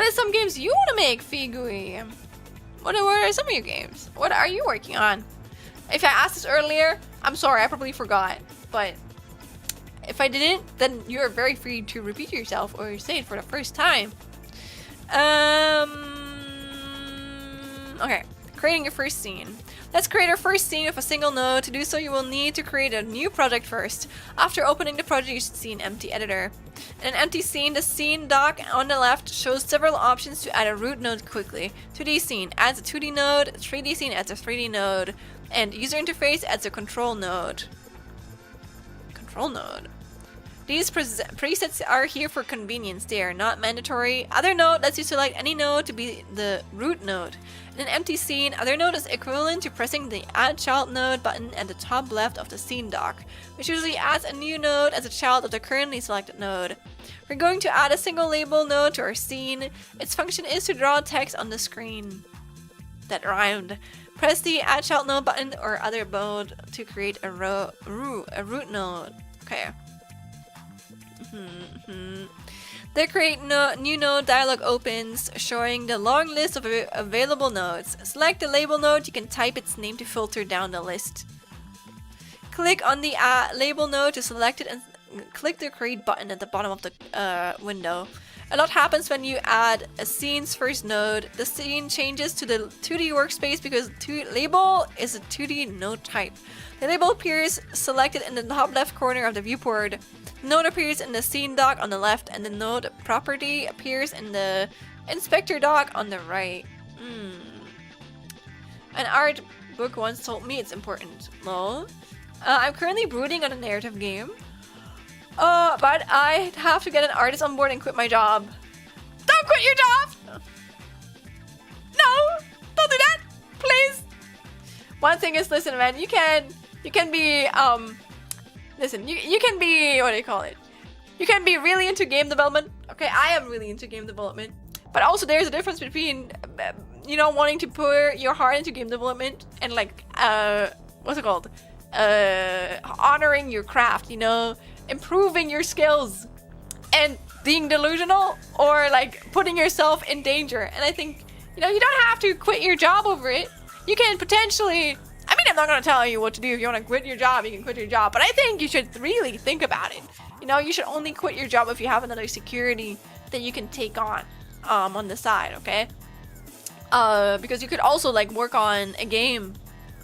are some games you want to make, Figui? What are some of your games? What are you working on? If I asked this earlier, I'm sorry, I probably forgot. But if I didn't, then you're very free to repeat yourself or say it for the first time. Okay, creating your first scene. Let's create our first scene with a single node. To do so, you will need to create a new project first. After opening the project, you should see an empty editor. In an empty scene, the scene dock on the left shows several options to add a root node quickly. 2D scene adds a 2D node, 3D scene adds a 3D node, and user interface adds a control node. These presets are here for convenience. They are not mandatory. Other node lets you select any node to be the root node. In an empty scene, other node is equivalent to pressing the Add Child node button at the top left of the scene dock, which usually adds a new node as a child of the currently selected node. We're going to add a single label node to our scene. Its function is to draw text on the screen. That rhymed. Press the Add Child node button or other mode to create a root node. Okay. The create new node dialog opens, showing the long list of available nodes. Select the label node. You can type its name to filter down the list. Click on the label node to select it and click the create button at the bottom of the window. A lot happens when you add a scene's first node. The scene changes to the 2D workspace because label is a 2D node type. The label appears selected in the top left corner of the viewport. The node appears in the scene dock on the left, and the node property appears in the inspector dock on the right. An art book once told me it's important. Lol. I'm currently brooding on a narrative game. But I have to get an artist on board and quit my job. Don't quit your job! No! Don't do that! Please! One thing is, listen, man, you can be, listen, you can be, what do you call it? You can be really into game development. Okay, I am really into game development. But also there's a difference between, you know, wanting to put your heart into game development and like, what's it called? Honoring your craft, you know? Improving your skills and being delusional or like putting yourself in danger. And I think, you know, you don't have to quit your job over it. You can potentially, I mean, I'm not gonna tell you what to do. If you want to quit your job, you can quit your job. But I think you should really think about it. You know, you should only quit your job if you have another security that you can take on the side, okay? Because you could also like work on a game,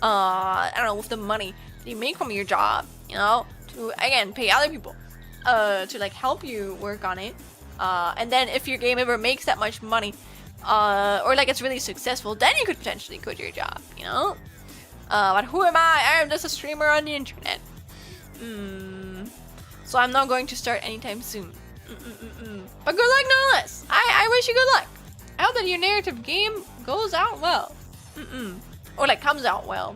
I don't know, with the money that you make from your job, you know, to again pay other people, to like help you work on it. And then if your game ever makes that much money, or like it's really successful, then you could potentially quit your job, you know? But who am I? I am just a streamer on the internet. So I'm not going to start anytime soon. But good luck nonetheless. I wish you good luck. I hope that your narrative game goes out well. Or like comes out well.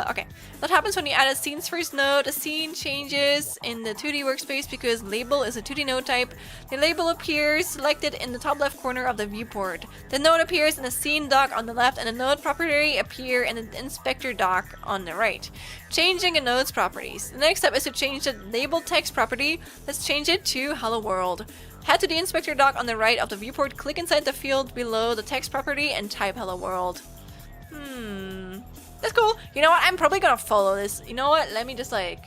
Okay. That happens when you add a scene's first node. A scene changes in the 2D workspace because label is a 2D node type. The label appears selected in the top left corner of the viewport. The node appears in the scene dock on the left, and the node property appear in the inspector dock on the right. Changing a node's properties. The next step is to change the label text property. Let's change it to Hello World. Head to the inspector dock on the right of the viewport, click inside the field below the text property, and type Hello World. That's cool. You know what? I'm probably gonna follow this. You know what? Let me just like,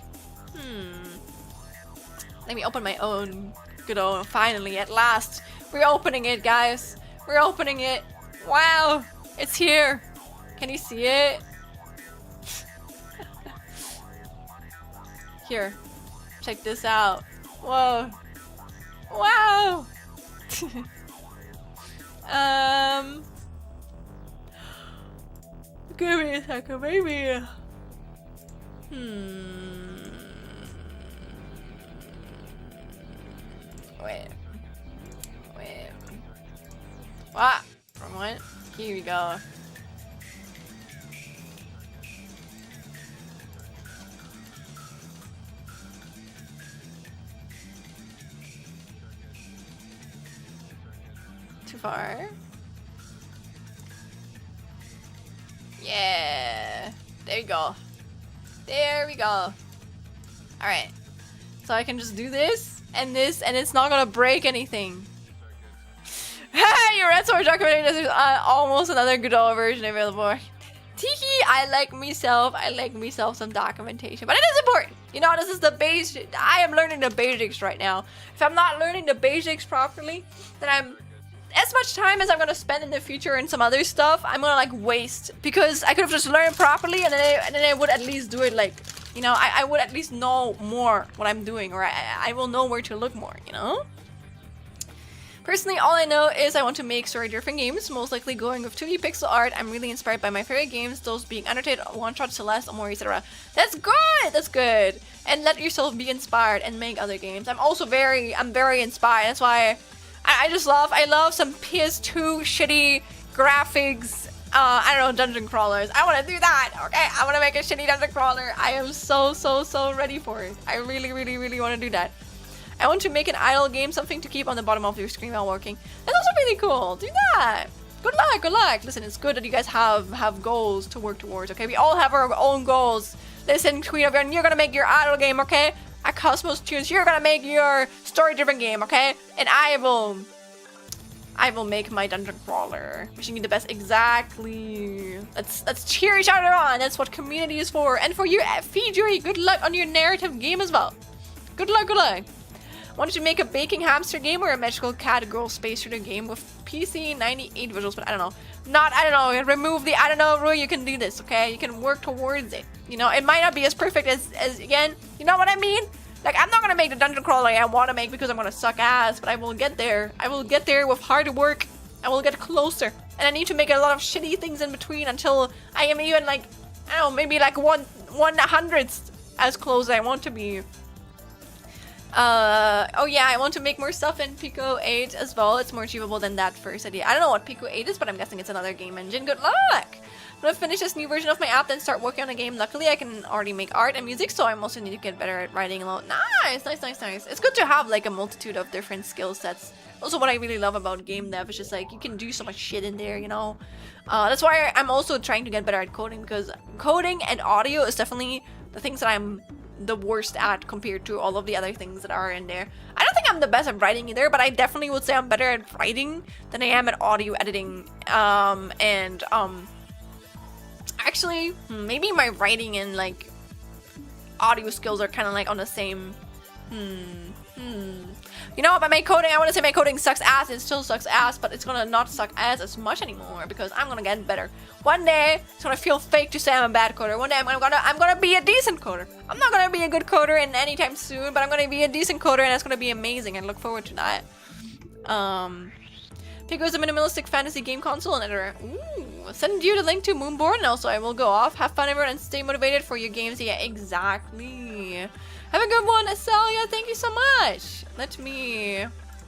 let me open my own Godot. Finally, at last. We're opening it, guys. We're opening it. Wow. It's here. Can you see it? Here. Check this out. Whoa. Wow. Give me a second, maybe. Wait. What? Wrong one. Here we go. Too far. Yeah. There you go. There we go. Alright. So I can just do this, and it's not gonna break anything. Hey, your red sword documenting this is almost another Godot version available. Teehee, I like myself some documentation. But it is important. You know, this is the basic. I am learning the basics right now. If I'm not learning the basics properly, then as much time as I'm gonna spend in the future and some other stuff, I'm gonna like waste, because I could have just learned properly, and then I would at least do it like, you know, I would at least know more what I'm doing, or I will know where to look more, you know? Personally, all I know is I want to make story-driven games, most likely going with 2D pixel art. I'm really inspired by my favorite games, those being Undertale, One Shot, Celeste, Omori, etc. That's good! That's good! And let yourself be inspired and make other games. I'm very inspired. That's why I love some PS2 shitty graphics, I don't know, dungeon crawlers. I want to do that, okay? I want to make a shitty dungeon crawler. I am so ready for it. I really want to do that. I want to make an idle game, something to keep on the bottom of your screen while working. That's also really cool. Do that. Good luck. Listen, it's good that you guys have goals to work towards, okay? We all have our own goals. Listen, Queen of Yarn, you're gonna make your idle game, okay? At Cosmos Tunes, you're gonna make your story-driven game, okay? And I will make my dungeon crawler. Wishing you the best. Exactly. Let's cheer each other on. That's what community is for. And for you, Fijuri, good luck on your narrative game as well. Good luck. Wanted to make a baking hamster game or a magical cat girl space shooter game with PC 98 visuals, but I don't know. Remove the I don't know rule. You can do this, okay? You can work towards it. You know, it might not be as perfect as again, you know what I mean? Like, I'm not gonna make the dungeon crawler I want to make because I'm gonna suck ass, but I will get there. I will get there with hard work. I will get closer. And I need to make a lot of shitty things in between until I am even like, I don't know, maybe like 1/100th as close as I want to be. Oh yeah, I want to make more stuff in Pico 8 as well. It's more achievable than that first idea. I don't know what Pico 8 is, but I'm guessing it's another game engine. Good luck! I'm gonna finish this new version of my app, then start working on a game. Luckily, I can already make art and music, so I also need to get better at writing alone. Nice. It's good to have like a multitude of different skill sets. Also, what I really love about game dev is just like you can do so much shit in there, you know? That's why I'm also trying to get better at coding, because coding and audio is definitely the things that I'm the worst at compared to all of the other things that are in there. I don't think I'm the best at writing either, but I definitely would say I'm better at writing than I am at audio editing, and Actually, maybe my writing and like audio skills are kind of like on the same. You know what? By my coding, I want to say my coding sucks ass. It still sucks ass, but it's gonna not suck ass as much anymore because I'm gonna get better. One day, it's gonna feel fake to say I'm a bad coder. One day, I'm gonna be a decent coder. I'm not gonna be a good coder in anytime soon, but I'm gonna be a decent coder, and it's gonna be amazing. I look forward to that. Pico is a minimalistic fantasy game console and editor. Ooh, send you the link to Moonborn, and also I will go off. Have fun, everyone, and stay motivated for your games. Yeah, exactly. Have a good one, Celia. Thank you so much. Let me.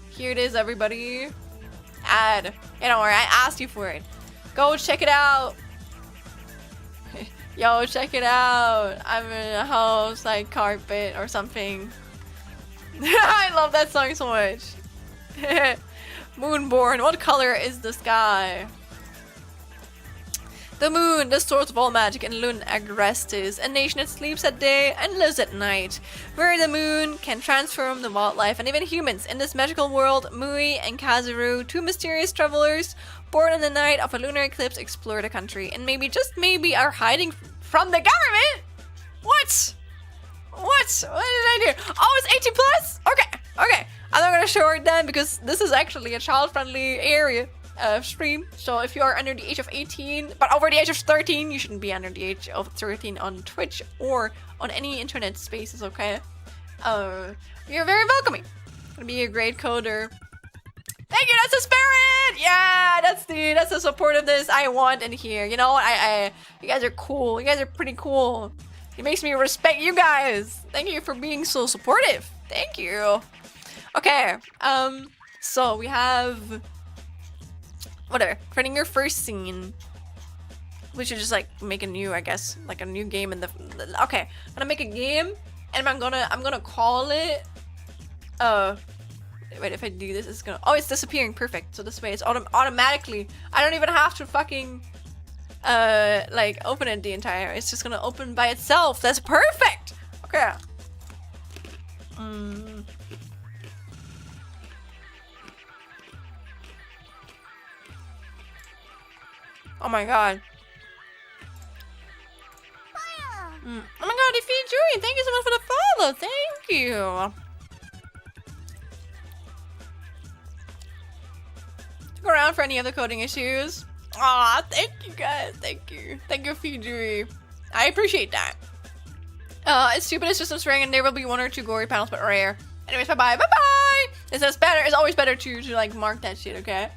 Here it is, everybody. Add. Yeah, don't worry. I asked you for it. Go check it out. Yo, check it out. I'm in a house like carpet or something. I love that song so much. Moonborn. What color is the sky? The moon, the source of all magic, and Lun Agrestis, a nation that sleeps at day and lives at night, where the moon can transform the wildlife and even humans. In this magical world, Mui and Kazuru, two mysterious travelers born in the night of a lunar eclipse, explore the country and maybe, just maybe, are hiding from the government? What? What did I do? Oh, it's 18 plus? Okay. I'm not gonna show it then because this is actually a child-friendly area. Stream, so if you are under the age of 18 but over the age of 13, you shouldn't be under the age of 13 on Twitch or on any internet spaces, okay? You're very welcoming. Gonna be a great coder. Thank you, that's the spirit! Yeah, that's the supportiveness I want in here. You know what? You guys are cool. You guys are pretty cool. It makes me respect you guys. Thank you for being so supportive. Thank you. Okay, so we have whatever, creating your first scene. We should just like make a new, I guess, like a new game in the okay, I'm gonna make a game and I'm gonna call it wait, if I do this, it's gonna, oh, it's disappearing. Perfect. So this way it's automatically, I don't even have to fucking like open it the entire, it's just gonna open by itself. That's perfect. Okay. Oh my god. Oh my god, Defeat Jury, thank you so much for the follow. Thank you. Stick around for any other coding issues. Aw, thank you guys. Thank you. Thank you, Fijui. I appreciate that. It's stupid, it's just a string, and there will be one or two gory panels, but rare. Anyways, bye-bye. Bye-bye! It's better. It's always better to like mark that shit, okay?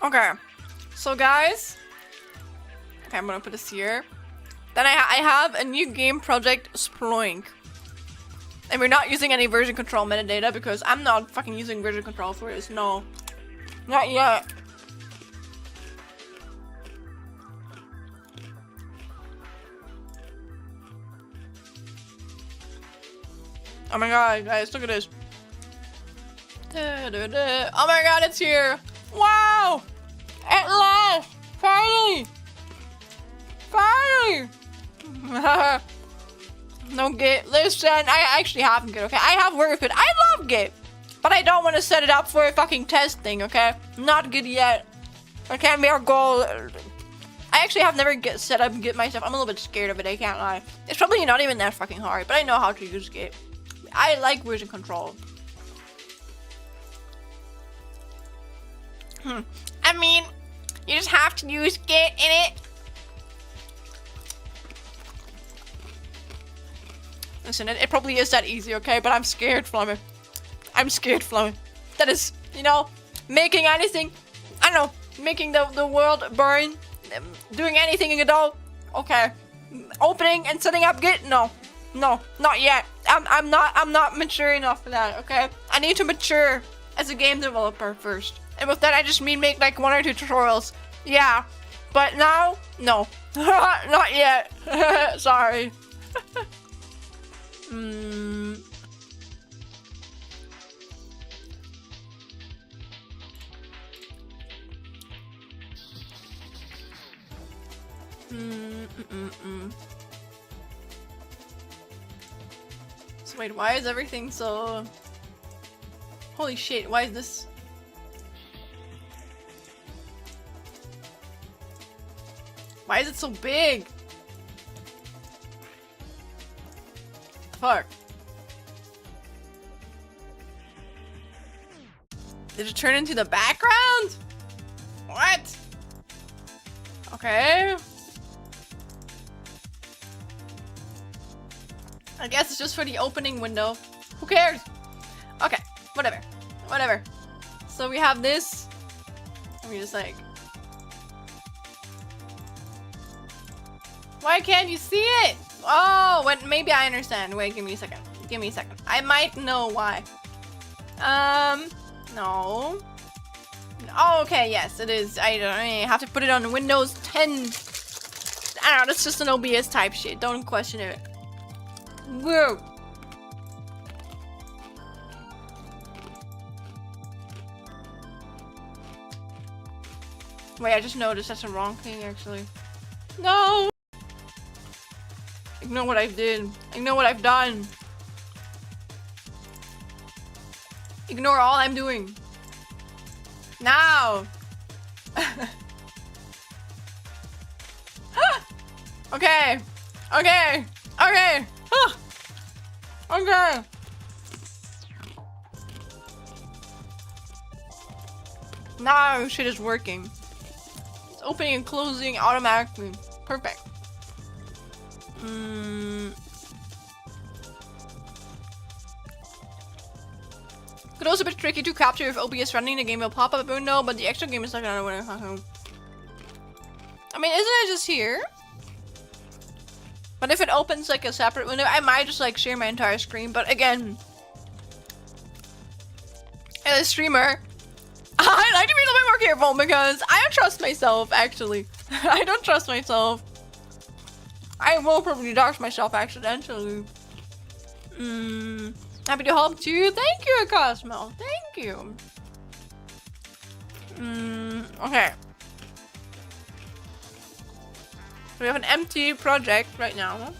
Okay, so guys, okay, I'm gonna put this here. Then I have a new game project, Sploink. And we're not using any version control metadata because I'm not fucking using version control for this, no. Not yet. Oh my god, guys, look at this. Oh my god, it's here. Wow! At last! Finally! Finally! No Git. Listen, I actually have Git, okay? I have WordPad. I love Git. But I don't want to set it up for a fucking test thing, okay? Not good yet. That can't be our goal. I actually have never set up Git myself. I'm a little bit scared of it, I can't lie. It's probably not even that fucking hard, but I know how to use Git. I like version control. I mean, you just have to use Git in it. Listen, it probably is that easy, okay? But I'm scared from it. I'm scared from it. That is, you know, making anything, I don't know, making the world burn, doing anything in Godot, okay. Opening and setting up Git, no, not yet. I'm not mature enough for that, okay? I need to mature as a game developer first. And with that, I just mean make like 1 or 2 tutorials. Yeah, but now, no, not yet. Sorry. Wait, why is everything so... Holy shit, why is this... Why is it so big? Fuck. Did it turn into the background? What? Okay. I guess it's just for the opening window. Who cares? Okay, whatever. Whatever. So we have this. Let me just like... Why can't you see it? Oh, when maybe I understand. Wait, give me a second. Give me a second. I might know why. No. Oh, okay, yes, it is. I have to put it on Windows 10. I don't know, that's just an OBS type shit. Don't question it. Whoa. Wait, I just noticed that's the wrong thing, actually. No! Ignore what I did. Ignore what I've done. Ignore all I'm doing. Now! Okay. Okay. Okay. Okay. Now shit is working. It's opening and closing automatically. Perfect. Godot's a bit tricky to capture if OBS running. The game will pop up a window, but the extra game is not gonna win. I mean, isn't it just here? But if it opens like a separate window, I might just like share my entire screen. But again, as a streamer, I like to be a little bit more careful because I don't trust myself, actually. I don't trust myself. I will probably dox myself accidentally. Happy to help too. Thank you, Cosmo. Thank you. Okay. We have an empty project right now.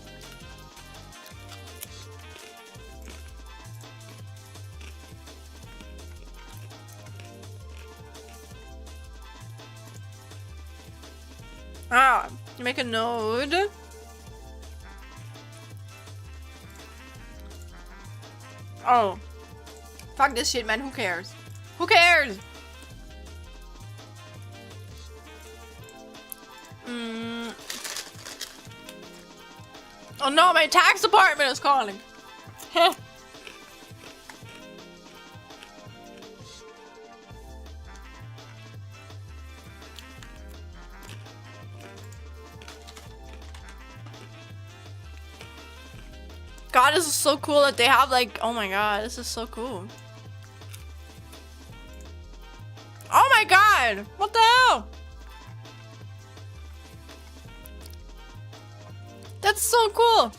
Ah, you make a node. Oh. Fuck this shit, man. Who cares? Who cares? Oh no, my tax department is calling. God, this is so cool that they have like, oh my god, this is so cool. Oh my god, what the hell? That's so cool.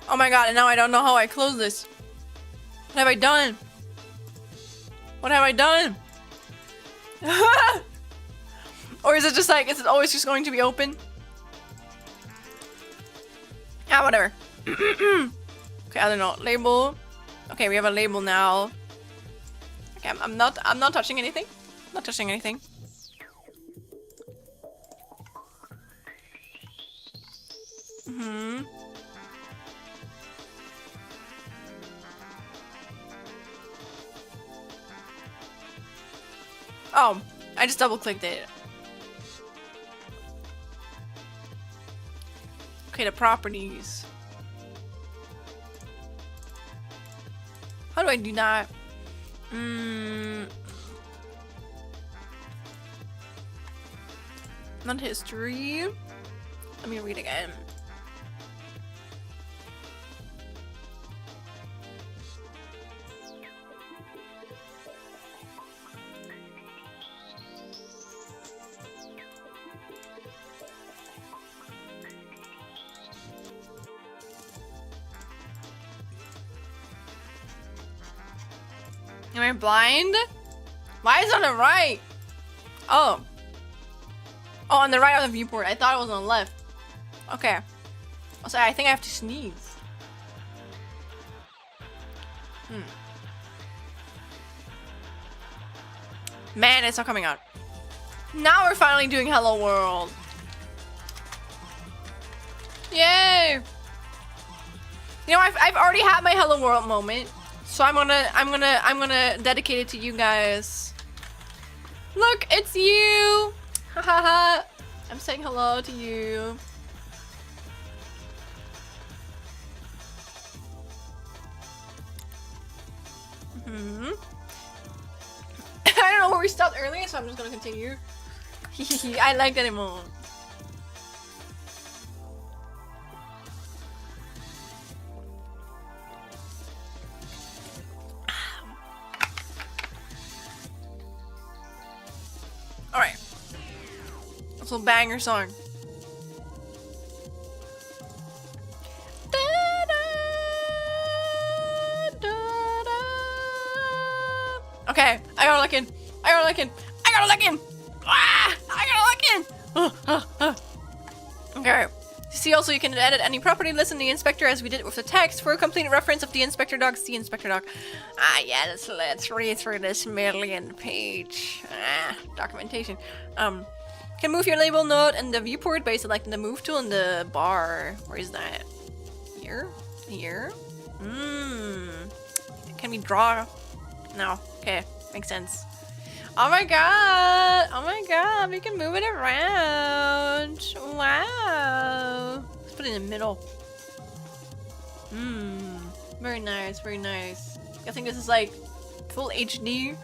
Oh my god, and now I don't know how I close this. What have I done? What have I done? Or is it just like, is it always just going to be open? Ah, whatever. Okay, I don't know. Label. Okay, we have a label now. Okay, I'm not touching anything. Not touching anything. Oh, I just double clicked it. Okay, the properties. How do I do that? Not history. Let me read again. Am I blind? Why is it on the right? Oh. Oh, on the right of the viewport. I thought it was on the left. Okay. Also, I think I have to sneeze. Man, it's not coming out. Now we're finally doing Hello World. Yay! You know, I've already had my Hello World moment, so I'm gonna dedicate it to you guys. Look, it's you. Hahaha. I'm saying hello to you. I don't know where we stopped earlier, so I'm just gonna continue. I like that emote. Alright. It's a banger song. Okay, I gotta look in. I gotta look in. I gotta look in. Ah, I gotta look in. Okay. See also you can edit any property list in the inspector as we did with the text. For a complete reference of the inspector doc, see inspector doc. Ah, yeah, let's read through this million page documentation. Can move your label node in the viewport by selecting the move tool in the bar. Where is that? Here? Here? Can we draw? No. Okay, makes sense. Oh my god! Oh my god, we can move it around! Wow! Let's put it in the middle. Very nice, very nice. I think this is like full HD.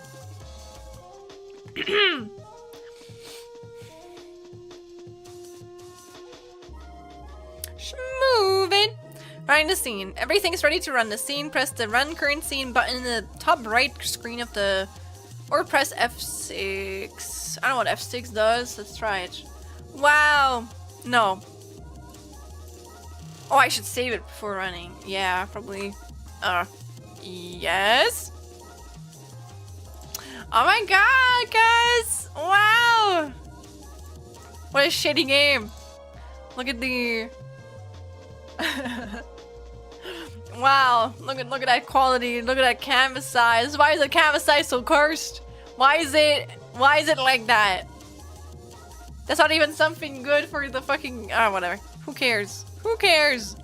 Move it! Running the scene. Everything is ready to run the scene. Press the run current scene button in the top right screen of the... Or press F6. I don't know what F6 does. Let's try it. Wow. No. Oh, I should save it before running. Yeah, probably. Yes. Oh my god, guys. Wow. What a shitty game. Look at the... Wow, look at that quality, look at that canvas size. Why is the canvas size so cursed? Why is it like that? That's not even something good for the fucking whatever. Who cares? Who cares?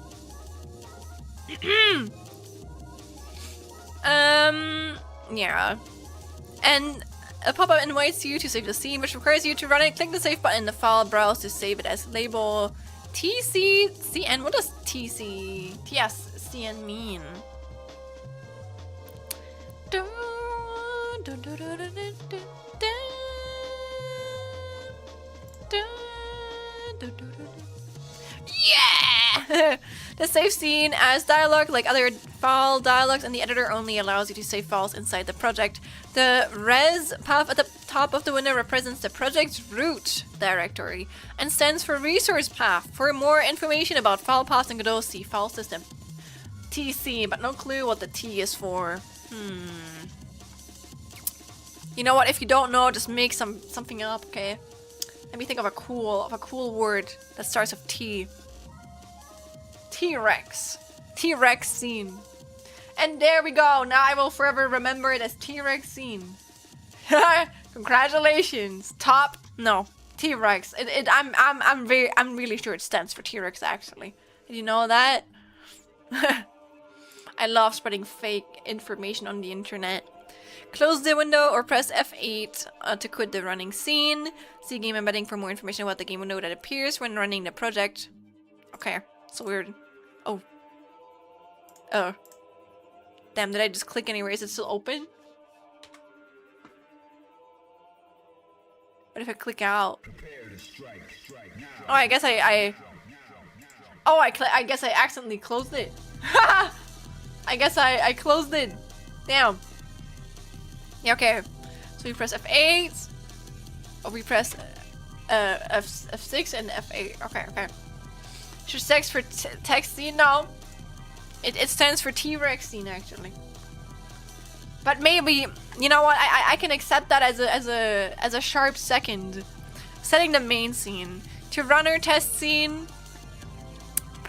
Yeah. And a pop-up invites you to save the scene, which requires you to run it. Click the save button in the file browse to save it as label TCCN. What does TSCN mean? Yeah! The save scene as dialogue, like other file dialogues in the editor, only allows you to save files inside the project. The res path at the top of the window represents the project's root directory and stands for resource path. For more information about file paths in Godot, see file system. TC, but no clue what the T is for. You know what? If you don't know, just make something up, okay? Let me think of a cool word that starts with T. T-Rex. T-Rex scene. And there we go. Now I will forever remember it as T-Rex scene. Congratulations. Top. No. T-Rex. I'm really sure it stands for T-Rex actually. Did you know that? I love spreading fake information on the internet. Close the window or press F8 to quit the running scene. See game embedding for more information about the game window that appears when running the project. Okay, so weird. Oh. Damn, did I just click anywhere? Is it still open? What if I click out? Oh, I guess I guess I accidentally closed it. I guess I closed it. Damn. Yeah, okay. So we press F8. Or we press F6 and F8. Okay. Should text for text scene? No. It stands for T-Rex scene actually. But maybe, you know what? I can accept that as a sharp second. Setting the main scene to runner test scene.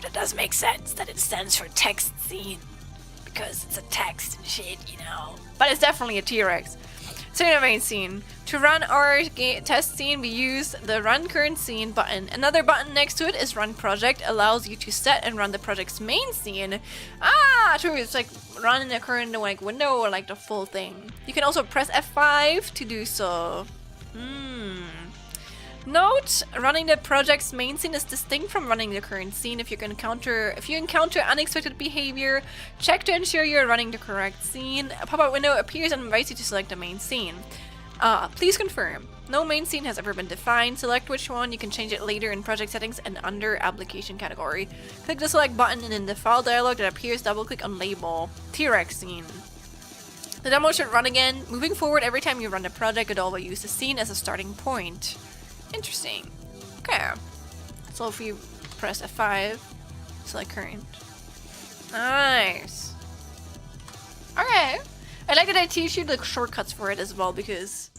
that does make sense that it stands for text scene. Because it's a text and shit, you know. But it's definitely a T-Rex. So in the main scene, to run our test scene, we use the Run Current Scene button. Another button next to it is Run Project, allows you to set and run the project's main scene. Ah, true, it's like running the current like window or like the full thing. You can also press F5 to do so. Note, running the project's main scene is distinct from running the current scene. If you encounter unexpected behavior, check to ensure you're running the correct scene. A pop-up window appears and invites you to select the main scene. Please confirm. No main scene has ever been defined. Select which one. You can change it later in project settings and under application category. Click the select button and in the file dialog that appears, double-click on label T-Rex scene. The demo should run again. Moving forward, every time you run the project, Godot will use the scene as a starting point. Interesting. Okay. So if you press F5, select current. Nice. Okay. I like that I teach you the shortcuts for it as well because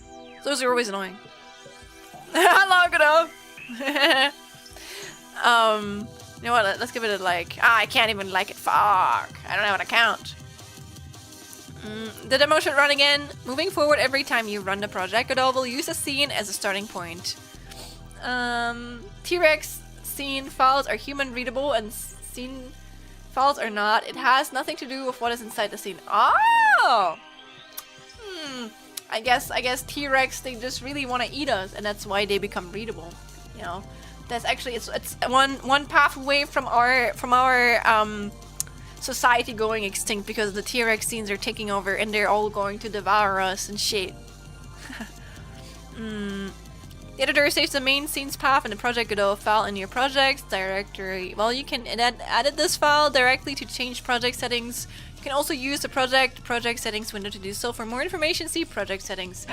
those are always annoying. Hello, Godot. You know what? Let's give it a like. I can't even like it. Fuck. I don't have an account. The demo should run again. Moving forward, every time you run the project, Godot will use a scene as a starting point. T-Rex scene files are human readable and scene files are not. It has nothing to do with what is inside the scene. Oh! I guess T-Rex, they just really want to eat us and that's why they become readable. You know, that's actually, it's one path away from our society going extinct because the T-Rex scenes are taking over and they're all going to devour us and shit. The editor saves the main scenes path in the Project Godot file in your projects directory. Well, you can edit this file directly to change project settings. You can also use the project settings window to do so. For more information, see project settings.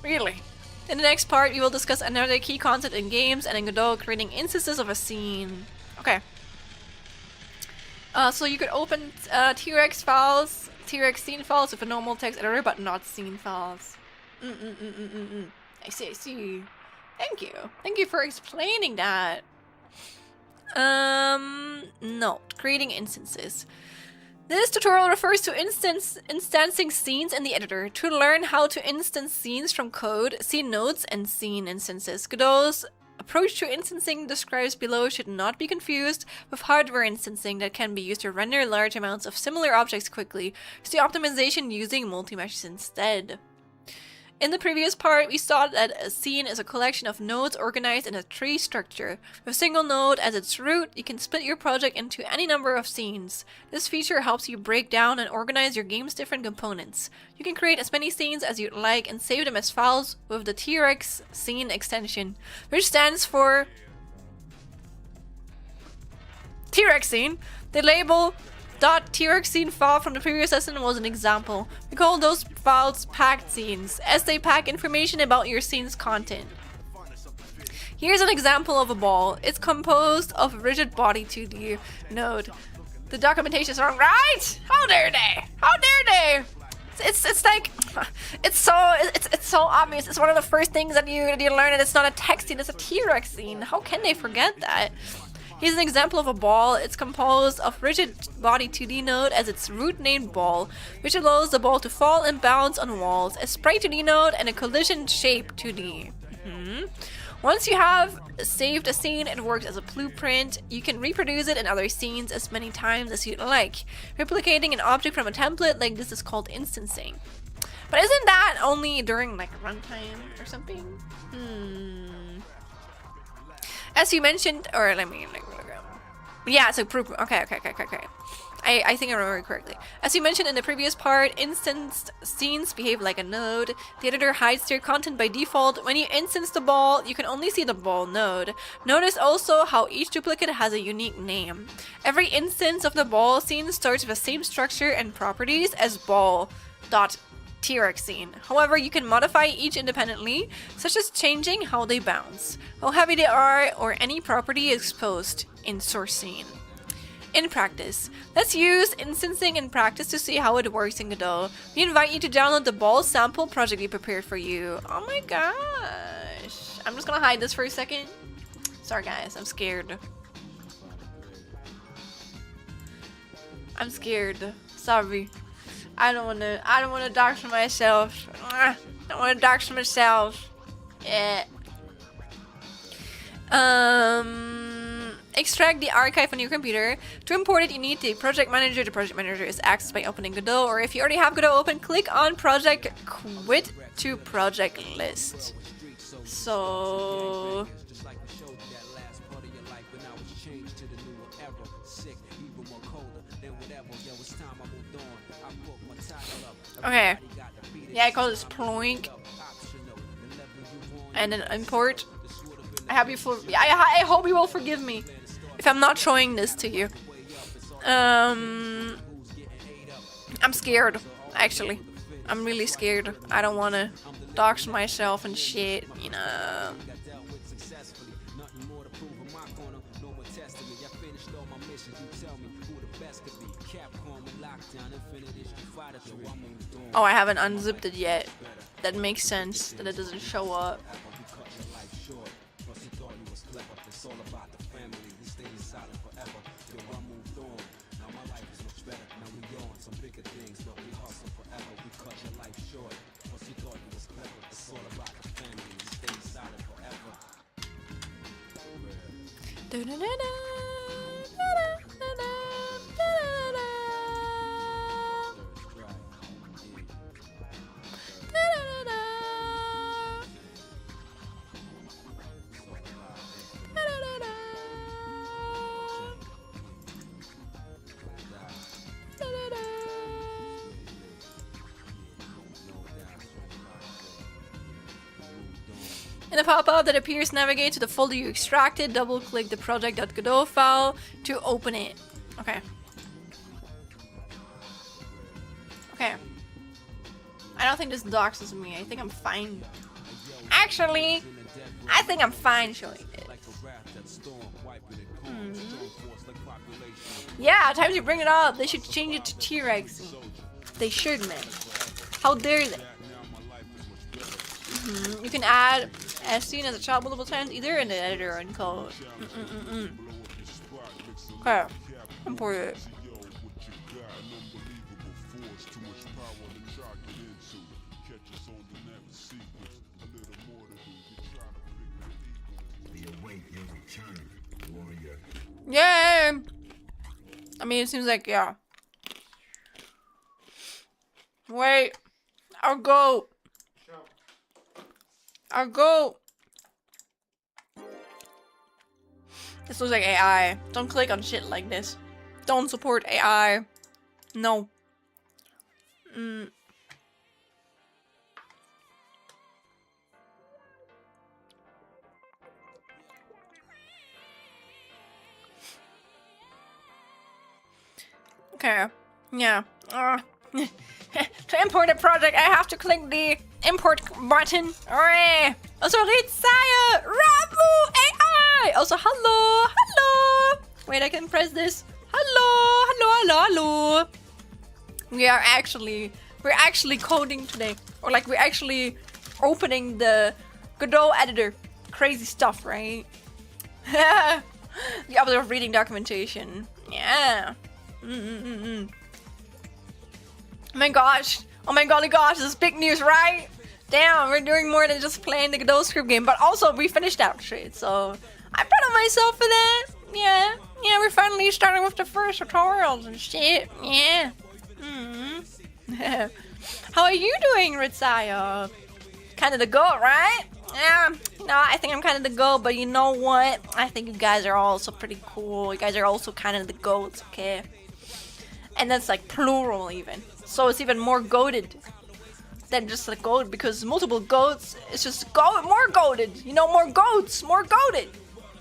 Really? In the next part, we will discuss another key concept in games and in Godot, creating instances of a scene. Okay. So you could open T-Rex files, T-Rex scene files with a normal text editor, but not scene files. I see. Thank you. Thank you for explaining that. Note, creating instances. This tutorial refers to instancing scenes in the editor. To learn how to instance scenes from code, see nodes and scene instances. Godot's approach to instancing described below should not be confused with hardware instancing that can be used to render large amounts of similar objects quickly. See optimization using multi-meshes instead. In the previous part, we saw that a scene is a collection of nodes organized in a tree structure. With a single node as its root, you can split your project into any number of scenes. This feature helps you break down and organize your game's different components. You can create as many scenes as you'd like and save them as files with the T-Rex scene extension, which stands for T-Rex scene. The label .T-Rex scene file from the previous lesson was an example. We call those files packed scenes, as they pack information about your scene's content. Here's an example of a ball. It's composed of a rigid body 2D node. The documentation is wrong, right? How dare they? How dare they? It's like it's so obvious. It's one of the first things that you learn, and it's not a text scene. It's a T-Rex scene. How can they forget that? Here's an example of a ball. It's composed of rigid body 2D node as its root named ball, which allows the ball to fall and bounce on walls, a sprite 2D node, and a collision shape 2D. Once you have saved a scene, it works as a blueprint. You can reproduce it in other scenes as many times as you'd like. Replicating an object from a template like this is called instancing. But isn't that only during like runtime or something? As you mentioned, or let me yeah, so proof. Okay. I think I remember correctly. As you mentioned in the previous part, instanced scenes behave like a node. The editor hides their content by default. When you instance the ball, you can only see the ball node. Notice also how each duplicate has a unique name. Every instance of the ball scene starts with the same structure and properties as ball.T-Rex scene. However, you can modify each independently, such as changing how they bounce, how heavy they are, or any property exposed in source scene. In practice, let's use instancing in practice to see how it works in Godot. We invite you to download the ball sample project we prepared for you. Oh my gosh. I'm just gonna hide this for a second. Sorry guys, I'm scared. I'm scared. Sorry. I don't wanna dox myself. I don't wanna dox myself. Yeah. Extract the archive on your computer. To import it, you need the project manager. The project manager is accessed by opening Godot, or if you already have Godot open, click on project, quit to project list. So okay. Yeah, I call this ploink. And then import. I hope you will forgive me if I'm not showing this to you. I'm scared, actually. I'm really scared. I don't want to dox myself and shit, you know. Oh, I haven't unzipped it yet. That makes sense that it doesn't show up. In a pop-up that appears, navigate to the folder you extracted, double-click the project.godot file to open it. Okay. Okay. I don't think this doxes me. I think I'm fine. Actually, I think I'm fine showing it. Yeah, time to bring it up. They should change it to T-Rex. They should, man. How dare they? You can add as seen as a child multiple times, either in the editor or in code. Okay, import it. Yay! I mean, it seems like, yeah. Wait, I'll go. I'll go. This looks like AI. Don't click on shit like this. Don't support AI. No. Okay. Yeah. To import a project, I have to click the import button. Alright. Also, Ritzaya, Ramu, AI. Also, hello. Wait, I can press this. Hello. We're actually coding today, or like we're actually opening the Godot editor. Crazy stuff, right? The opposite of reading documentation. Yeah. Oh my golly gosh, this is big news, right? Damn, we're doing more than just playing the Godot script game, but also we finished that shit, so I'm proud of myself for that. Yeah, we're finally starting with the first tutorials and shit. Yeah. How are you doing, Ritzaya? Kind of the goat, right? Yeah. No, I think I'm kind of the goat, but you know what? I think you guys are also pretty cool. You guys are also kind of the goats, okay? And that's like plural even. So it's even more goated than just a goat, because multiple goats, it's just more goated. You know, more goats, more goated.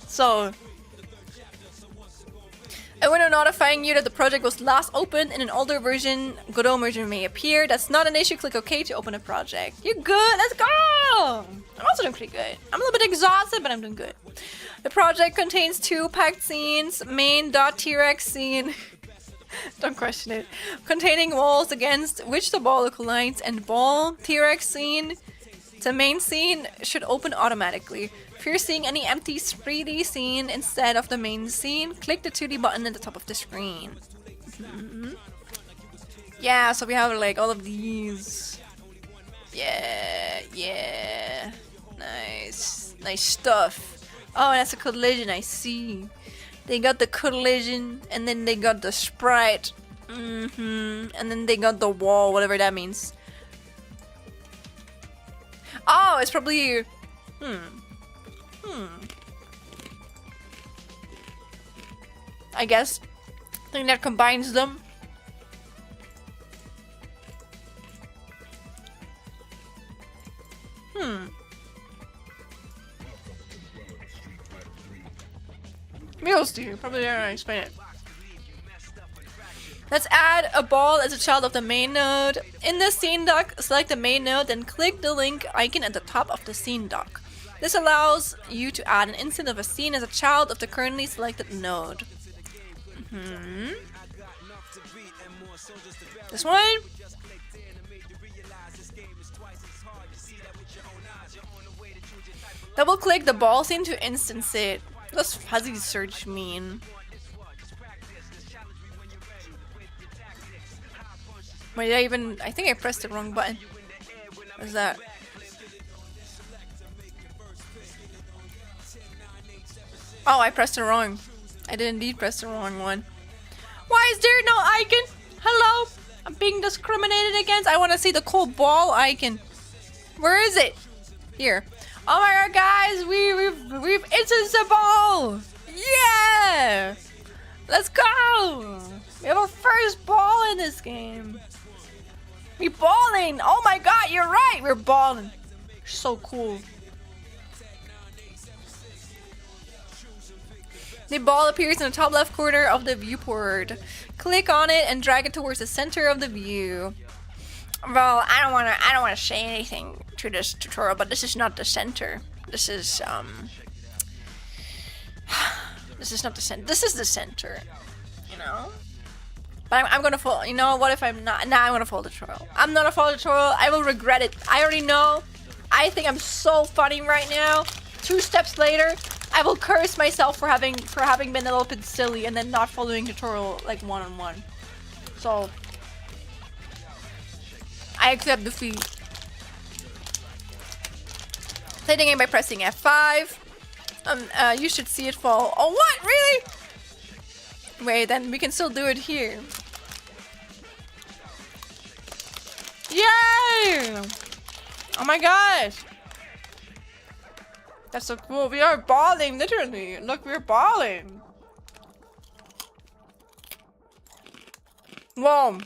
So a window notifying you that the project was last opened in an older version, Godot version may appear. That's not an issue. Click OK to open a project. You're good. Let's go. I'm also doing pretty good. I'm a little bit exhausted, but I'm doing good. The project contains 2 packed scenes. Main.trex scene. Don't question it. Containing walls against which the ball collides, and ball T-Rex scene. The main scene should open automatically. If you're seeing any empty 3D scene instead of the main scene, click the 2D button at the top of the screen. Yeah, so we have like all of these. Yeah. Nice stuff. Oh, that's a collision, I see. They got the collision, and then they got the sprite. And then they got the wall, whatever that means. Oh, it's probably... I guess. I think that combines them. We'll see. Probably gonna explain it. Let's add a ball as a child of the main node. In the scene dock, select the main node, then click the link icon at the top of the scene dock. This allows you to add an instance of a scene as a child of the currently selected node. This one? Double click the ball scene to instance it. What does fuzzy search mean? Wait, I think I pressed the wrong button. What is that? Oh, I pressed it wrong. I did indeed press the wrong one. Why is there no icon? Hello? I'm being discriminated against. I want to see the cool ball icon. Where is it? Here. Oh my god, guys, we've instanced the ball! Yeah! Let's go! We have our first ball in this game. We balling! Oh my god, you're right! We're balling. So cool. The ball appears in the top left corner of the viewport. Click on it and drag it towards the center of the view. Well, I don't wanna say anything to this tutorial, but this is not the center. This is this is not the center. This is the center, you know. But I'm gonna follow. You know what? If I'm not, I'm gonna follow the tutorial. I'm not gonna follow the tutorial. I will regret it. I already know. I think I'm so funny right now. 2 steps later, I will curse myself for having been a little bit silly and then not following tutorial like one-on-one. So I accept defeat. Play the game by pressing F5. You should see it fall. Oh, what? Really? Wait, then we can still do it here. Yay! Oh my gosh. That's so cool. We are balling, literally. Look, we're balling. Whoa.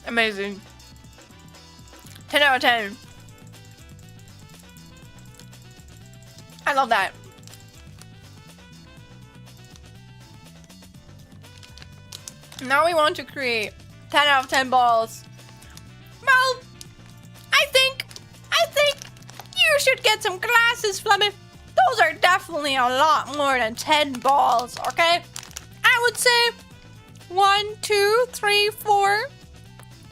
Amazing. 10 out of 10. I love that. Now we want to create 10 out of 10 balls. Well, I think you should get some glasses, Flemmy. Those are definitely a lot more than 10 balls, okay? I would say 1, 2, 3, 4.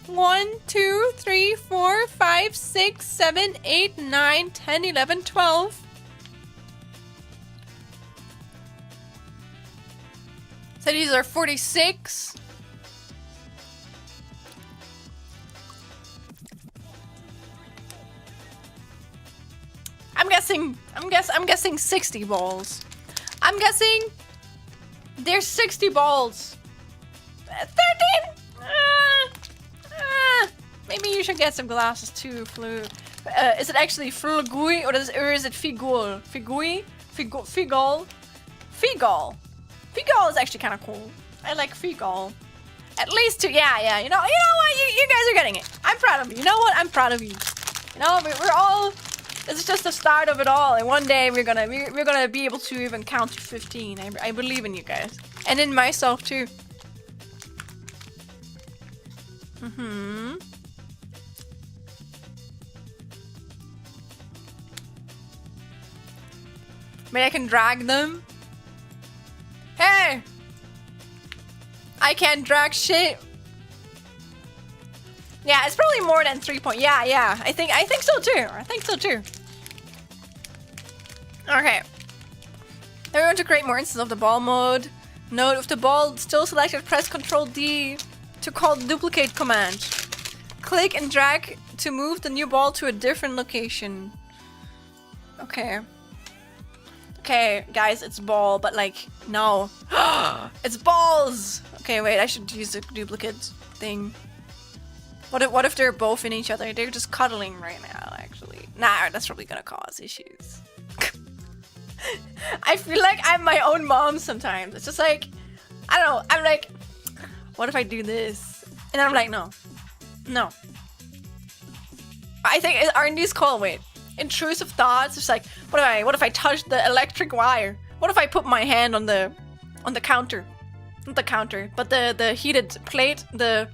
1, 2, 3, 4, 5, 6, 7, 8, 9, 10, 11, 12. So these are 46. I'm guessing 60 balls. I'm guessing there's 60 balls. 13. Maybe you should get some glasses too, Flu. Is it actually Flugui or is it Figol? Figui? Figol? Figol. Figol is actually kind of cool. I like Figol. At least two. Yeah. You know what? You guys are getting it. I'm proud of you. You know what? I'm proud of you. You know, we're all. This is just the start of it all, and one day we're gonna be able to even count to 15. I believe in you guys, and in myself too. Maybe I can drag them. Hey, I can't drag shit. Yeah, it's probably more than 3 point. Yeah. I think so too. Okay. Now we're going to create more instances of the ball mode. Note, if the ball still selected, press Ctrl D to call the duplicate command. Click and drag to move the new ball to a different location. Okay. Okay, guys, it's ball, but like, no. It's balls! Okay, wait, I should use the duplicate thing. What if they're both in each other? They're just cuddling right now, actually. Nah, that's probably gonna cause issues. I feel like I'm my own mom sometimes. It's just like, I don't know, I'm like, what if I do this? And I'm like, no. No. I think, aren't these called, wait, intrusive thoughts? It's like, what if I touch the electric wire? What if I put my hand on the counter? Not the counter, but the heated plate, the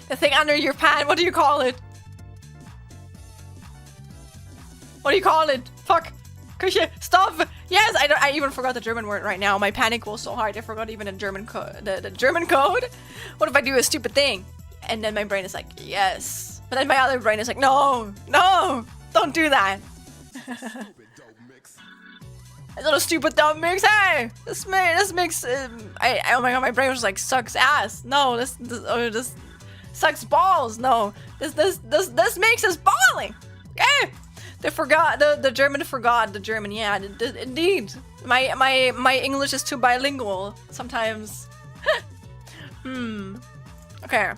thing under your pan, what do you call it? What do you call it? Fuck. Stop. Yes, I even forgot the German word right now. My panic was so hard I forgot even the German code. The German code? What if I do a stupid thing? And then my brain is like, yes. But then my other brain is like, no, don't do that. A little stupid dumb mix. Hey, this mix. Oh my god, my brain was like, sucks ass. No, this sucks balls. No, this makes us balling. Okay. They forgot the German. Forgot the German. Yeah, indeed. My English is too bilingual sometimes. Okay.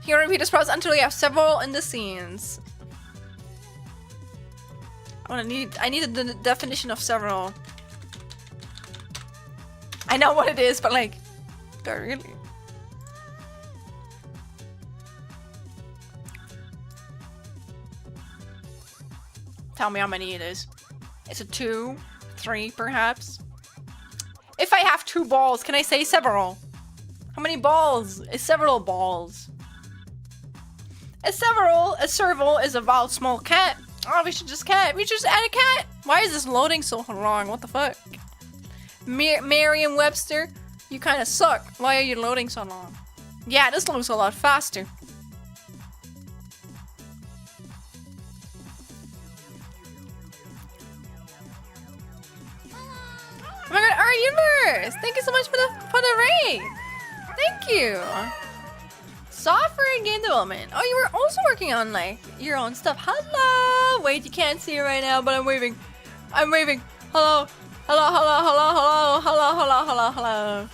You can repeat this process until you have several in the scenes. I need the definition of several. I know what it is, but like, really. Tell me how many it is. Is it 2, 3, perhaps? If I have 2 balls, can I say several? How many balls? It's several balls. A serval is a wild small cat. Oh, we should just add a cat. Why is this loading so long? What the fuck? Merriam-Webster, you kind of suck. Why are you loading so long? Yeah, this looks a lot faster. Oh my god, our universe! Thank you so much for the raid. Thank you. Software and game development. Oh, you were also working on like your own stuff. Hello. Wait, you can't see it right now, but I'm waving. I'm waving. Hello. Hello. Hello. Hello. Hello. Hello. Hello. Hello. Hello.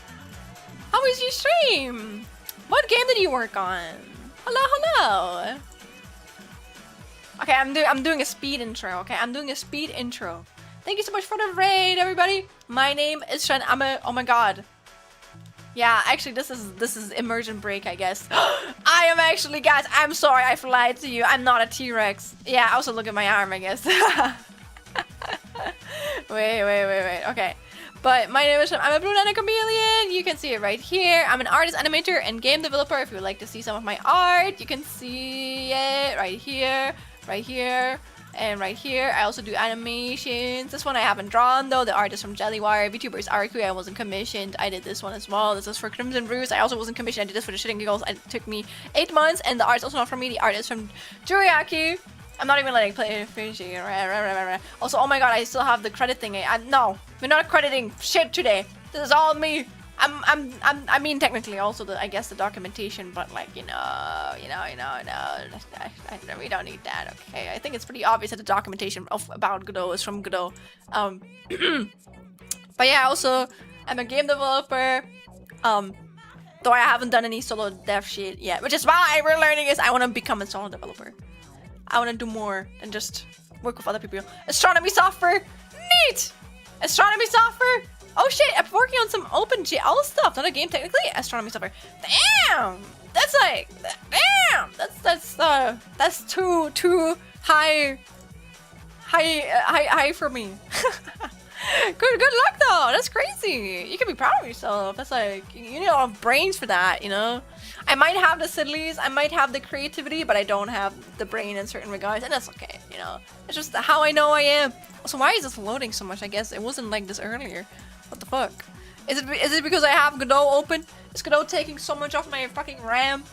How was your stream? What game did you work on? Hello. Hello. Okay, I'm doing a speed intro. Okay, I'm doing a speed intro. Thank you so much for the raid, everybody. My name is Schlen. Oh my god. Yeah, actually, this is immersion break, I guess. I am actually, guys. I'm sorry, I've lied to you. I'm not a T-Rex. Yeah, I also look at my arm, I guess. wait. Okay, but my name is Schlen. I'm a blue nano chameleon. You can see it right here. I'm an artist, animator, and game developer. If you would like to see some of my art, you can see it right here, and right here. I also do animations. This one I haven't drawn though. The art is from Jellywire. VTubers Ariku. I wasn't commissioned. I did this one as well. This is for Crimson Bruise. I also wasn't commissioned. I did this for the shit and giggles. It took me 8 months, and the art's also not from me. The art is from Juriaki. I'm not even letting play finishing. Also, oh my god, I still have the credit thing. No, we're not crediting shit today. This is all me. I mean, technically also I guess the documentation, but like, no, we don't need that, okay? I think it's pretty obvious that the documentation about Godot is from Godot. But yeah, also, I'm a game developer, though I haven't done any solo dev shit yet, which is why we're learning is I want to become a solo developer. I want to do more than just work with other people. Astronomy software, neat! Astronomy software. Oh shit, I'm working on some OpenGL stuff, not a game technically. Astronomy software. Damn! That's like, damn! That's too high for me. Good luck though. That's crazy. You can be proud of yourself. That's like, you need a lot of brains for that, you know? I might have the cities, I might have the creativity, but I don't have the brain in certain regards, and that's okay. You know, it's just how I know I am. Also, why is this loading so much? I guess it wasn't like this earlier. What the fuck? Is it because I have Godot open? Is Godot taking so much off my fucking RAM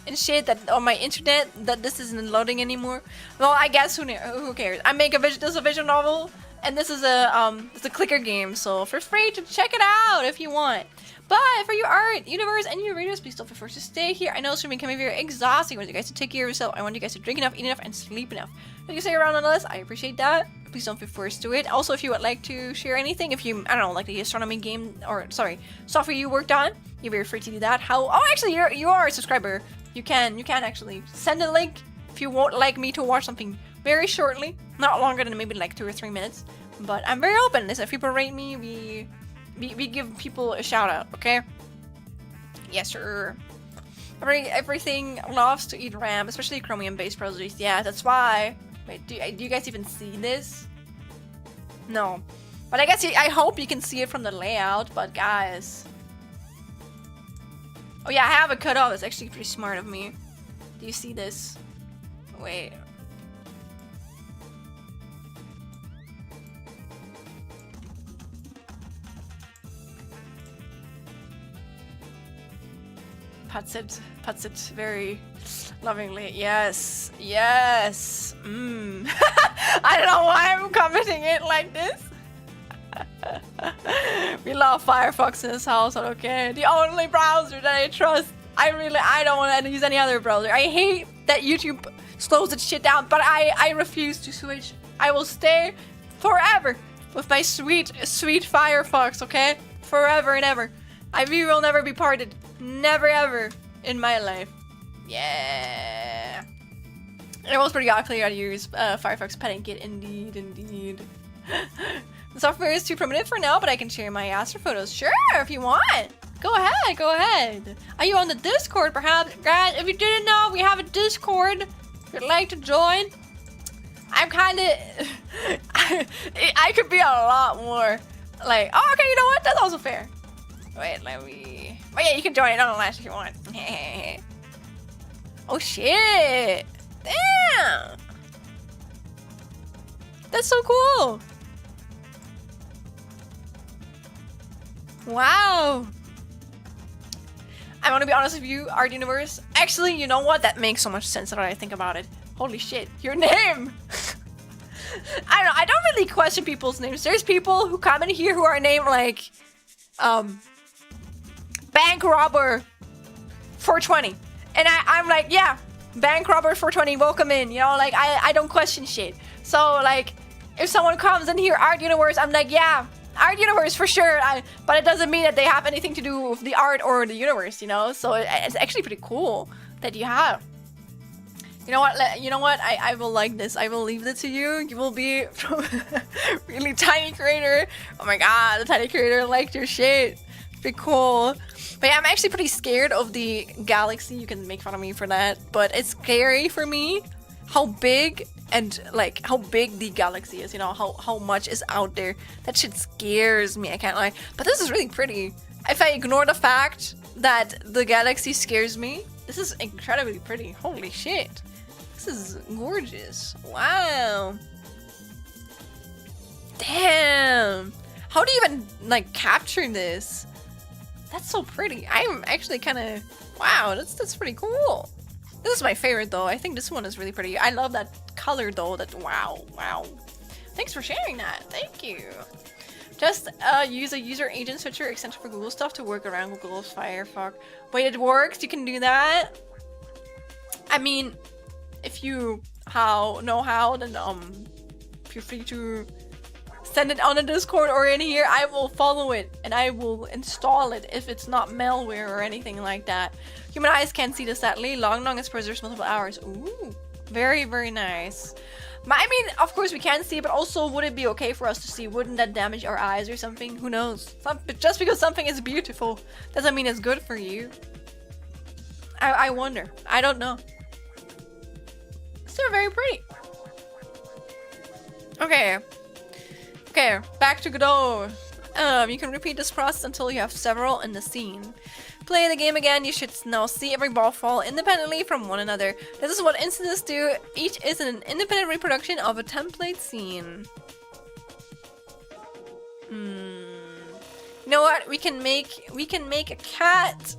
and shit that on my internet that this isn't loading anymore? Well, I guess who cares? I make this is a visual novel, and this is it's a clicker game, so feel free to check it out if you want. But for your art, universe, and your readers, please don't feel forced to stay here. I know streaming can be very exhausting. I want you guys to take care of yourself. I want you guys to drink enough, eat enough, and sleep enough. If you stay around on the list, I appreciate that. Please don't feel forced to it. Also, if you would like to share anything, if you, I don't know, like the astronomy game, or sorry, software you worked on, you're very free to do that. Oh, actually, you are a subscriber. You can actually send a link if you won't like me to watch something very shortly, not longer than maybe like 2 or 3 minutes. But I'm very open. Listen, if people rate me, we give people a shout out, okay? Yes, sir. Everything loves to eat RAM, especially Chromium-based browsers. Yeah, that's why. Wait, do you guys even see this? No. But I guess I hope you can see it from the layout, but guys. Oh yeah, I have it cut off. That's actually pretty smart of me. Do you see this? Wait. Puts it very lovingly. Yes, yes. I don't know why I'm commenting it like this. We love Firefox in this household, okay? The only browser that I trust. I don't want to use any other browser. I hate that YouTube slows its shit down, but I refuse to switch. I will stay forever with my sweet Firefox, okay? Forever and ever. We will never be parted. Never ever in my life. Yeah. It was pretty clear how to use Firefox Petting Kit. Indeed. The software is too primitive for now, but I can share my Astro photos. Sure, if you want. Go ahead. Are you on the Discord, perhaps? Guys, if you didn't know, we have a Discord. If you'd like to join. I'm kind of... I could be a lot more. Like, oh, okay, you know what? That's also fair. Wait, let me... Oh yeah, you can join it on the last if you want. Oh shit! Damn! That's so cool! Wow! I want to be honest with you, Art Universe. Actually, you know what? That makes so much sense now that I think about it. Holy shit, your name! I don't know, I don't really question people's names. There's people who come in here who are named like... Bank Robber 420. And I'm like, yeah, Bank Robber 420, welcome in. You know, like, I don't question shit. So, like, if someone comes in here, Art Universe, I'm like, yeah, Art Universe for sure. But it doesn't mean that they have anything to do with the art or the universe, you know? So it's actually pretty cool that you have. You know what? I will like this. I will leave it to you. You will be from really tiny creator. Oh my god, the tiny creator liked your shit. Pretty cool. But yeah, I'm actually pretty scared of the galaxy. You can make fun of me for that, but it's scary for me how big and like how big the galaxy is, you know, how much is out there. That shit scares me, I can't lie. But this is really pretty. If I ignore the fact that the galaxy scares me, this is incredibly pretty. Holy shit. This is gorgeous. Wow. Damn. How do you even like capture this? That's so pretty. I'm actually kind of... Wow, that's pretty cool. This is my favorite, though. I think this one is really pretty. I love that color, though. That wow. Thanks for sharing that. Thank you. Just use a user agent switcher extension for Google stuff to work around Google's Firefox. Wait, it works? You can do that? I mean, if you know how, then feel free to... send it on the Discord or in here. I will follow it and I will install it if it's not malware or anything like that. Human eyes can't see this sadly. Long is preserves multiple hours. Ooh, very nice. I mean, of course we can see, but also would it be okay for us to see? Wouldn't that damage our eyes or something? Who knows? Just because something is beautiful doesn't mean it's good for you. I wonder. I don't know. Still very pretty. Okay, back to Godot. You can repeat this process until you have several in the scene. Play the game again, you should now see every ball fall independently from one another. This is what instances do. Each is an independent reproduction of a template scene. You know what? We can make a cat.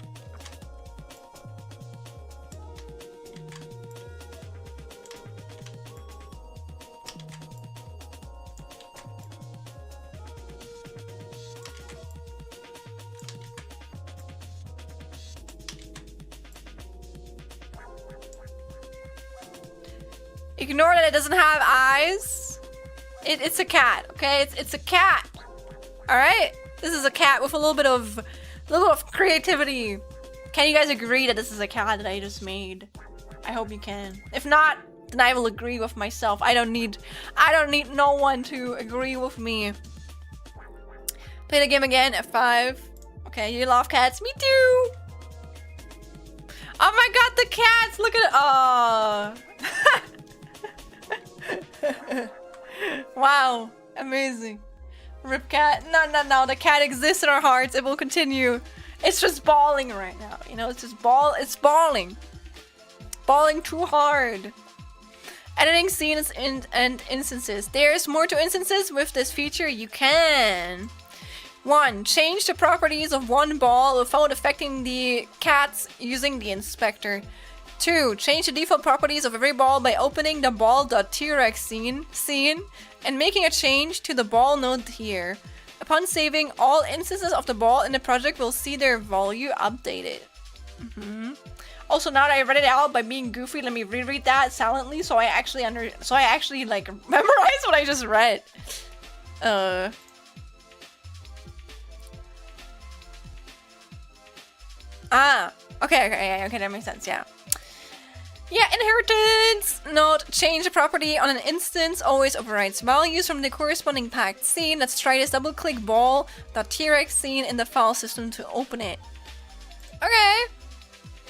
Ignore that it doesn't have eyes. It's a cat, okay? It's a cat. All right, this is a cat with a little bit of creativity. Can you guys agree that this is a cat that I just made? I hope you can. If not, then I will agree with myself. I don't need no one to agree with me. Play the game again at 5. Okay, you love cats. Me too. Oh my god, the cats! Look at it. Oh. Wow, amazing. Rip cat. No. The cat exists in our hearts. It will continue. It's just bawling right now. You know, it's just it's bawling. Bawling too hard. Editing scenes and instances. There's more to instances with this feature. You can 1. Change the properties of one ball without affecting the cats using the inspector. 2. Change the default properties of every ball by opening the ball.txt scene and making a change to the ball node here. Upon saving, all instances of the ball in the project will see their value updated. Also, now that I read it out by being goofy, let me reread that silently so I actually like memorize what I just read. Okay, that makes sense, yeah. Yeah, inheritance! Note, change the property on an instance always overrides values from the corresponding packed scene. Let's try this. Double-click ball.txt scene in the file system to open it. Okay.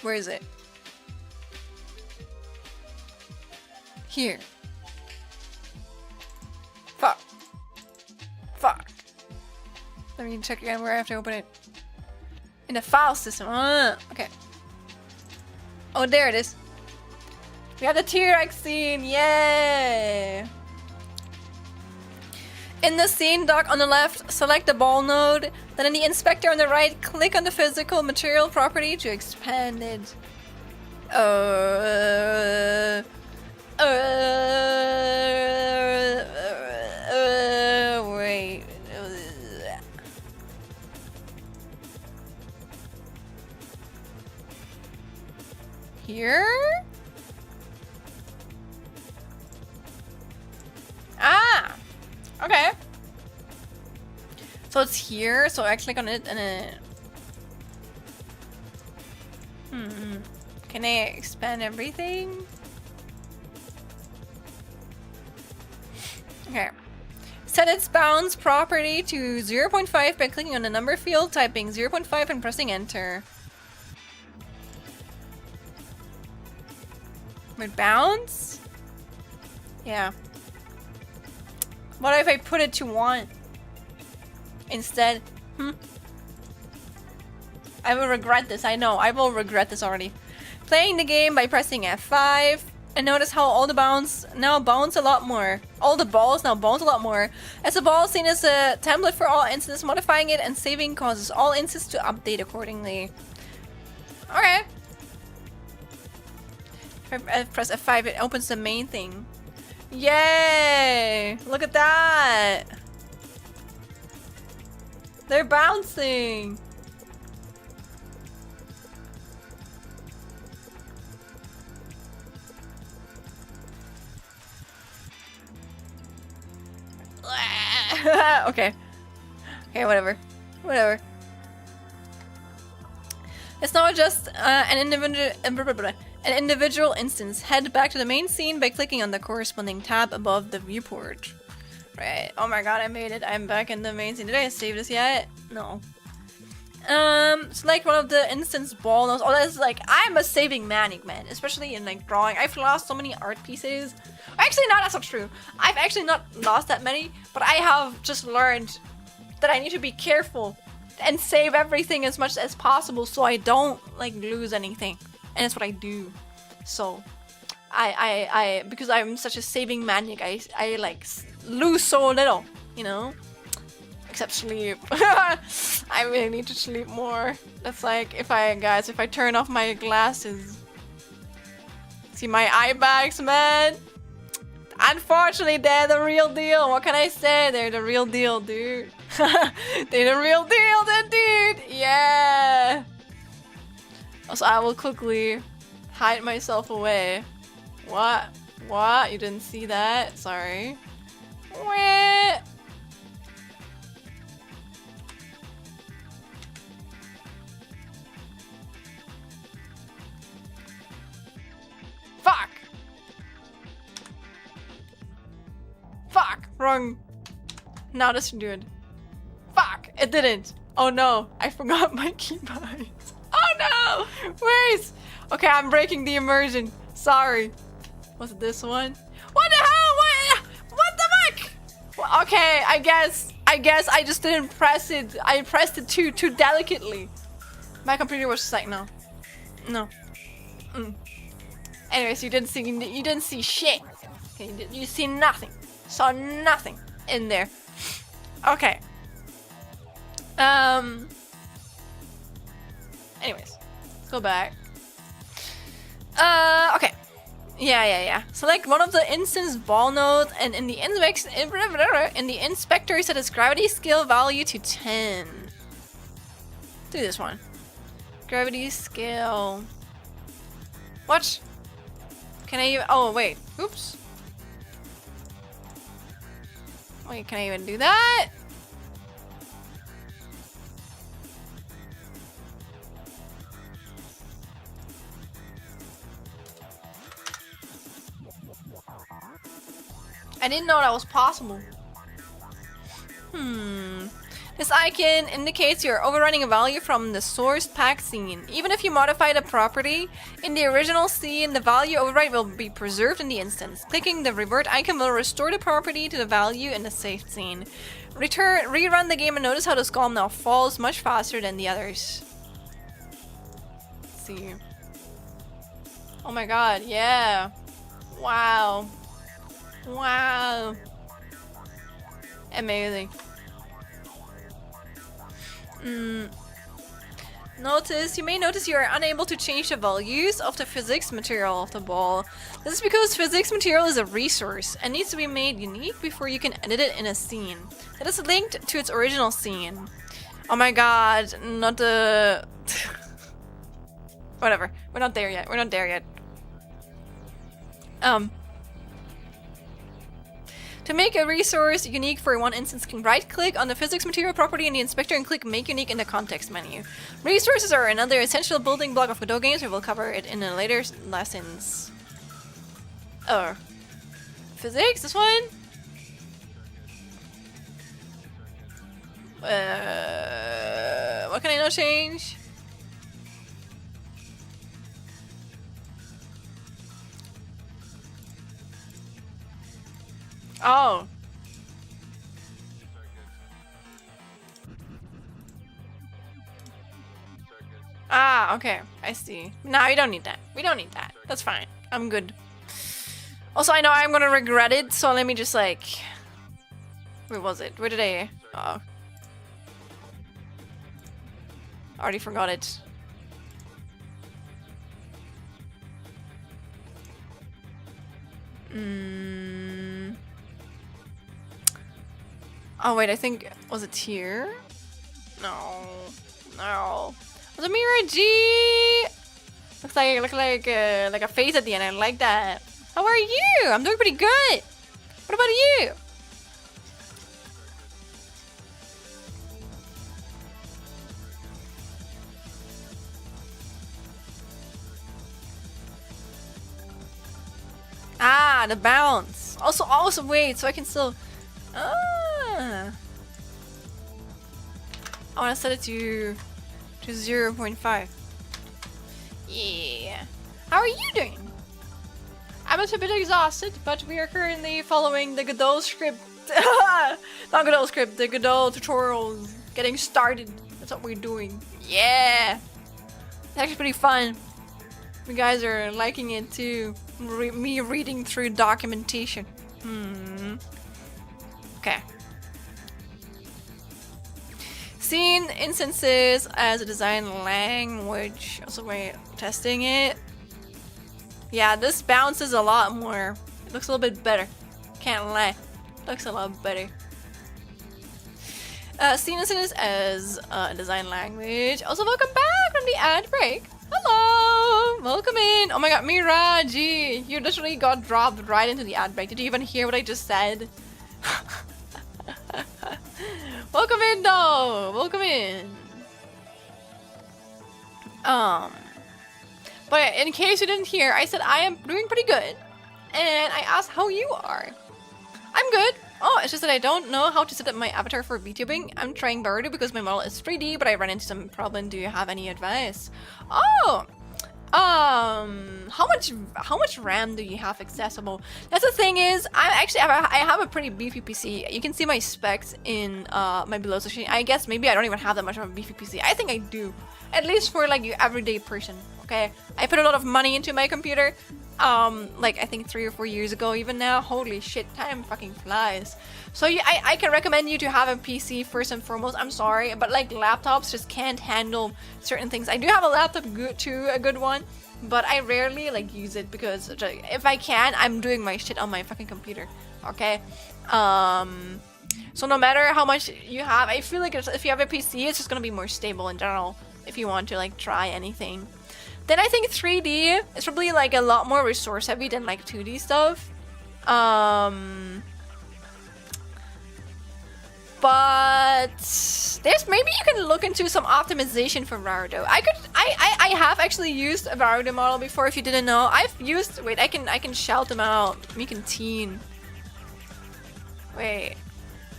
Where is it? Here. Fuck. Let me check again where I have to open it. In the file system. Okay. Oh, there it is. We have the T-Rex scene, yay! In the scene dock on the left, select the ball node. Then in the inspector on the right, click on the physical material property to expand it. Wait. Here? Ah! Okay. So it's here, so I click on it and it... Can I expand everything? Okay. Set its bounds property to 0.5 by clicking on the number field, typing 0.5 and pressing enter. With bounds? Yeah. What if I put it to 1 instead? I will regret this. I know. I will regret this already. Playing the game by pressing F5. And notice how all the bounds now bounce a lot more. All the balls now bounce a lot more. As the ball seen as a template for all instances, modifying it and saving causes all instances to update accordingly. Okay. If I press F5, it opens the main thing. Yay! Look at that! They're bouncing! Okay. Okay, whatever. It's now just an individual instance. Head back to the main scene by clicking on the corresponding tab above the viewport. Right. Oh my god, I made it. I'm back in the main scene. Did I save this yet? No. Select one of the instance ball nodes. Oh, that's like, I'm a saving manic, man. Especially in like drawing. I've lost so many art pieces. Actually, no, that's not true. I've actually not lost that many, but I have just learned that I need to be careful and save everything as much as possible so I don't like lose anything. And that's what I do. So I because I'm such a saving maniac, I like lose so little, you know? Except sleep. I really need to sleep more. That's like if I turn off my glasses. See my eye bags, man? Unfortunately, they're the real deal. What can I say? They're the real deal, dude. They're the real deal, then, dude. Yeah. Also, I will quickly hide myself away. What? What? You didn't see that? Sorry. Wah. Fuck! Fuck! Wrong. Now this should do it. Fuck! It didn't. Oh no, I forgot my keybind. Oh no! Wait! Okay, I'm breaking the immersion. Sorry. Was it this one? What the hell? What the fuck? Well, okay, I guess I just didn't press it. I pressed it too delicately. My computer was just like, no. No. Anyways, you didn't see shit. Okay, you see nothing. Saw nothing in there. Okay. Anyways, let's go back. Okay. Yeah. Select one of the instance ball nodes, and in the inspector set its gravity scale value to 10. Do this one. Gravity scale. What? Can I even? Oh wait. Oops. Wait, can I even do that? I didn't know that was possible. This icon indicates you're overrunning a value from the source pack scene. Even if you modify the property in the original scene, the value override will be preserved in the instance. Clicking the revert icon will restore the property to the value in the saved scene. Rerun the game and notice how the skull now falls much faster than the others. Let's see. Oh my god, yeah. Wow. Wow. Amazing. You may notice you are unable to change the values of the physics material of the ball. This is because physics material is a resource and needs to be made unique before you can edit it in a scene that is linked to its original scene. Oh my god, not the... Whatever, we're not there yet, To make a resource unique for one instance, you can right-click on the physics material property in the inspector and click Make Unique in the context menu. Resources are another essential building block of Godot games. We will cover it in the later lessons. Oh. Physics? This one? What can I not change? Oh. Ah, okay. I see. No, we don't need that. We don't need that. That's fine. I'm good. Also, I know I'm gonna regret it, so let me just like... Where was it? Where did I... Oh. Already forgot it. Oh wait, I think... Was it here? No. No. Was it Mirror G? Looks like a face at the end. I like that. How are you? I'm doing pretty good. What about you? Ah, the bounce. Also wait, so I can still... Ah. I want to set it to 0.5. Yeah. How are you doing? I'm a bit exhausted, but we are currently following the Godot script. Not Godot script, the Godot tutorial getting started. That's what we're doing. Yeah! It's actually pretty fun. You guys are liking it too. Me reading through documentation. Okay. Seen instances as a design language. Also, wait, testing it. Yeah, this bounces a lot more. It looks a little bit better. Can't lie. Looks a lot better. Seen instances as a design language. Also, welcome back from the ad break. Hello! Welcome in! Oh my god, Miraji! You literally got dropped right into the ad break. Did you even hear what I just said? Welcome in though! Welcome in! But in case you didn't hear, I said I am doing pretty good. And I asked how you are. I'm good. Oh, it's just that I don't know how to set up my avatar for VTubing. I'm trying Godot because my model is 3D, but I ran into some problem. Do you have any advice? Oh! How much RAM do you have accessible? That's the thing is, I have a pretty beefy PC. You can see my specs in my below section. I guess maybe I don't even have that much of a beefy PC. I think I do. At least for like your everyday person, okay? I put a lot of money into my computer. Like I think 3 or 4 years ago even now. Holy shit, time fucking flies. So I can recommend you to have a PC first and foremost. I'm sorry, but like laptops just can't handle certain things. I do have a laptop a good one, but I rarely like use it because if I can, I'm doing my shit on my fucking computer, okay? So no matter how much you have, I feel like if you have a PC, it's just gonna be more stable in general if you want to like try anything. Then I think 3D is probably like a lot more resource heavy than like 2D stuff. But there's maybe you can look into some optimization for Godot. I have actually used a Godot model before. If you didn't know, I've used. Wait, I can shout them out. Me can teen. Wait.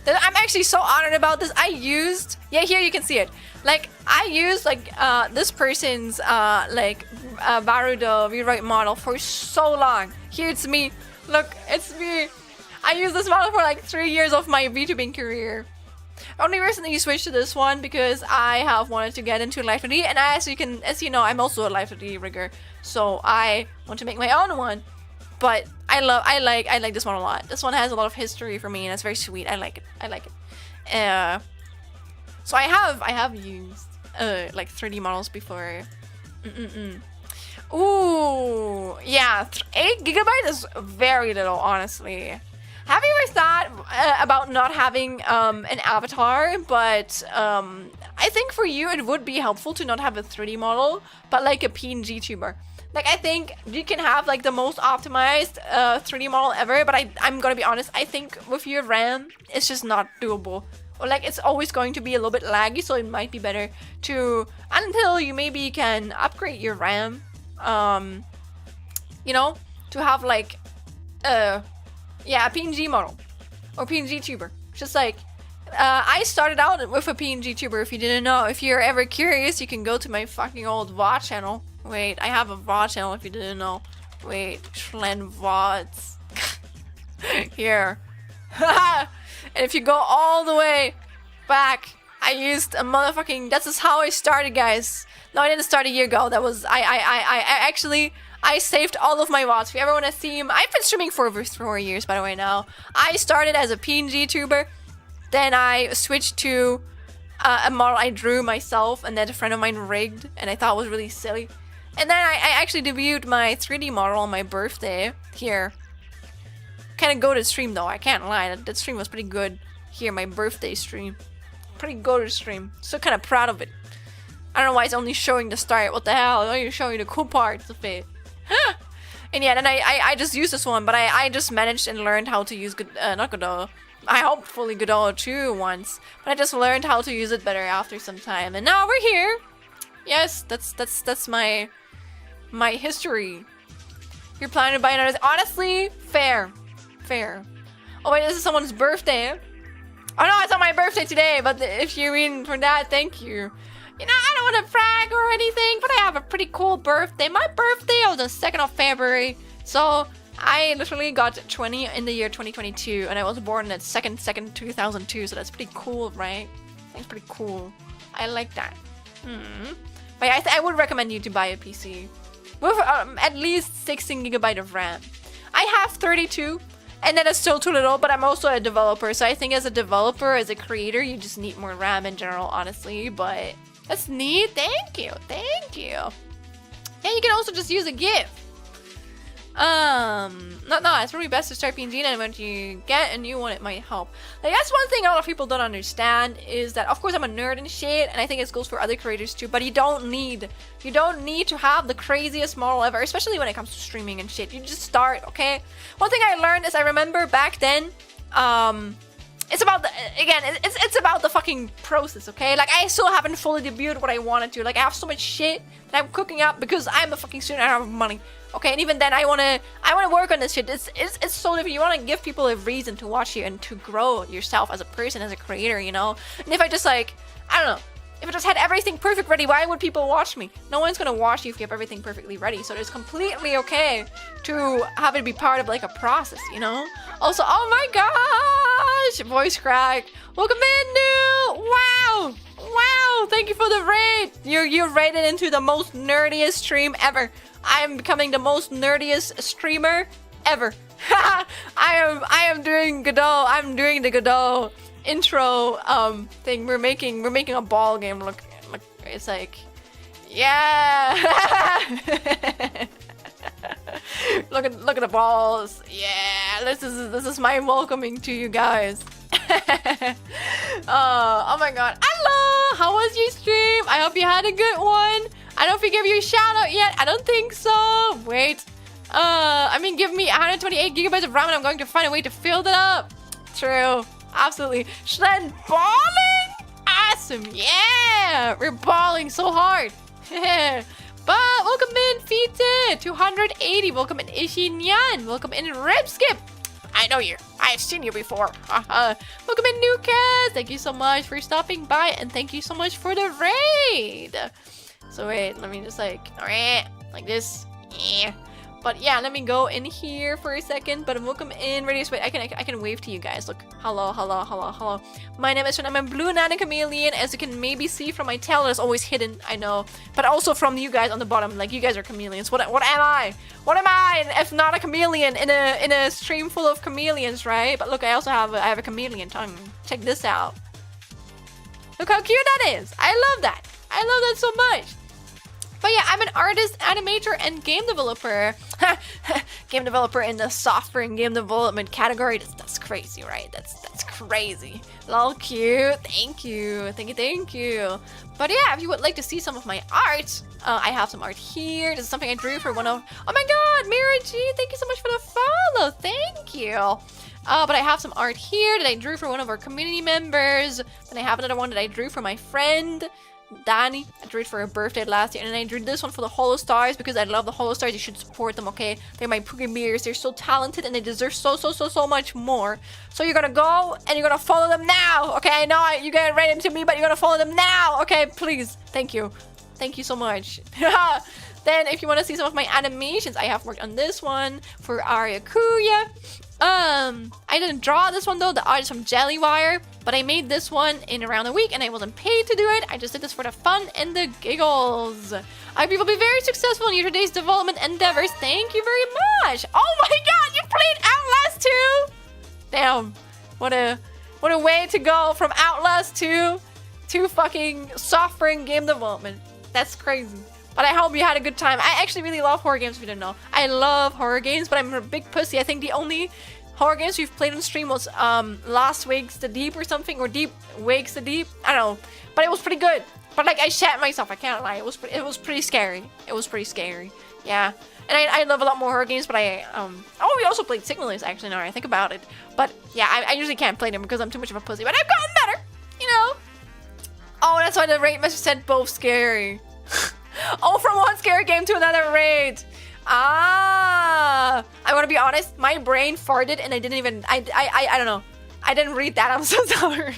I'm actually so honored about this. I used, yeah, here you can see it. Like I used like this person's Godot rewrite model for so long. Here it's me. Look, it's me. I used this model for like 3 years of my VTubing career. Only recently switched to this one because I have wanted to get into Live 3D, and as you know, I'm also a Live 3D rigger, so I want to make my own one. But I like this one a lot. This one has a lot of history for me, and it's very sweet. I like it. So I have used like 3D models before. Ooh, yeah, 8 GB is very little, honestly. Have you ever thought about not having an avatar? But I think for you it would be helpful to not have a 3D model, but like a PNG tuber. Like I think you can have like the most optimized 3D model ever, but I'm gonna be honest, I think with your RAM, it's just not doable. Or like it's always going to be a little bit laggy, so it might be better to, until you maybe can upgrade your RAM, you know, to have like yeah, a PNG model or PNG tuber. Just like I started out with a PNG tuber. If you didn't know, if you're ever curious, you can go to my fucking old VOD channel. Wait, I have a VOD channel if you didn't know. Wait, Schlen VODs. Here. And if you go all the way back, I used a motherfucking, that's just how I started, guys. No, I didn't start a year ago. That was, I saved all of my VODs. If you ever want to see them, I've been streaming for over 4 years, by the way, now. I started as a PNG tuber. Then I switched to a model I drew myself and that a friend of mine rigged, and I thought was really silly. And then I actually debuted my 3D model on my birthday here. Kind of go to stream though, I can't lie. That stream was pretty good. Here, my birthday stream. Pretty go to stream. So kind of proud of it. I don't know why it's only showing the start. What the hell? It's only showing the cool parts of it. And yeah, then I just used this one, but I just managed and learned how to use not Godot. I hopefully Godot too once, but I just learned how to use it better after some time, and now we're here. Yes, that's my history. You're planning to buy another. Honestly, fair. Oh wait, this is someone's birthday. Oh no, it's not my birthday today, but if you mean for that, thank you. You know, I don't want to brag or anything, but I have a pretty cool birthday. My birthday was the 2nd of February, so I literally got 20 in the year 2022, and I was born at 2nd 2002, so that's pretty cool, right? That's pretty cool. I like that. But yeah, I would recommend you to buy a PC with at least 16 gigabyte of RAM. I have 32, and that is still too little, but I'm also a developer, so I think as a developer, as a creator, you just need more RAM in general, honestly, but that's neat. Thank you. Thank you. Yeah, you can also just use a GIF. No, it's probably best to start PNG, and when you get a new one, it might help. Like, that's one thing a lot of people don't understand, is that, of course, I'm a nerd and shit, and I think it goes for other creators too, but you don't need to have the craziest model ever, especially when it comes to streaming and shit. You just start, okay? One thing I learned is, I remember back then, it's about the, again, it's about the fucking process, okay? Like, I still haven't fully debuted what I wanted to. Like, I have so much shit that I'm cooking up because I'm a fucking student and I don't have money. Okay, and even then, I wanna work on this shit. It's so different. You wanna give people a reason to watch you and to grow yourself as a person, as a creator, you know? And if I just like, I don't know, if I just had everything perfect ready, why would people watch me? No one's gonna watch you if you have everything perfectly ready. So it's completely okay to have it be part of like a process, you know? Also, oh my gosh, voice crack. Welcome in, new. Wow, thank you for the raid. You're raided into the most nerdiest stream ever. I am becoming the most nerdiest streamer ever. I am doing Godot. I'm doing the Godot intro thing. We're making a ball game. Look, it's like, yeah. look at the balls. Yeah, this is my welcoming to you guys. Oh my god. Hello, how was your stream? I hope you had a good one. I don't know if we gave you a shout out yet. I don't think so. Wait. I mean, give me 128 gigabytes of RAM and I'm going to find a way to fill that up. True. Absolutely. Schlen balling? Awesome. Yeah. We're balling so hard. But welcome in, Fite. 280. Welcome in, Ishinyan. Welcome in, Ripskip. I know you. I've seen you before. Welcome in, Nukas. Thank you so much for stopping by and thank you so much for the raid. So wait, let me just like this. Yeah. But yeah, let me go in here for a second. But welcome in, radio. Wait, I can wave to you guys. Look, hello. My name is Schlen. I'm a blue nana chameleon. As you can maybe see from my tail, it's always hidden. I know, but also from you guys on the bottom. Like, you guys are chameleons. What am I? What am I if not a chameleon in a stream full of chameleons, right? But look, I also have a chameleon tongue. Check this out. Look how cute that is. I love that. I love that so much. But yeah, I'm an artist, animator, and game developer. Game developer in the software and game development category. That's crazy, right? That's crazy. Lol, cute. Thank you. But yeah, if you would like to see some of my art, I have some art here. This is something I drew for one of... Oh my god, Mira G, thank you so much for the follow. Thank you. But I have some art here that I drew for one of our community members. Then I have another one that I drew for my friend Danny. I drew it for her birthday last year, and then I drew this one for the Holo Stars because I love the Holo Stars. You should support them, okay? They're my Poogie They're so talented and they deserve so much more. So you're gonna go and you're gonna follow them now, okay? I know you got right into me, but you're gonna follow them now, okay? Please, thank you so much. Then if you want to see some of my animations, I have worked on this one for Arya Kuya. I didn't draw this one though, the art is from Jellywire, but I made this one in around a week and I wasn't paid to do it. I just did this for the fun and the giggles. I hope you will be very successful in your today's development endeavors. Thank you very much. Oh my god, you played Outlast 2? Damn, what a way to go from Outlast 2 to fucking software and game development. That's crazy. But I hope you had a good time. I actually really love horror games, if you didn't know. I love horror games, but I'm a big pussy. I think the only horror games we've played on stream was Last Wakes the Deep or something, or Deep Wakes the Deep. I don't know. But it was pretty good. But like, I shat myself, I can't lie. It was pretty scary. Yeah. And I love a lot more horror games, but we also played Signalis, actually, now I think about it. But yeah, I usually can't play them because I'm too much of a pussy. But I've gotten better, you know? Oh, that's why the raid message said both scary. Oh, from one scary game to another raid. I want to be honest, my brain farted and I didn't even, I don't know. I didn't read that, I'm so sorry.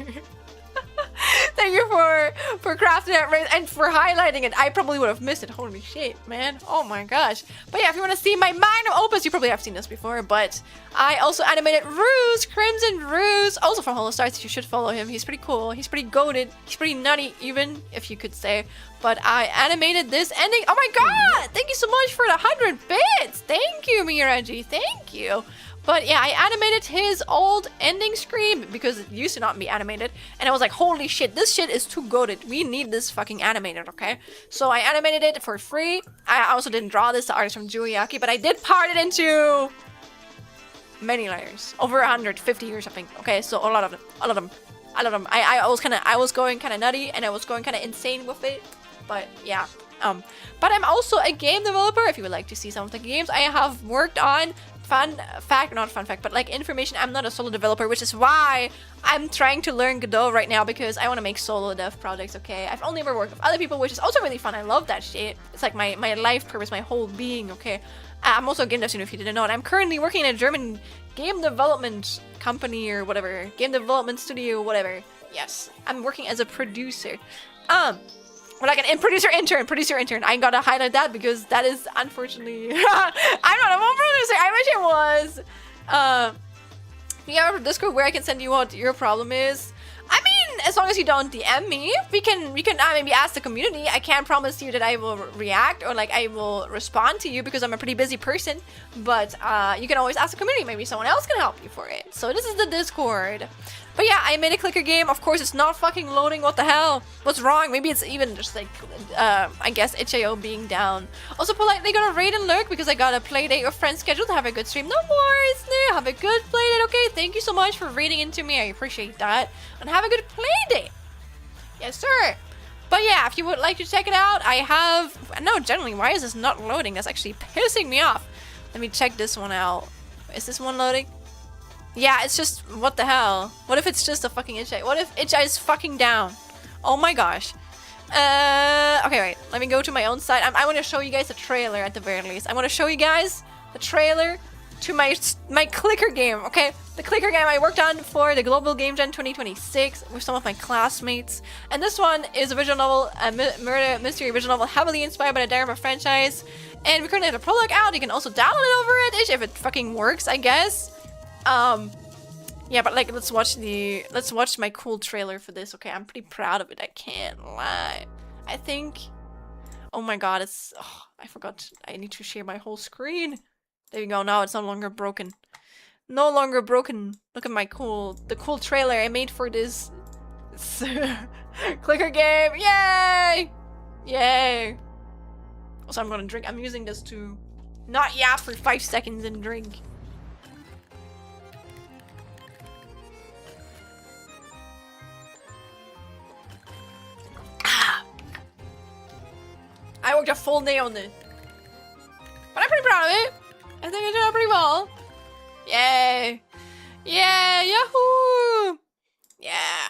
Thank you for crafting it and for highlighting it. I probably would have missed it. Holy shit, man. Oh my gosh. But yeah, if you want to see my magnum opus, you probably have seen this before. But I also animated Ruse, Crimson Ruse, also from Hollow Stars. You should follow him. He's pretty cool. He's pretty goated. He's pretty nutty, even if you could say. But I animated this ending. Oh my god! Thank you so much for the 100 bits. Thank you, Miraji. Thank you. But yeah, I animated his old ending screen because it used to not be animated. And I was like, holy shit, this shit is too goated. We need this fucking animated, okay? So I animated it for free. I also didn't draw this, the artist from Juiaki, but I did part it into many layers. Over 150 or something. Okay, so a lot of them. A lot of them. I love them. I was going kind of nutty and I was going kind of insane with it. But yeah. But I'm also a game developer. If you would like to see some of the games I have worked on, not fun fact, but like information, I'm not a solo developer, which is why I'm trying to learn Godot right now because I want to make solo dev projects, okay? I've only ever worked with other people, which is also really fun. I love that shit. It's like my life purpose, my whole being, okay? I'm also a game dev student, if you didn't know, and I'm currently working in a German game development company or whatever. Game development studio, whatever. Yes, I'm working as a producer. Or like an producer intern. I gotta highlight that because that is unfortunately I'm not a producer. I wish it was. You have a Discord where I can send you what your problem is. I mean, as long as you don't DM me, we can maybe ask the community. I can't promise you that I will react or like I will respond to you because I'm a pretty busy person. But you can always ask the community. Maybe someone else can help you for it. So this is the Discord. But yeah, I made a clicker game. Of course, it's not fucking loading. What the hell? What's wrong? Maybe it's even just like, I guess HAO being down. Also, politely gonna raid and lurk because I got a playdate or friend scheduled to have a good stream. No worries, no. Have a good playdate, okay? Thank you so much for raiding into me. I appreciate that. And have a good playdate. Yes, sir. But yeah, if you would like to check it out, I have... No, generally, why is this not loading? That's actually pissing me off. Let me check this one out. Is this one loading? Yeah, it's just, what the hell? What if it's just a fucking itch-eye? What if itch-eye is fucking down? Oh my gosh. Okay, wait. Let me go to my own site. I want to show you guys the trailer at the very least. I want to show you guys the trailer to my clicker game, okay? The clicker game I worked on for the Global Game Jam 2026 with some of my classmates. And this one is a visual novel, a murder mystery visual novel heavily inspired by the Dharma franchise. And we currently have the prologue out. You can also download it over it if it fucking works, I guess. Yeah, but like, let's watch my cool trailer for this, okay? I'm pretty proud of it, I can't lie. I think, oh my god, I forgot, I need to share my whole screen. There you go, now it's no longer broken. No longer broken. Look at the cool trailer I made for this clicker game, yay! Yay! Also, I'm gonna drink, I'm using this to not yap for 5 seconds and drink. I worked a full day on it. But I'm pretty proud of it. I think I did it pretty well. Yay. Yeah, yahoo! Yeah.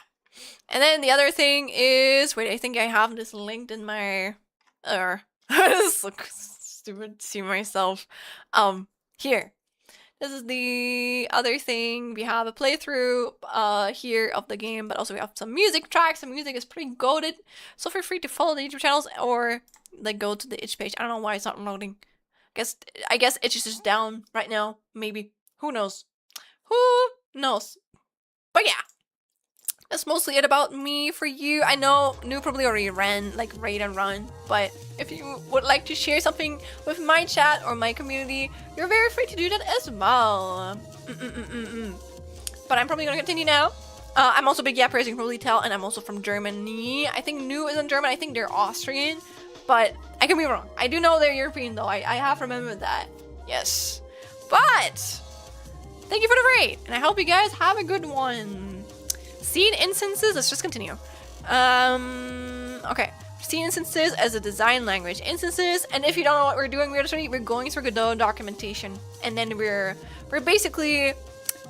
And then the other thing is, wait, I think I have this linked in my, this looks stupid to see myself. Here. This is the other thing. We have a playthrough here of the game, but also we have some music tracks. The music is pretty goated. So feel free to follow the YouTube channels or like go to the itch page. I don't know why it's not loading. I guess itch is just down right now. Maybe. Who knows? Who knows? But yeah. That's mostly it about me for you. I know New probably already ran like raid and run, but if you would like to share something with my chat or my community, you're very free to do that as well. But I'm probably gonna continue now. I'm also a big yapper, as you can probably tell, and I'm also from Germany. I think New isn't German, I think they're Austrian, but I can be wrong. I do know they're European though, I have remembered that. Yes. But thank you for the raid, and I hope you guys have a good one. Scene instances, let's just continue. Okay. Scene instances as a design language. Instances, and if you don't know what we're doing, we're going through Godot documentation. And then we're basically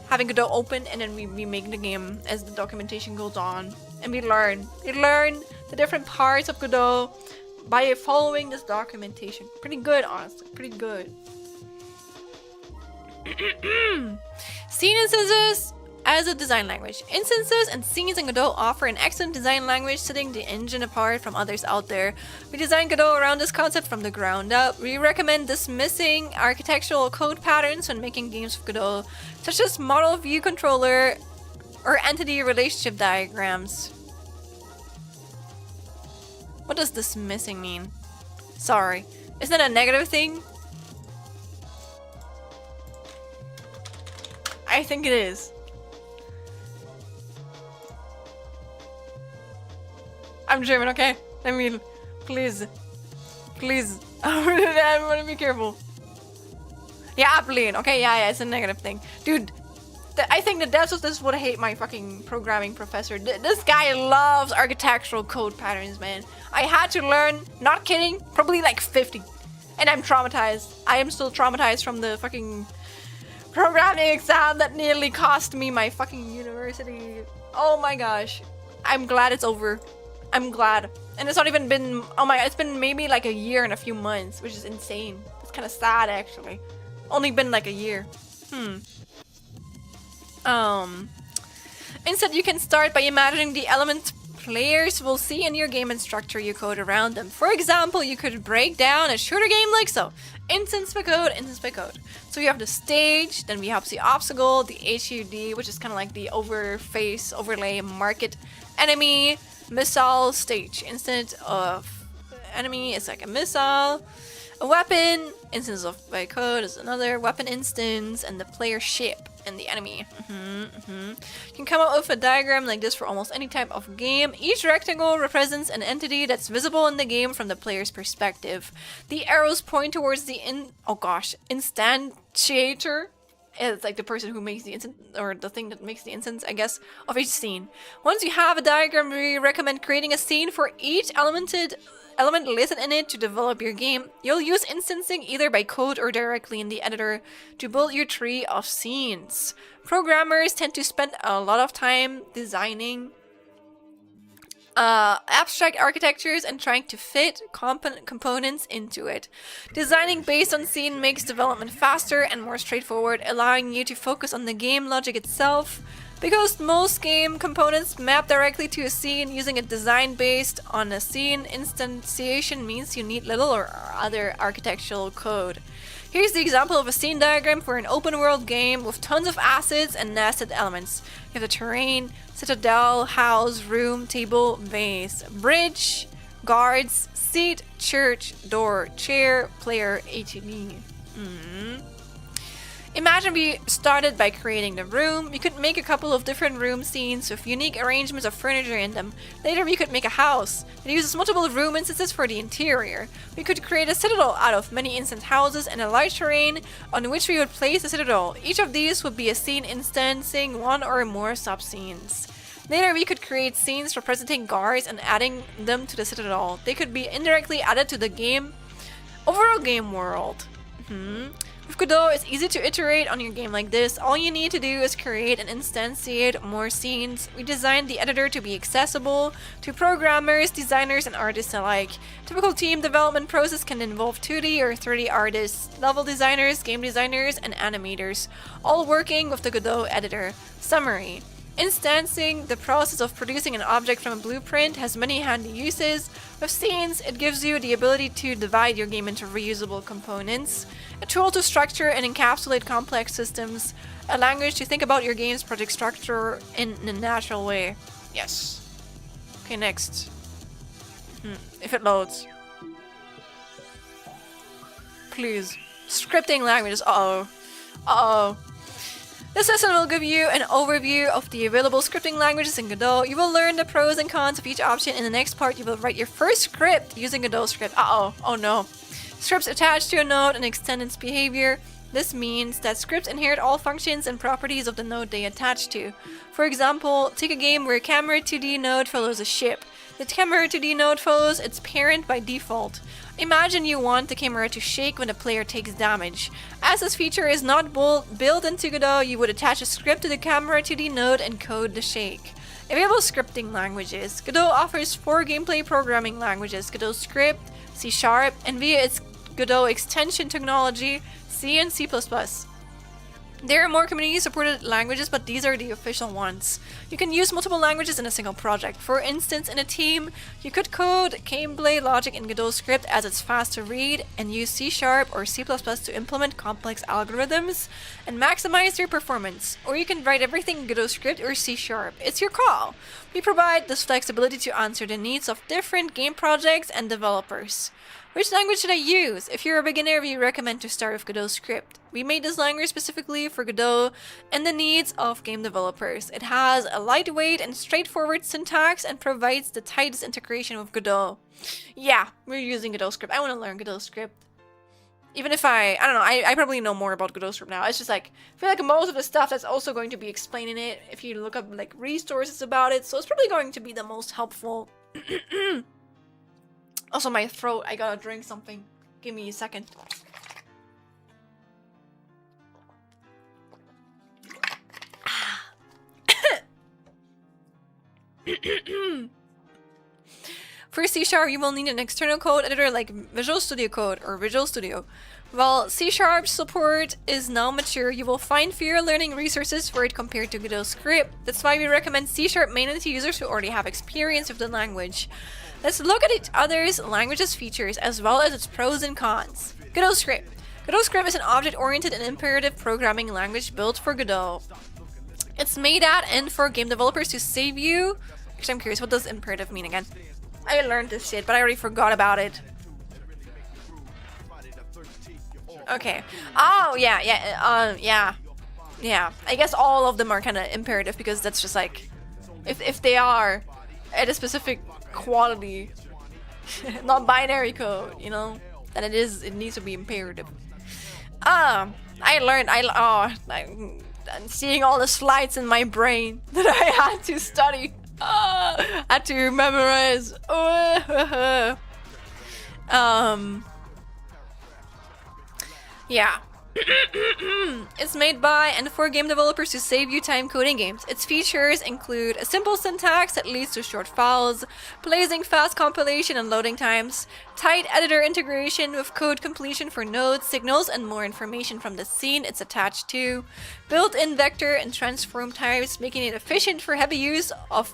having Godot open, and then we make the game as the documentation goes on. And we learn the different parts of Godot by following this documentation. Pretty good, honestly. Pretty good. Scene instances, as a design language. Instances and scenes in Godot offer an excellent design language, setting the engine apart from others out there. We designed Godot around this concept from the ground up. We recommend dismissing architectural code patterns when making games with Godot, such as model view controller or entity relationship diagrams. What does dismissing mean? Sorry. Isn't that a negative thing? I think it is. I'm German, okay? I mean, please. Please. I want to be careful. Yeah, Abilene. Okay, yeah, it's a negative thing. Dude, I think the devs of this would hate my fucking programming professor. This guy loves architectural code patterns, man. I had to learn, not kidding, probably like 50. And I'm traumatized. I am still traumatized from the fucking programming exam that nearly cost me my fucking university. Oh my gosh. I'm glad it's over. I'm glad. And it's not even been, oh my, it's been maybe like a year and a few months, which is insane. It's kind of sad, actually. Only been like a year. Instead, you can start by imagining the elements players will see in your game and structure your code around them. For example, you could break down a shooter game like so. Instance by code, instance by code. So you have the stage, then we have the obstacle, the HUD, which is kind of like the overlay market, enemy, missile, stage. Instance of enemy is like a missile. A weapon, instance of by code is another weapon instance, and the player ship and the enemy. You can come up with a diagram like this for almost any type of game. Each rectangle represents an entity that's visible in the game from the player's perspective. The arrows point towards the instantiator. It's like the person who makes the instance, or the thing that makes the instance, I guess, of each scene. Once you have a diagram, we recommend creating a scene for each element listed in it to develop your game. You'll use instancing either by code or directly in the editor to build your tree of scenes. Programmers tend to spend a lot of time designing abstract architectures and trying to fit components into it. Designing based on scene makes development faster and more straightforward, allowing you to focus on the game logic itself. Because most game components map directly to a scene, using a design based on a scene instantiation means you need little or other architectural code. Here's the example of a scene diagram for an open world game with tons of assets and nested elements. You have the terrain, citadel, house, room, table, vase, bridge, guards, seat, church, door, chair, player, HUD. Imagine we started by creating the room. We could make a couple of different room scenes with unique arrangements of furniture in them. Later we could make a house that uses multiple room instances for the interior. We could create a citadel out of many instant houses and a large terrain on which we would place the citadel. Each of these would be a scene instancing one or more sub-scenes. Later we could create scenes representing guards and adding them to the citadel. They could be indirectly added to the overall game world. With Godot, it's easy to iterate on your game like this. All you need to do is create and instantiate more scenes. We designed the editor to be accessible to programmers, designers, and artists alike. Typical team development process can involve 2D or 3D artists, level designers, game designers, and animators, all working with the Godot editor. Summary. Instancing, the process of producing an object from a blueprint, has many handy uses. With scenes, it gives you the ability to divide your game into reusable components, a tool to structure and encapsulate complex systems, a language to think about your game's project structure in a natural way. Yes. Okay, next. If it loads. Please. Scripting languages. Uh-oh. This lesson will give you an overview of the available scripting languages in Godot. You will learn the pros and cons of each option. In the next part, you will write your first script using Godot script. Oh no. Scripts attach to a node and extend its behavior. This means that scripts inherit all functions and properties of the node they attach to. For example, take a game where a camera 2D node follows a ship. The camera 2D node follows its parent by default. Imagine you want the camera to shake when the player takes damage. As this feature is not built into Godot, you would attach a script to the camera 2D node and code the shake. Available scripting languages. Godot offers 4 gameplay programming languages: Godot Script, C#, and via its Godot extension technology, C and C++. There are more community-supported languages, but these are the official ones. You can use multiple languages in a single project. For instance, in a team, you could code gameplay logic in Godot script as it's fast to read, and use C# or C++ to implement complex algorithms and maximize their performance. Or you can write everything in Godot script or C#. It's your call. We provide this flexibility to answer the needs of different game projects and developers. Which language should I use? If you're a beginner, we recommend to start with Godot script. We made this language specifically for Godot and the needs of game developers. It has a lightweight and straightforward syntax and provides the tightest integration with Godot. Yeah, we're using Godot script. I want to learn Godot script. Even if I don't know, I probably know more about Godot script now. It's just like, I feel like most of the stuff that's also going to be explaining it, if you look up like resources about it, so it's probably going to be the most helpful. Also, my throat, I gotta drink something. Give me a second. For C#, you will need an external code editor like Visual Studio Code or Visual Studio. While C# support is now mature, you will find fewer learning resources for it compared to Godot script. That's why we recommend C# mainly to users who already have experience with the language. Let's look at each other's language's features as well as its pros and cons. Godot script. Godot script is an object-oriented and imperative programming language built for Godot. It's made at and for game developers to save you. Actually, I'm curious, what does imperative mean again? I learned this shit, but I already forgot about it. Okay. Oh, yeah. I guess all of them are kind of imperative because that's just like, if they are at a specific quality, not binary code, you know, then it needs to be imperative. I'm seeing all the slides in my brain that I had to study. Had to memorize. Yeah. It's made by and for game developers to save you time coding games. Its features include a simple syntax that leads to short files, blazing fast compilation and loading times, tight editor integration with code completion for nodes, signals, and more information from the scene it's attached to, built-in vector and transform types, making it efficient for heavy use of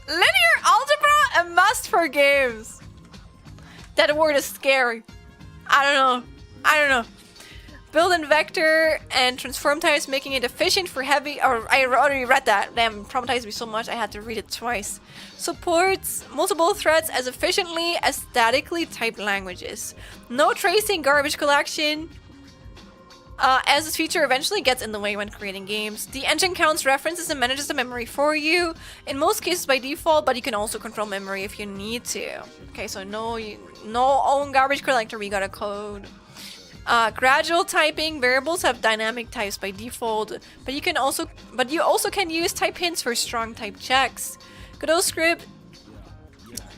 linear algebra, a must for games. That word is scary. I don't know. Built-in vector and transform types, making it efficient for heavy... Or I already read that. Damn, traumatized me so much I had to read it twice. Supports multiple threads as efficiently as statically typed languages. No tracing, garbage collection, as this feature eventually gets in the way when creating games. The engine counts references and manages the memory for you, in most cases by default, but you can also control memory if you need to. Okay, so no own garbage collector, we got a code. Gradual typing, variables have dynamic types by default, but you also can use type hints for strong type checks. Godot script.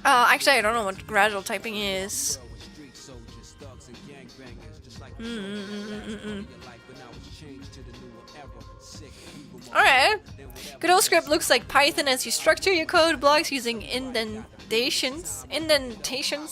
Actually, I don't know what gradual typing is. Alright. Godot script looks like Python as you structure your code blocks using indentations,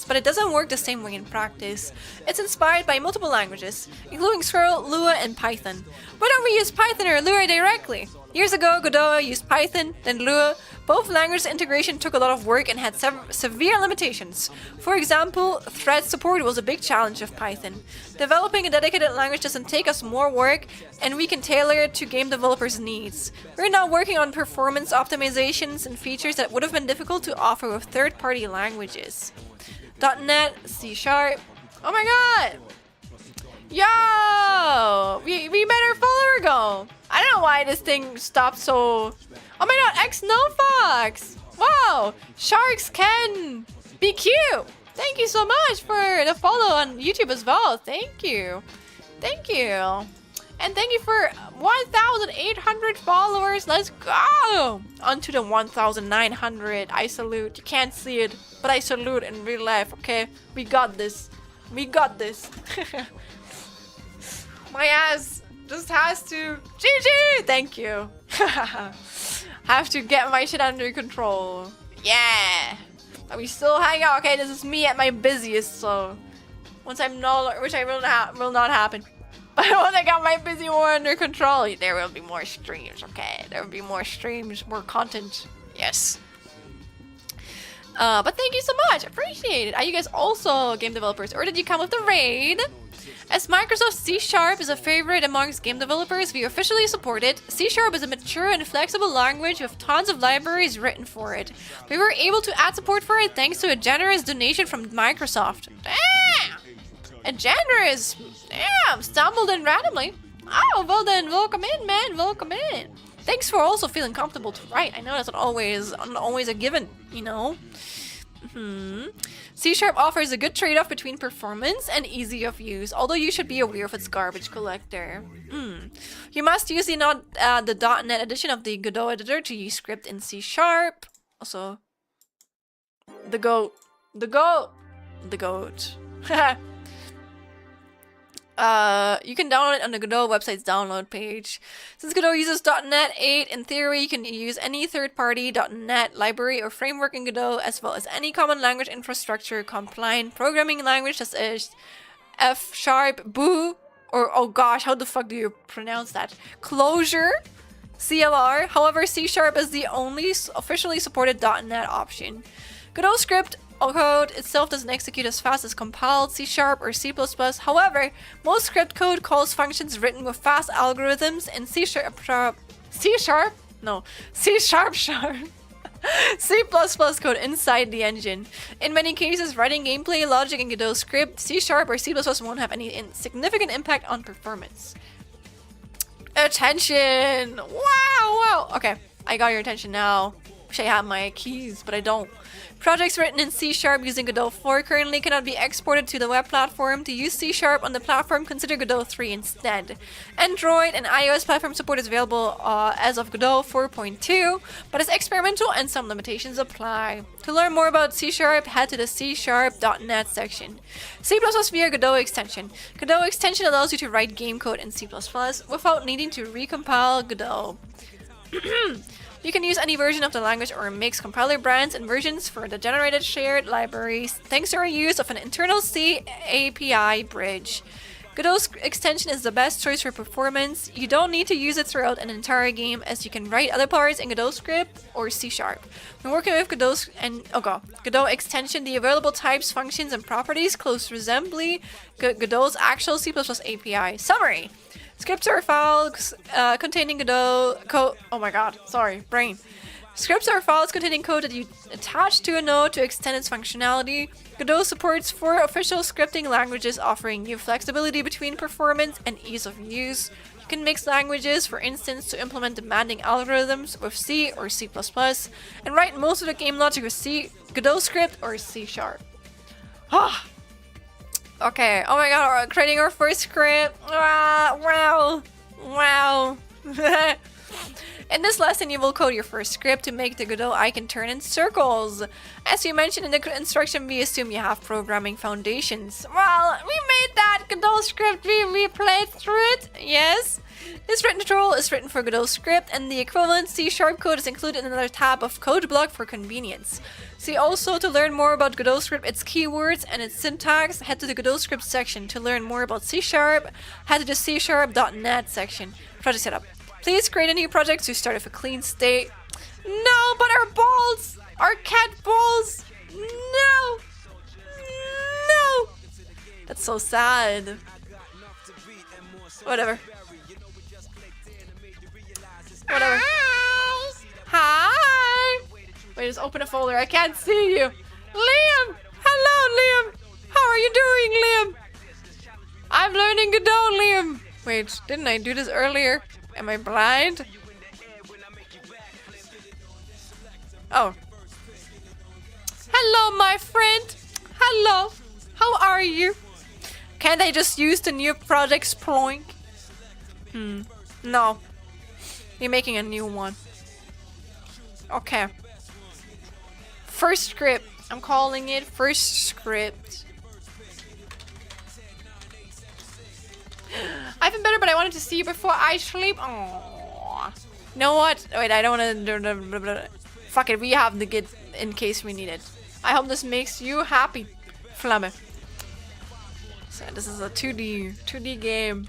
but it doesn't work the same way in practice. It's inspired by multiple languages, including Squirrel, Lua, and Python. Why don't we use Python or Lua directly? Years ago, Godot used Python, then Lua. Both language integration took a lot of work and had severe limitations. For example, thread support was a big challenge of Python. Developing a dedicated language doesn't take us more work, and we can tailor it to game developers' needs. We're now working on performance optimizations and features that would have been difficult to offer with third-party languages. .NET, C#. Oh my god! Yo! We made our follower go! I don't know why this thing stopped so... Oh my god, X-No-Fox! Wow! Sharks can be cute! Thank you so much for the follow on YouTube as well. Thank you. Thank you. And thank you for 1,800 followers. Let's go! On to the 1,900. I salute. You can't see it, but I salute in real life, okay? We got this. We got this. My ass just has to... GG! Thank you. Have to get my shit under control. Yeah! But we still hang out. Okay, this is me at my busiest, so... Once I'm no... Which I will not happen. Once I got my busy war under control, there will be more streams, okay? There will be more streams, more content. Yes. But thank you so much. Appreciate it. Are you guys also game developers, or did you come with the raid? As Microsoft C# is a favorite amongst game developers, we officially support it. C# is a mature and flexible language with tons of libraries written for it. We were able to add support for it thanks to a generous donation from Microsoft. Damn! A generous... Damn! Stumbled in randomly. Oh, well then, welcome in, man. Welcome in. Thanks for also feeling comfortable to write. I know that's not always a given, you know? C# offers a good trade-off between performance and easy of use, although you should be aware of its garbage collector. You must use the .NET edition of the Godot editor to use script in C#. Also, the goat. You can download it on the Godot website's download page. Since Godot uses .NET 8, in theory, you can use any third-party .NET library or framework in Godot, as well as any common language infrastructure compliant programming language such as F#, Boo, or oh gosh, how the fuck do you pronounce that? Clojure, CLR. However, C# is the only officially supported .NET option. Godot script code itself doesn't execute as fast as compiled C# or C++. However, most script code calls functions written with fast algorithms in C#. C++ code inside the engine. In many cases, writing gameplay logic in Godot script, C# or C++ won't have any significant impact on performance. Attention! Wow! Okay, I got your attention now. Wish I had my keys, but I don't. Projects written in C# using Godot 4 currently cannot be exported to the web platform. To use C# on the platform, consider Godot 3 instead. Android and iOS platform support is available as of Godot 4.2, but is experimental and some limitations apply. To learn more about C#, head to the C#.net section. C++ via Godot extension. Godot extension allows you to write game code in C++ without needing to recompile Godot. You can use any version of the language or mix compiler brands and versions for the generated shared libraries thanks to our use of an internal C API bridge. Godot's extension is the best choice for performance. You don't need to use it throughout an entire game, as you can write other parts in Godot script or C#. When working with Godot extension, the available types, functions, and properties closely resemble Godot's actual C++ API. Summary. Scripts are files containing Godot code. Oh my god, sorry, brain. Scripts are files containing code that you attach to a node to extend its functionality. Godot supports 4 official scripting languages, offering you flexibility between performance and ease of use. You can mix languages, for instance, to implement demanding algorithms with C or C++, and write most of the game logic with Godot script or C#. Okay, oh my god, we're creating our first script. Wow. In this lesson, you will code your first script to make the Godot icon turn in circles. As we mentioned in the instruction, we assume you have programming foundations. Well, we made that Godot script, we played through it, yes. This written tutorial is written for Godot script, and the equivalent C# code is included in another tab of code block for convenience. See also, to learn more about Godot script, its keywords, and its syntax, head to the Godot script section. To learn more about C#, head to the C#.net section. Project setup. Please create a new project to start with a clean state. No, but our balls! Our cat balls! No! That's so sad. Whatever. Hi! Wait, just open a folder. I can't see you. Liam! Hello, Liam! How are you doing, Liam? I'm learning Godot, Liam. Wait, didn't I do this earlier? Am I blind? Oh. Hello, my friend. Hello. How are you? Can't I just use the new project Sploink? No. You're making a new one. Okay. First script. I'm calling it first script. I've been better, but I wanted to see you before I sleep. Aww. You know what? Wait, I don't want to... Fuck it, we have the Git in case we need it. I hope this makes you happy, Flamme. So this is a 2D game.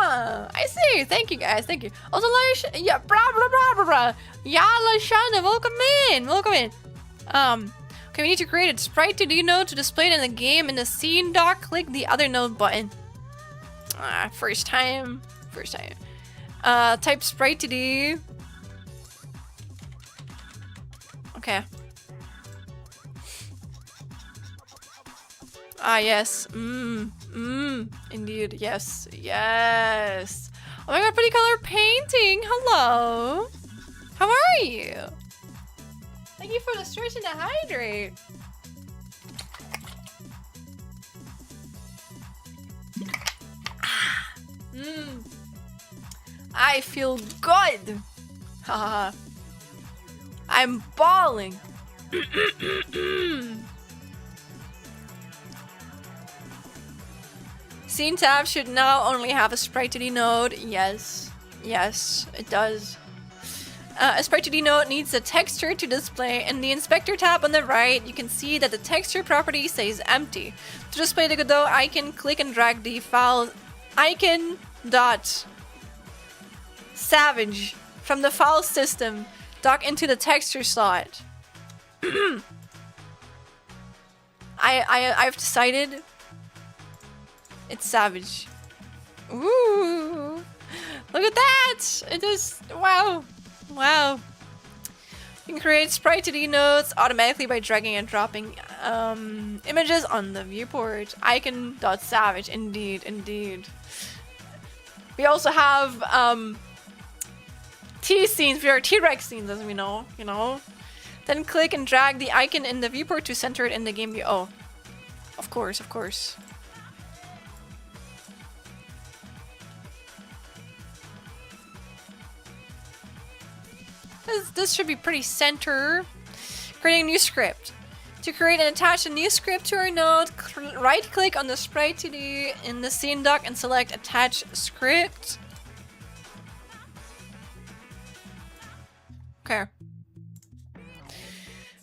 I see. Thank you guys. Thank you. Also, yeah, blah blah blah blah blah. Yalla Shana, welcome in. Welcome in. Okay, we need to create a sprite 2D node to display it in the game. In the scene dock, click the other node button. First time. First time. Type sprite 2D. Okay. Yes. Indeed. Yes. Yes. Oh my god, pretty color painting. Hello. How are you? Thank you for the stretch and the hydrate. I feel good. Haha. I'm balling. Scene tab should now only have a sprite 2D node. Yes. Yes, it does. A sprite 2D node needs a texture to display. In the inspector tab on the right, you can see that the texture property says empty. To display the Godot icon, click and drag the file icon dot savage from the file system dock into the texture slot. I've decided it's savage. Ooh, look at that! It is, wow. Wow. You can create sprite 2D nodes automatically by dragging and dropping images on the viewport. Icon.savage, indeed, indeed. We also have T scenes, we are T-Rex scenes as we know, you know. Then click and drag the icon in the viewport to center it in the game view. Oh, of course, of course. This should be pretty center. Creating a new script. To create and attach a new script to our node, right click on the sprite 2D in the scene dock and select attach script. Okay.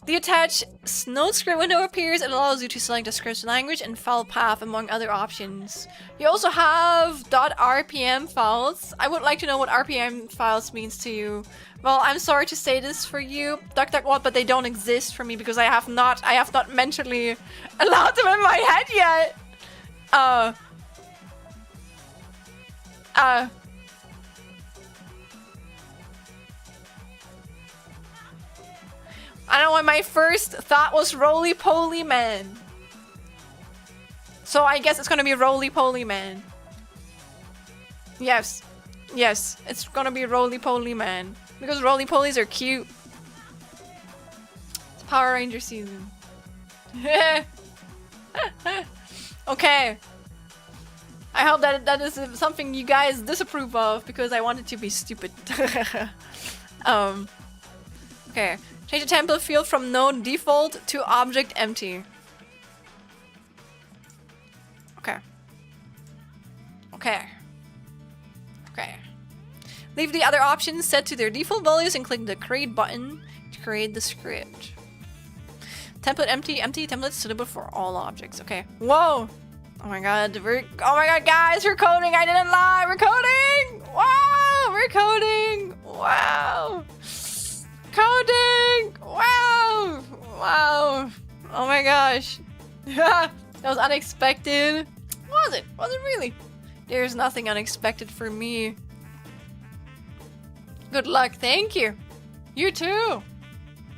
The attach node script window appears and allows you to select the script's language and file path among other options. You also have .rpm files. I would like to know what RPM files means to you. Well, I'm sorry to say this for you, DuckDuckWhat, but they don't exist for me because I have not mentally allowed them in my head yet. I don't know, my first thought was Roly Poly Man. So I guess it's gonna be Roly Poly Man. Yes. Yes, it's gonna be Roly Poly Man. Because Roly Polies are cute. It's Power Ranger season. Okay. I hope that is something you guys disapprove of because I want it to be stupid. Okay. Change the template field from node default to object empty. Okay. Okay. Okay. Leave the other options set to their default values and click the create button to create the script. Template empty, empty template suitable for all objects. Okay. Whoa! Oh my god, oh my god, guys, we're coding! I didn't lie! We're coding! Wow! We're coding! Wow! Coding! Wow! Wow! Oh my gosh. That was unexpected. Was it? Was it really? There's nothing unexpected for me. Good luck, thank you. You too.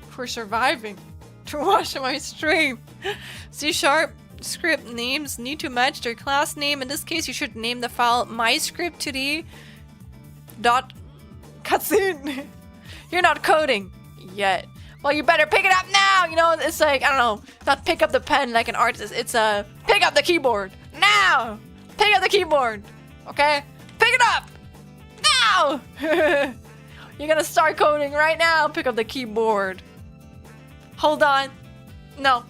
For surviving to watch my stream. C# script names need to match their class name. In this case, you should name the file myscript2d dot cutscene. You're not coding yet. Well, you better pick it up now. You know, it's like, I don't know, not pick up the pen like an artist. It's pick up the keyboard now. Pick up the keyboard. Okay, pick it up now. You're gonna start coding right now. Pick up the keyboard. Hold on. No,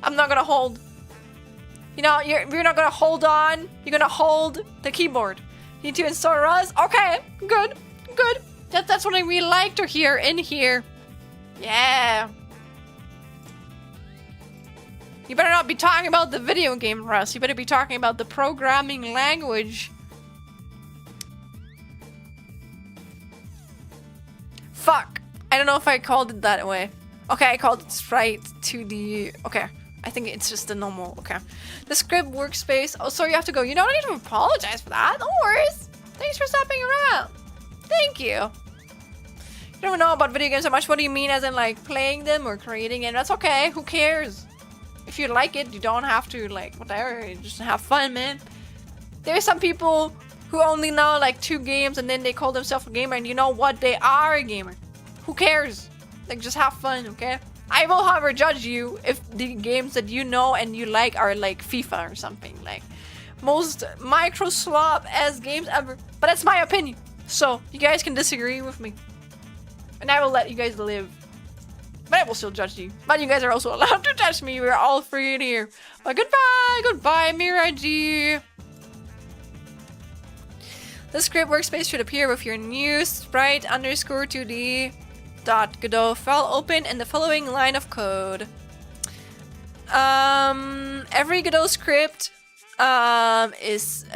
I'm not gonna hold. You know, you're not gonna hold on. You're gonna hold the keyboard. You need to install Rust. Okay, good, good. That's what I really like to hear in here. Yeah. You better not be talking about the video game Rust. You better be talking about the programming language. Fuck. I don't know if I called it that way. Okay, I called it sprite 2D. Okay. I think it's just the normal. Okay. The script workspace. Oh, sorry, you have to go. You don't need to apologize for that. No worries. Thanks for stopping around. Thank you. You don't know about video games so much. What do you mean, as in like playing them or creating them? That's okay. Who cares? If you like it, you don't have to like whatever. You just have fun, man. There's some people who only know like 2 games and then they call themselves a gamer, and you know what? They are a gamer. Who cares? Like, just have fun, okay? I will, however, judge you if the games that you know and you like are like FIFA or something. Like, most micro-slop-ass games ever. But that's my opinion. So, you guys can disagree with me. And I will let you guys live. But I will still judge you. But you guys are also allowed to judge me. We're all free in here. But goodbye! Goodbye, Miraji! The script workspace should appear with your new sprite underscore 2D dot Godot file open and the following line of code. Every Godot script is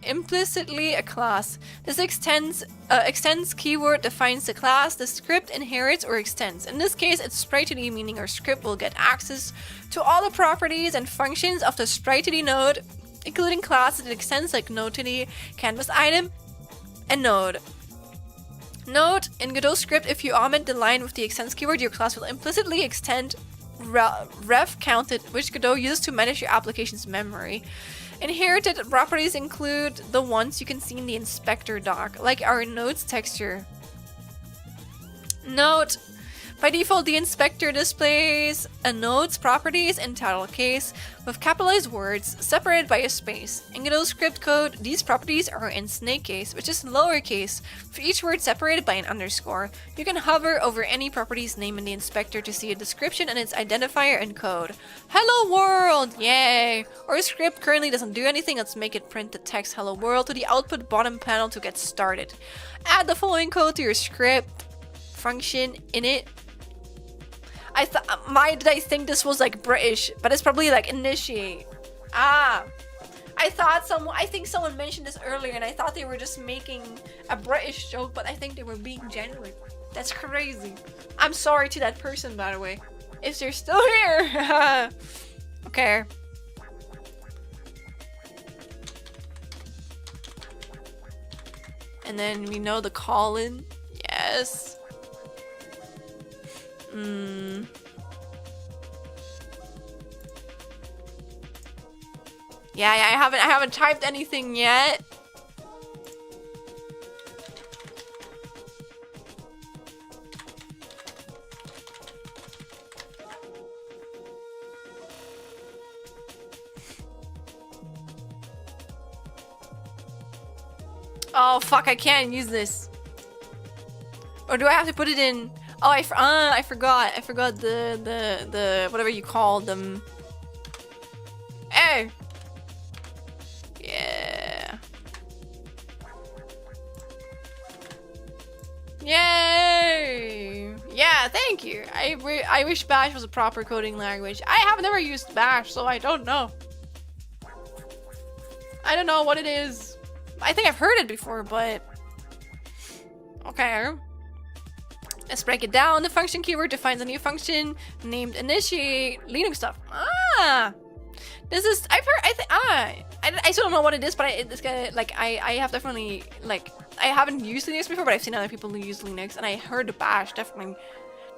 implicitly a class. This extends keyword defines the class the script inherits or extends. In this case, it's sprite2d, meaning our script will get access to all the properties and functions of the sprite2d node, including classes it extends like node2d, canvas item, and node. Note, in Godot script, if you omit the line with the extends keyword, your class will implicitly extend ref counted, which Godot uses to manage your application's memory. Inherited properties include the ones you can see in the inspector doc, like our node's texture. Note, by default, the inspector displays a node's properties in title case with capitalized words separated by a space. In Godot script code, these properties are in snake case, which is lowercase, for each word separated by an underscore. You can hover over any property's name in the inspector to see a description and its identifier in code. Hello world! Yay! Our script currently doesn't do anything. Let's make it print the text hello world to the output bottom panel to get started. Add the following code to your script function init. Why did I think this was like British? But it's probably like initiate. I think someone mentioned this earlier and I thought they were just making a British joke, but I think they were being genuine. That's crazy. I'm sorry to that person, by the way. If they're still here. Okay. And then we know the call-in. Yes. Yeah, I haven't typed anything yet. Oh fuck, I can't use this. Or do I have to put it in? Oh, I forgot. I forgot the whatever you call them. Hey. Yeah. Yay! Yeah, thank you. I wish Bash was a proper coding language. I have never used Bash, so I don't know. I don't know what it is. I think I've heard it before, but okay. Let's break it down. The function keyword defines a new function named initiate Linux stuff. This is I still don't know what it is, but it's gonna like I have definitely like I haven't used Linux before, but I've seen other people who use Linux, and I heard Bash definitely.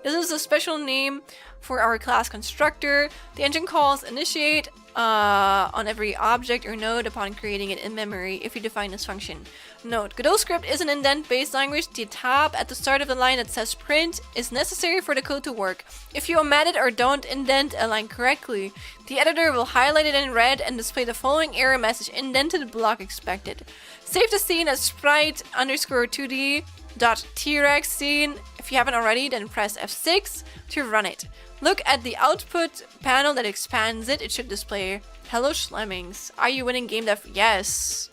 This is a special name for our class constructor. The engine calls initiate on every object or node upon creating it in memory if you define this function. Note, Godot script is an indent-based language. The tab at the start of the line that says print is necessary for the code to work. If you omit it or don't indent a line correctly, the editor will highlight it in red and display the following error message: indented block expected. Save the scene as sprite underscore 2d .trex scene. If you haven't already, then press F6 to run it. Look at the output panel that expands it. It should display hello Schlemmings. Are you winning game dev? Yes.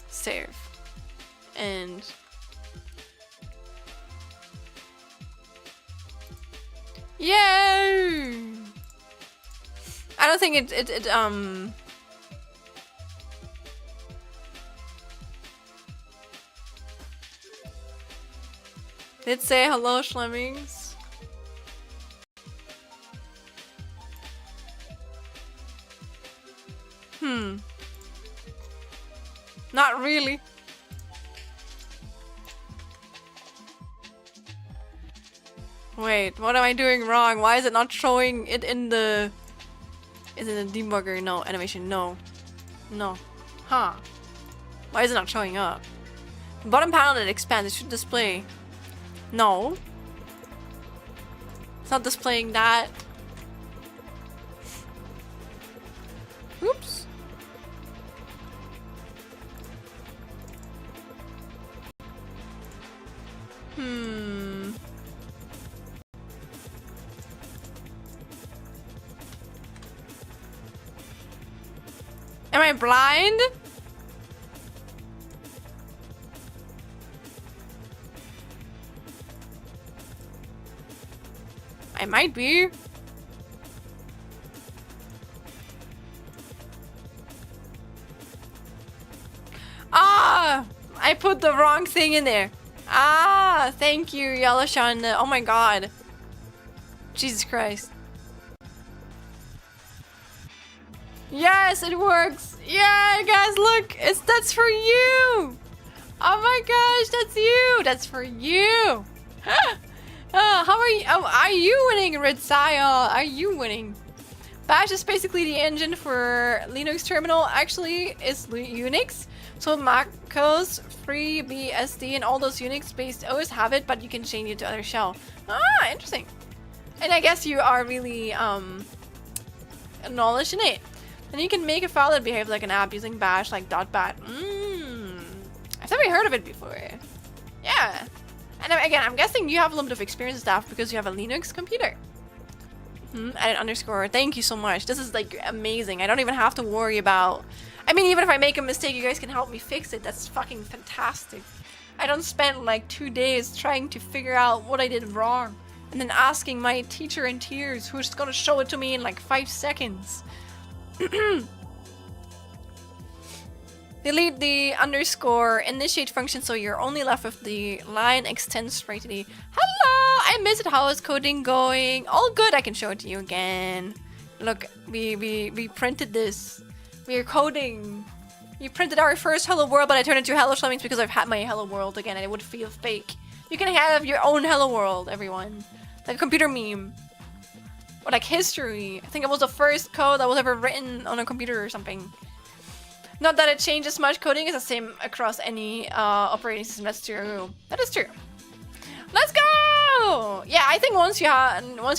Save. And yay! I don't think it. I Let's say hello, Schlemmings. Not really. Wait, what am I doing wrong? Why is it not showing it in the... Is it a debugger? No. Animation? No. No. Huh. Why is it not showing up? The bottom panel that expands, it should display. No. It's not displaying that. Oops. Am I blind? I might be. Ah! I put the wrong thing in there. Ah! Thank you, Yalashan. Oh my god. Jesus Christ. Yes, it works. Yeah, guys, look. That's for you. Oh my gosh, that's you. That's for you. How are you? Oh, are you winning, Red Sayal? Are you winning? Bash is basically the engine for Linux terminal. Actually, it's Unix. So macOS, FreeBSD, and all those Unix-based OS have it, but you can change it to other shell. Ah, interesting. And I guess you are really knowledge in it. And you can make a file that behaves like an app using bash, like .bat. I've never heard of it before. Yeah. And again, I'm guessing you have a little bit of experience with that because you have a Linux computer. Add an underscore. Thank you so much. This is like amazing. I don't even have to worry about... I mean, even if I make a mistake, you guys can help me fix it. That's fucking fantastic. I don't spend like 2 days trying to figure out what I did wrong. And then asking my teacher in tears who's gonna show it to me in like 5 seconds. Delete the underscore initiate function so you're only left with the line extends right to the hello, I miss it. How is coding going? All good. I can show it to you again. Look, we printed this. We are coding. We printed our first hello world, but I turned it to hello Schlemmings because I've had my hello world again and it would feel fake. You can have your own hello world, everyone. Like a computer meme. Or like history. I think it was the first code that was ever written on a computer or something. Not that it changes much. Coding is the same across any operating system. That's true. That is true. Let's go! Yeah, I think once you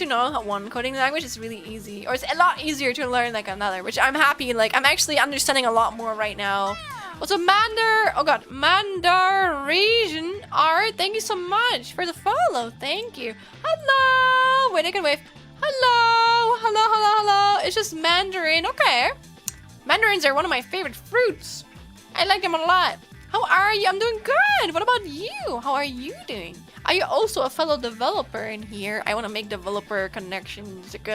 know one coding language, it's really easy, or it's a lot easier to learn like another. Which I'm happy. Like I'm actually understanding a lot more right now. Also, Mandarasian art. Thank you so much for the follow. Thank you. Hello. Wait, I can wave. Hello. Hello. Hello. Hello. It's just Mandarin. Okay. Mandarins are one of my favorite fruits. I like them a lot. How are you? I'm doing good. What about you? How are you doing? Are you also a fellow developer in here? I want to make developer connections. We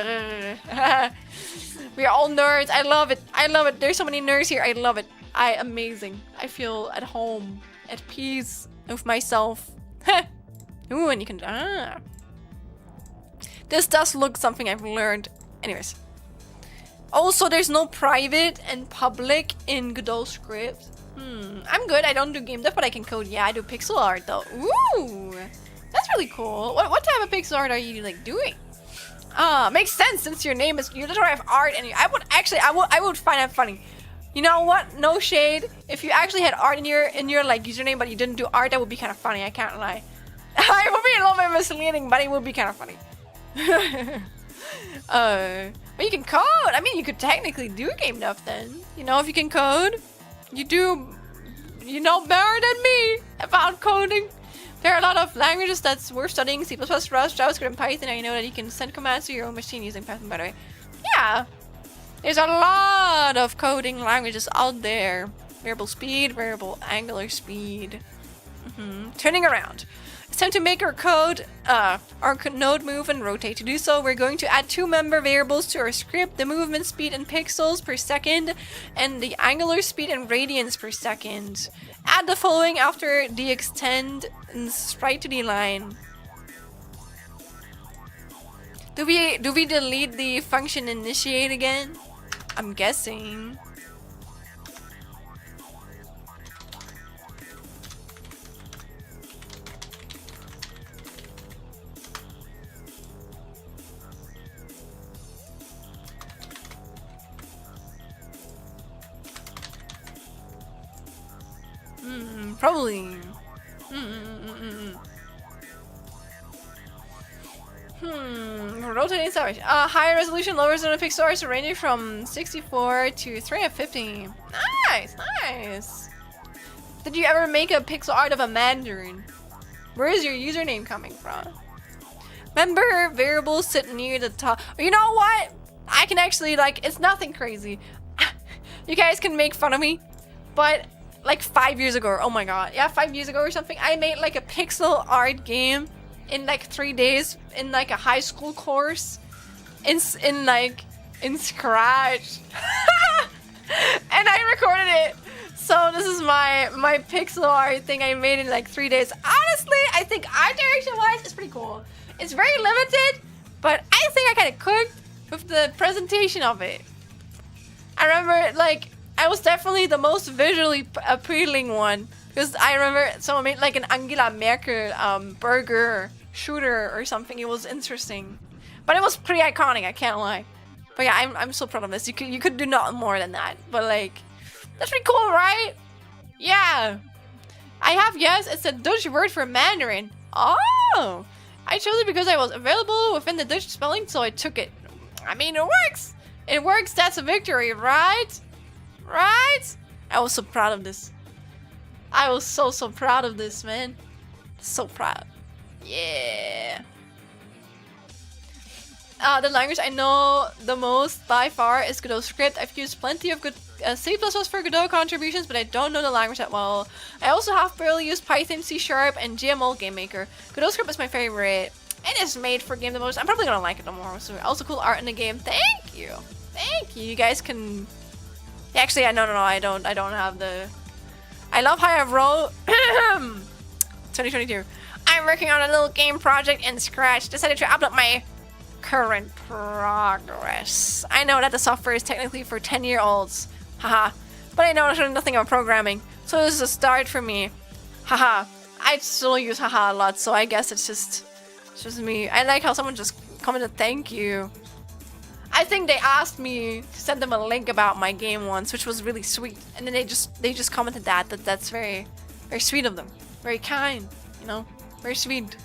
are all nerds. I love it. I love it. There's so many nerds here. I love it. Amazing. I feel at home, at peace with myself. Ooh, and you can... This does look something I've learned. Anyways. Also, there's no private and public in Godot script. I'm good. I don't do game dev, but I can code. Yeah, I do pixel art though. Ooh, that's really cool. What type of pixel art are you like doing? Makes sense since your name is, you literally have art, and I would find that funny. You know what? No shade. If you actually had art in your like username, but you didn't do art, that would be kind of funny. I can't lie. It would be a little bit misleading, but it would be kind of funny. But you can code. I mean, you could technically do game dev then. You know, if you can code, you know better than me about coding. There are a lot of languages that we're studying: C++, Rust, JavaScript, and Python. I know that you can send commands to your own machine using Python, by the way. Yeah, there's a lot of coding languages out there. Variable speed, variable angular speed. Turning around. It's time to make our code, our node move and rotate. To do so, we're going to add 2 member variables to our script: the movement speed in pixels per second, and the angular speed in radians per second. Add the following after the extend and sprite to the line. Do we delete the function initiate again? I'm guessing. Probably. Rotating stars. Higher resolution, lower zone of pixels, ranging from 64 to 350. Nice, nice. Did you ever make a pixel art of a mandarin? Where is your username coming from? Remember, variables sit near the top. You know what? I can actually, like, it's nothing crazy. You guys can make fun of me, but like 5 years ago, oh my god, yeah, 5 years ago or something, I made like a pixel art game in like 3 days in like a high school course in Scratch. And I recorded it. So this is my pixel art thing I made in like 3 days. Honestly, I think art direction wise it's pretty cool. It's very limited, but I think I kind of cooked with the presentation of it. I remember, like, I was definitely the most visually appealing one because I remember someone made like an Angela Merkel burger shooter or something. It was interesting, but it was pretty iconic. I can't lie. But yeah, I'm so proud of this. You could do not more than that. But like, that's pretty cool, right? Yeah. I have yes. It's a Dutch word for Mandarin. Oh, I chose it because I was available within the Dutch spelling, so I took it. I mean, it works. It works. That's a victory, right? Right? I was so proud of this. I was so proud of this, man. So proud. Yeah. The language I know the most by far is Godot script. I've used plenty of good C++ for Godot contributions, but I don't know the language that well. I also have barely used Python, C#, and GML GameMaker. Godot script is my favorite. It is made for game the most. I'm probably gonna like it the more. So also cool art in the game. Thank you. Thank you. You guys can. Actually, no, I don't have the. I love how I wrote 2022. I'm working on a little game project in Scratch. Decided to upload my current progress. I know that the software is technically for 10-year-olds. Haha. But I know nothing about programming. So this is a start for me. Haha. I still use haha a lot, so I guess it's just me. I like how someone just commented thank you. I think they asked me to send them a link about my game once, which was really sweet. And then they just commented that's very sweet of them. Very kind, you know? Very sweet.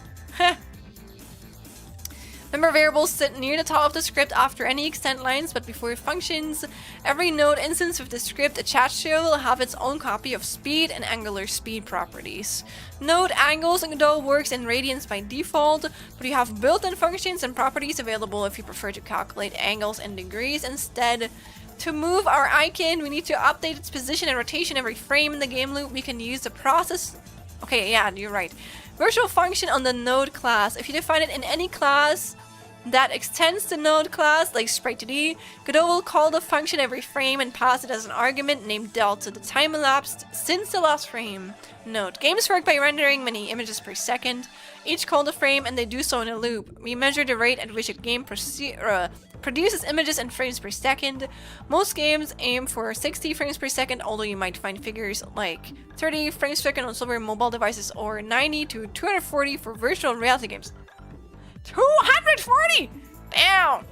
Remember, variables sit near the top of the script after any extend lines, but before functions. Every node instance with the script attached to it will have its own copy of speed and angular speed properties. Node angles in Godot works in radians by default, but you have built-in functions and properties available if you prefer to calculate angles in degrees instead. To move our icon, we need to update its position and rotation every frame in the game loop. We can use the process. Okay, yeah, you're right. Virtual function on the node class. If you define it in any class that extends the node class, like sprite2d, Godot will call the function every frame and pass it as an argument named delta, the time elapsed since the last frame. Note, games work by rendering many images per second. Each call the frame and they do so in a loop. We measure the rate at which a game produces images in frames per second. Most games aim for 60 frames per second, although you might find figures like 30 frames per second on silver mobile devices or 90 to 240 for virtual reality games. 240! Damn!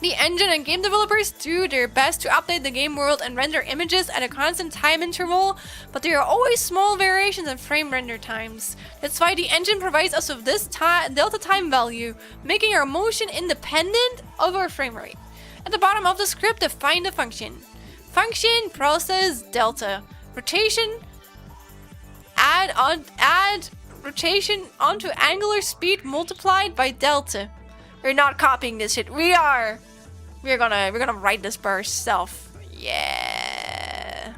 The engine and game developers do their best to update the game world and render images at a constant time interval, but there are always small variations in frame render times. That's why the engine provides us with this delta time value, making our motion independent of our frame rate. At the bottom of the script, define the function. Function process delta. Rotation add rotation onto angular speed multiplied by delta. We're not copying this shit. We're gonna write this by ourselves. Yeah.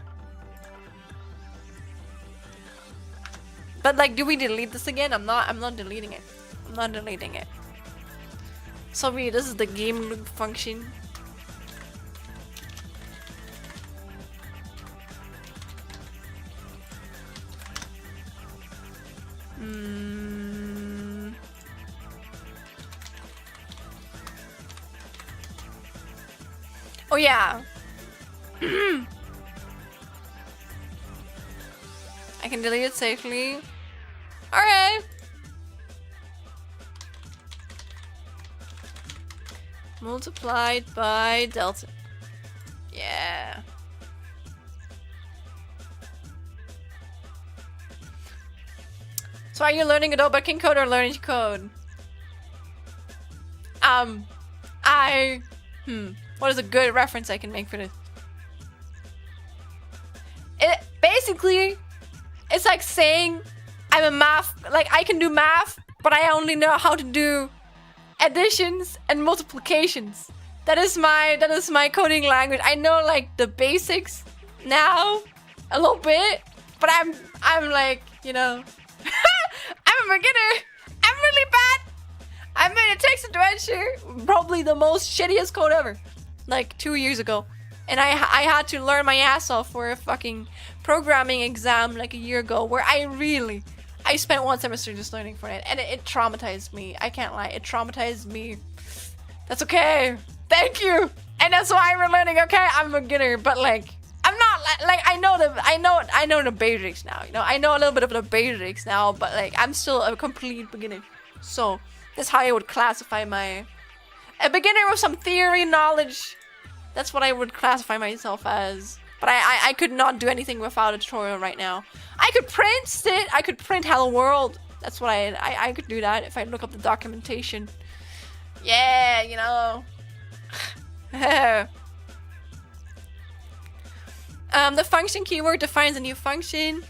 But like, do we delete this again? I'm not deleting it. I'm not deleting it. So this is the game loop function. Oh yeah. I can delete it safely. Alright. Multiplied by delta. Yeah. So are you learning Godot by King Code or learning to code? What is a good reference I can make for this? Basically, it's like saying I'm a math, like I can do math, but I only know how to do additions and multiplications. That is my coding language. I know like the basics now, a little bit, but I'm like, you know, I'm a beginner. I'm really bad. I made a text adventure, probably the most shittiest code ever, like 2 years ago. And I had to learn my ass off for a fucking programming exam like a year ago, where I spent 1 semester just learning for it, and it traumatized me. I can't lie, it traumatized me. That's okay. Thank you. And that's why we're learning. Okay, I'm a beginner, but like I'm not like I know the basics now. You know, I know a little bit of the basics now, but like I'm still a complete beginner. So that's how I would classify a beginner with some theory knowledge. That's what I would classify myself as. But I could not do anything without a tutorial right now. I could print it. I could print Hello World. That's what I could do that if I look up the documentation. Yeah, you know. The function keyword defines a new function.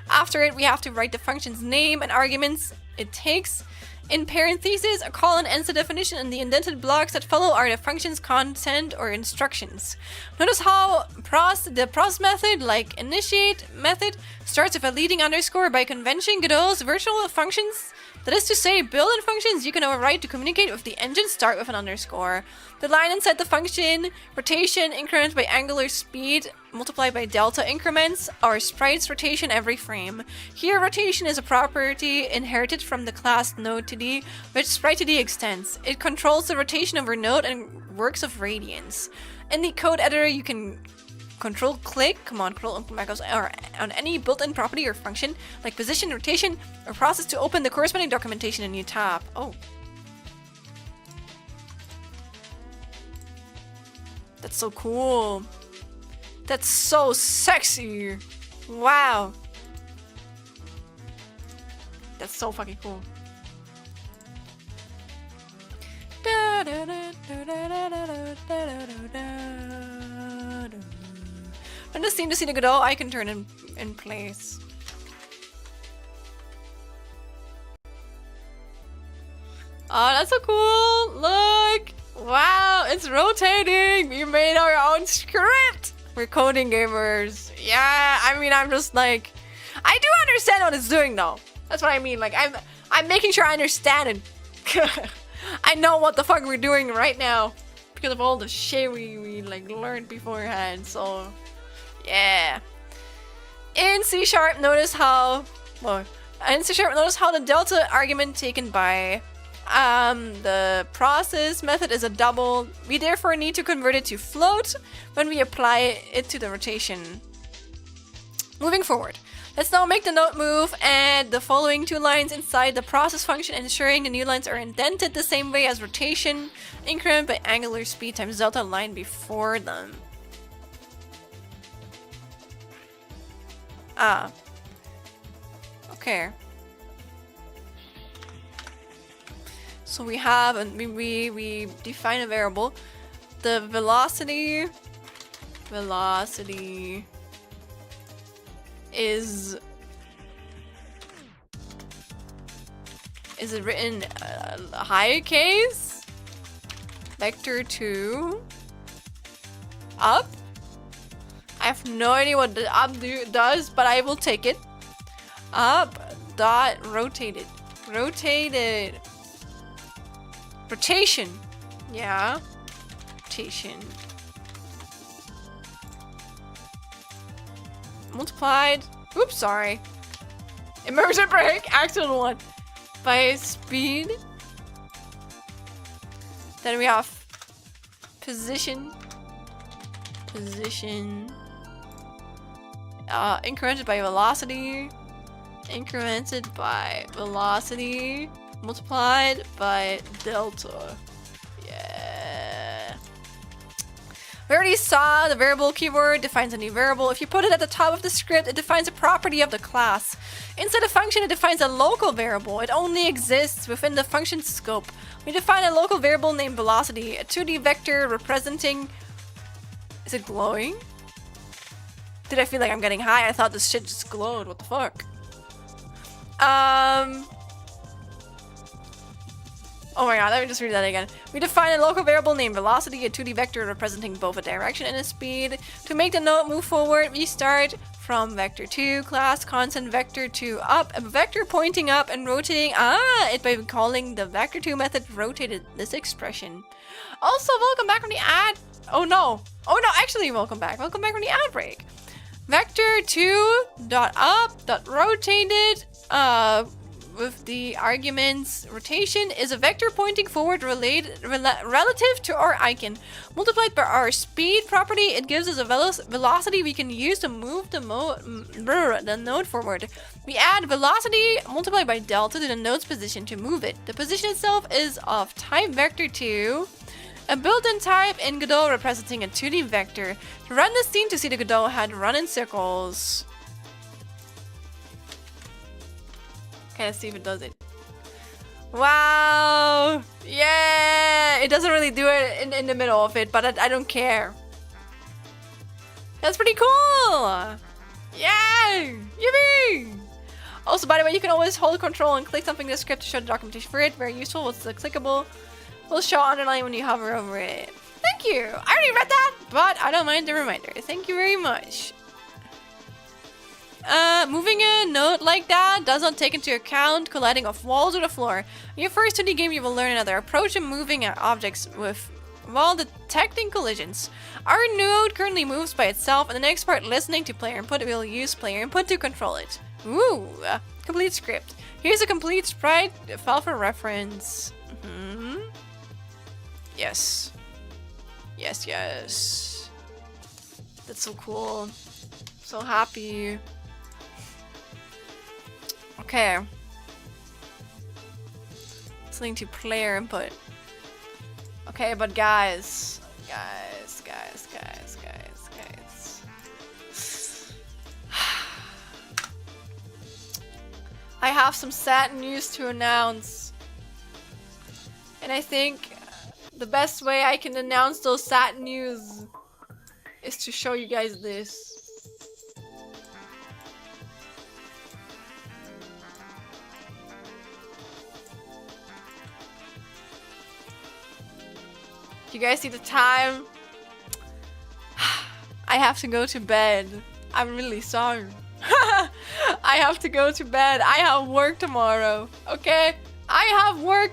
After it, we have to write the function's name and arguments it takes. In parentheses, a colon ends the definition, and the indented blocks that follow are the function's content or instructions. Notice how the pros method, like initiate method, starts with a leading underscore. By convention, Godot's virtual functions, that is to say, built-in functions you can overwrite to communicate with the engine, start with an underscore. The line inside the function, rotation increment by angular speed, multiplied by delta increments, are sprite's rotation every frame. Here, rotation is a property inherited from the class node2d, which sprite2d extends. It controls the rotation over node and works of radians. In the code editor, you can control-click, command control macros on any built-in property or function, like position, rotation, or process to open the corresponding documentation in a new tab. Oh. That's so cool. That's so sexy. Wow. That's so fucking cool. When the seem to see the Godot, I can turn in place. Oh, that's so cool. Look. Wow, it's rotating. We made our own script. We're coding gamers. Yeah, I mean, I'm just like, I do understand what it's doing though. That's what I mean. Like, I'm making sure I understand it. I know what the fuck we're doing right now because of all the shit we like learned beforehand. So, yeah. In C#, notice how the delta argument taken by the process method is a double. We therefore need to convert it to float when we apply it to the rotation. Moving forward, let's now make the node move and the following 2 lines inside the process function, ensuring the new lines are indented the same way as rotation, increment by angular speed times delta line before them. Ah. Okay. So we have, and we define a variable. The velocity is it written high case? Vector 2 up? I have no idea what the up does, but I will take it. Up dot rotated. Rotation. Yeah. Rotation. Multiplied. Oops, sorry. Immersion break, action 1. By speed. Then we have position. Incremented by velocity. Incremented by velocity. Multiplied by delta. Yeah. We already saw the variable keyword defines a new variable. If you put it at the top of the script, it defines a property of the class. Inside a function, it defines a local variable. It only exists within the function scope. We define a local variable named velocity, a 2D vector representing... Is it glowing? Did I feel like I'm getting high? I thought this shit just glowed. What the fuck? Oh my god, let me just read that again. We define a local variable named velocity, a 2D vector representing both a direction and a speed. To make the node move forward, we start from vector 2, class constant vector 2 up, a vector pointing up and rotating it by calling the vector 2 method rotated this expression. Also, welcome back from the ad. Oh no, actually welcome back from the ad break. Vector 2 dot up dot rotated with the arguments rotation is a vector pointing forward relative to our icon. Multiplied by our speed property, it gives us a velocity we can use to move the node forward. We add velocity multiplied by delta to the node's position to move it. The position itself is of type vector 2, a built-in type in Godot representing a 2D vector. To run the scene to see the Godot head run in circles. Okay, let's see if it does it. Wow! Yeah! It doesn't really do it in the middle of it, but I don't care. That's pretty cool! Yeah! Yippee! Also, by the way, you can always hold control and click something in the script to show the documentation for it. Very useful. It's clickable. Will show underline when you hover over it. Thank you! I already read that, but I don't mind the reminder. Thank you very much. Moving a node like that does not take into account colliding off walls or the floor. In your first 2D game, you will learn another approach to moving objects while detecting collisions. Our node currently moves by itself, and the next part, listening to player input, will use player input to control it. Ooh, complete script. Here's a complete sprite file for reference. Yes. Yes. That's so cool. So happy. Okay. Listening to player input. Okay, but guys. I have some sad news to announce. And I think the best way I can announce those sad news is to show you guys this. You guys see the time? I have to go to bed. I'm really sorry. I have to go to bed. I have work tomorrow. Okay? I have work.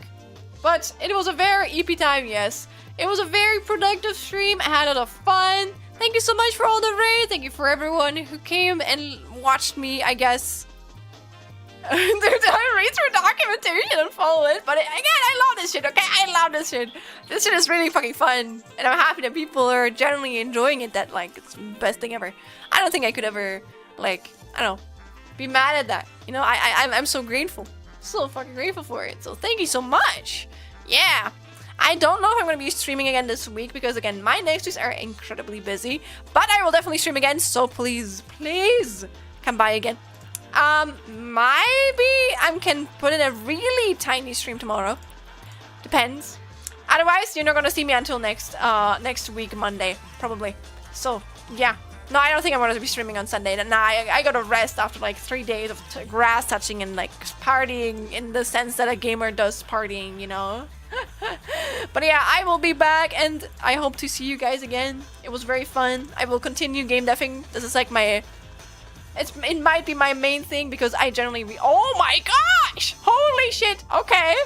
But it was a very EP time, yes. It was a very productive stream. I had a lot of fun. Thank you so much for all the raids. Thank you for everyone who came and watched me, I guess. Reads for documentation and follow it. But again, I love this shit, okay? I love this shit. This shit is really fucking fun. And I'm happy that people are generally enjoying it. That, like, it's the best thing ever. I don't think I could ever, like, I don't know, be mad at that. You know, I'm so grateful. So fucking grateful for it. So thank you so much. Yeah. I don't know if I'm going to be streaming again this week because, again, my next weeks are incredibly busy. But I will definitely stream again. So please come by again. Maybe I can put in a really tiny stream tomorrow. Depends. Otherwise, you're not gonna see me until next week, Monday, probably. So, yeah. No, I don't think I'm gonna be streaming on Sunday. Nah, I gotta rest after like 3 days of grass touching and like partying in the sense that a gamer does partying, you know? But yeah, I will be back and I hope to see you guys again. It was very fun. I will continue game deving. This is like my... It might be my main thing because I generally oh my gosh! Holy shit! Okay.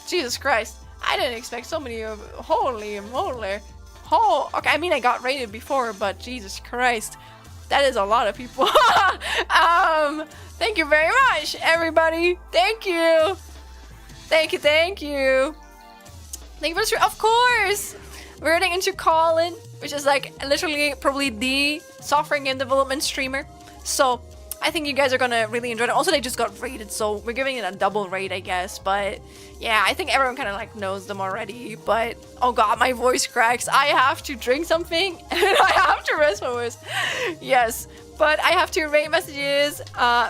Jesus Christ. I didn't expect so many of holy moly. Okay, I mean I got rated before, but Jesus Christ. That is a lot of people. Thank you very much, everybody. Thank you. Thank you, thank you. Thank you for the of course. We're getting into Colin, which is like literally probably the software game development streamer. So I think you guys are gonna really enjoy it. Also, they just got rated, so we're giving it a double rate, I guess. But yeah, I think everyone kind of like knows them already. But oh god, my voice cracks. I have to drink something and I have to rest my voice. Yes, but I have to rate messages.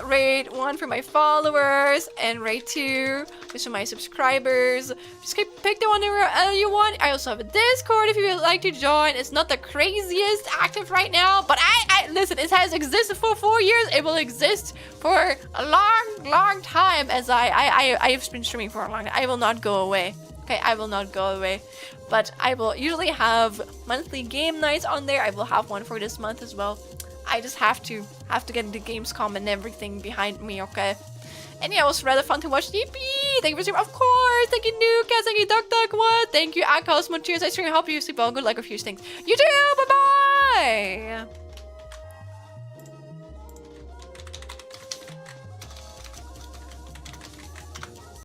Rate 1 for my followers and rate 2 just for my subscribers. Just pick the one you want. I also have a Discord if you would like to join. It's not the craziest active right now, but I listen, it has existed for 4 years. It will exist for a long time, as I've been streaming for a long time. I will not go away. Okay, I will not go away. But I will usually have monthly game nights on there. I will have one for this month as well. I just have to get into Gamescom and everything behind me, okay? And yeah, it was rather fun to watch. Yippee! Thank you for streaming, of course! Thank you, Nukas! Thank you, Duck What? Thank you, Akos, Cheers! I stream, help you sleep well. Good luck with your things. You too! Bye-bye!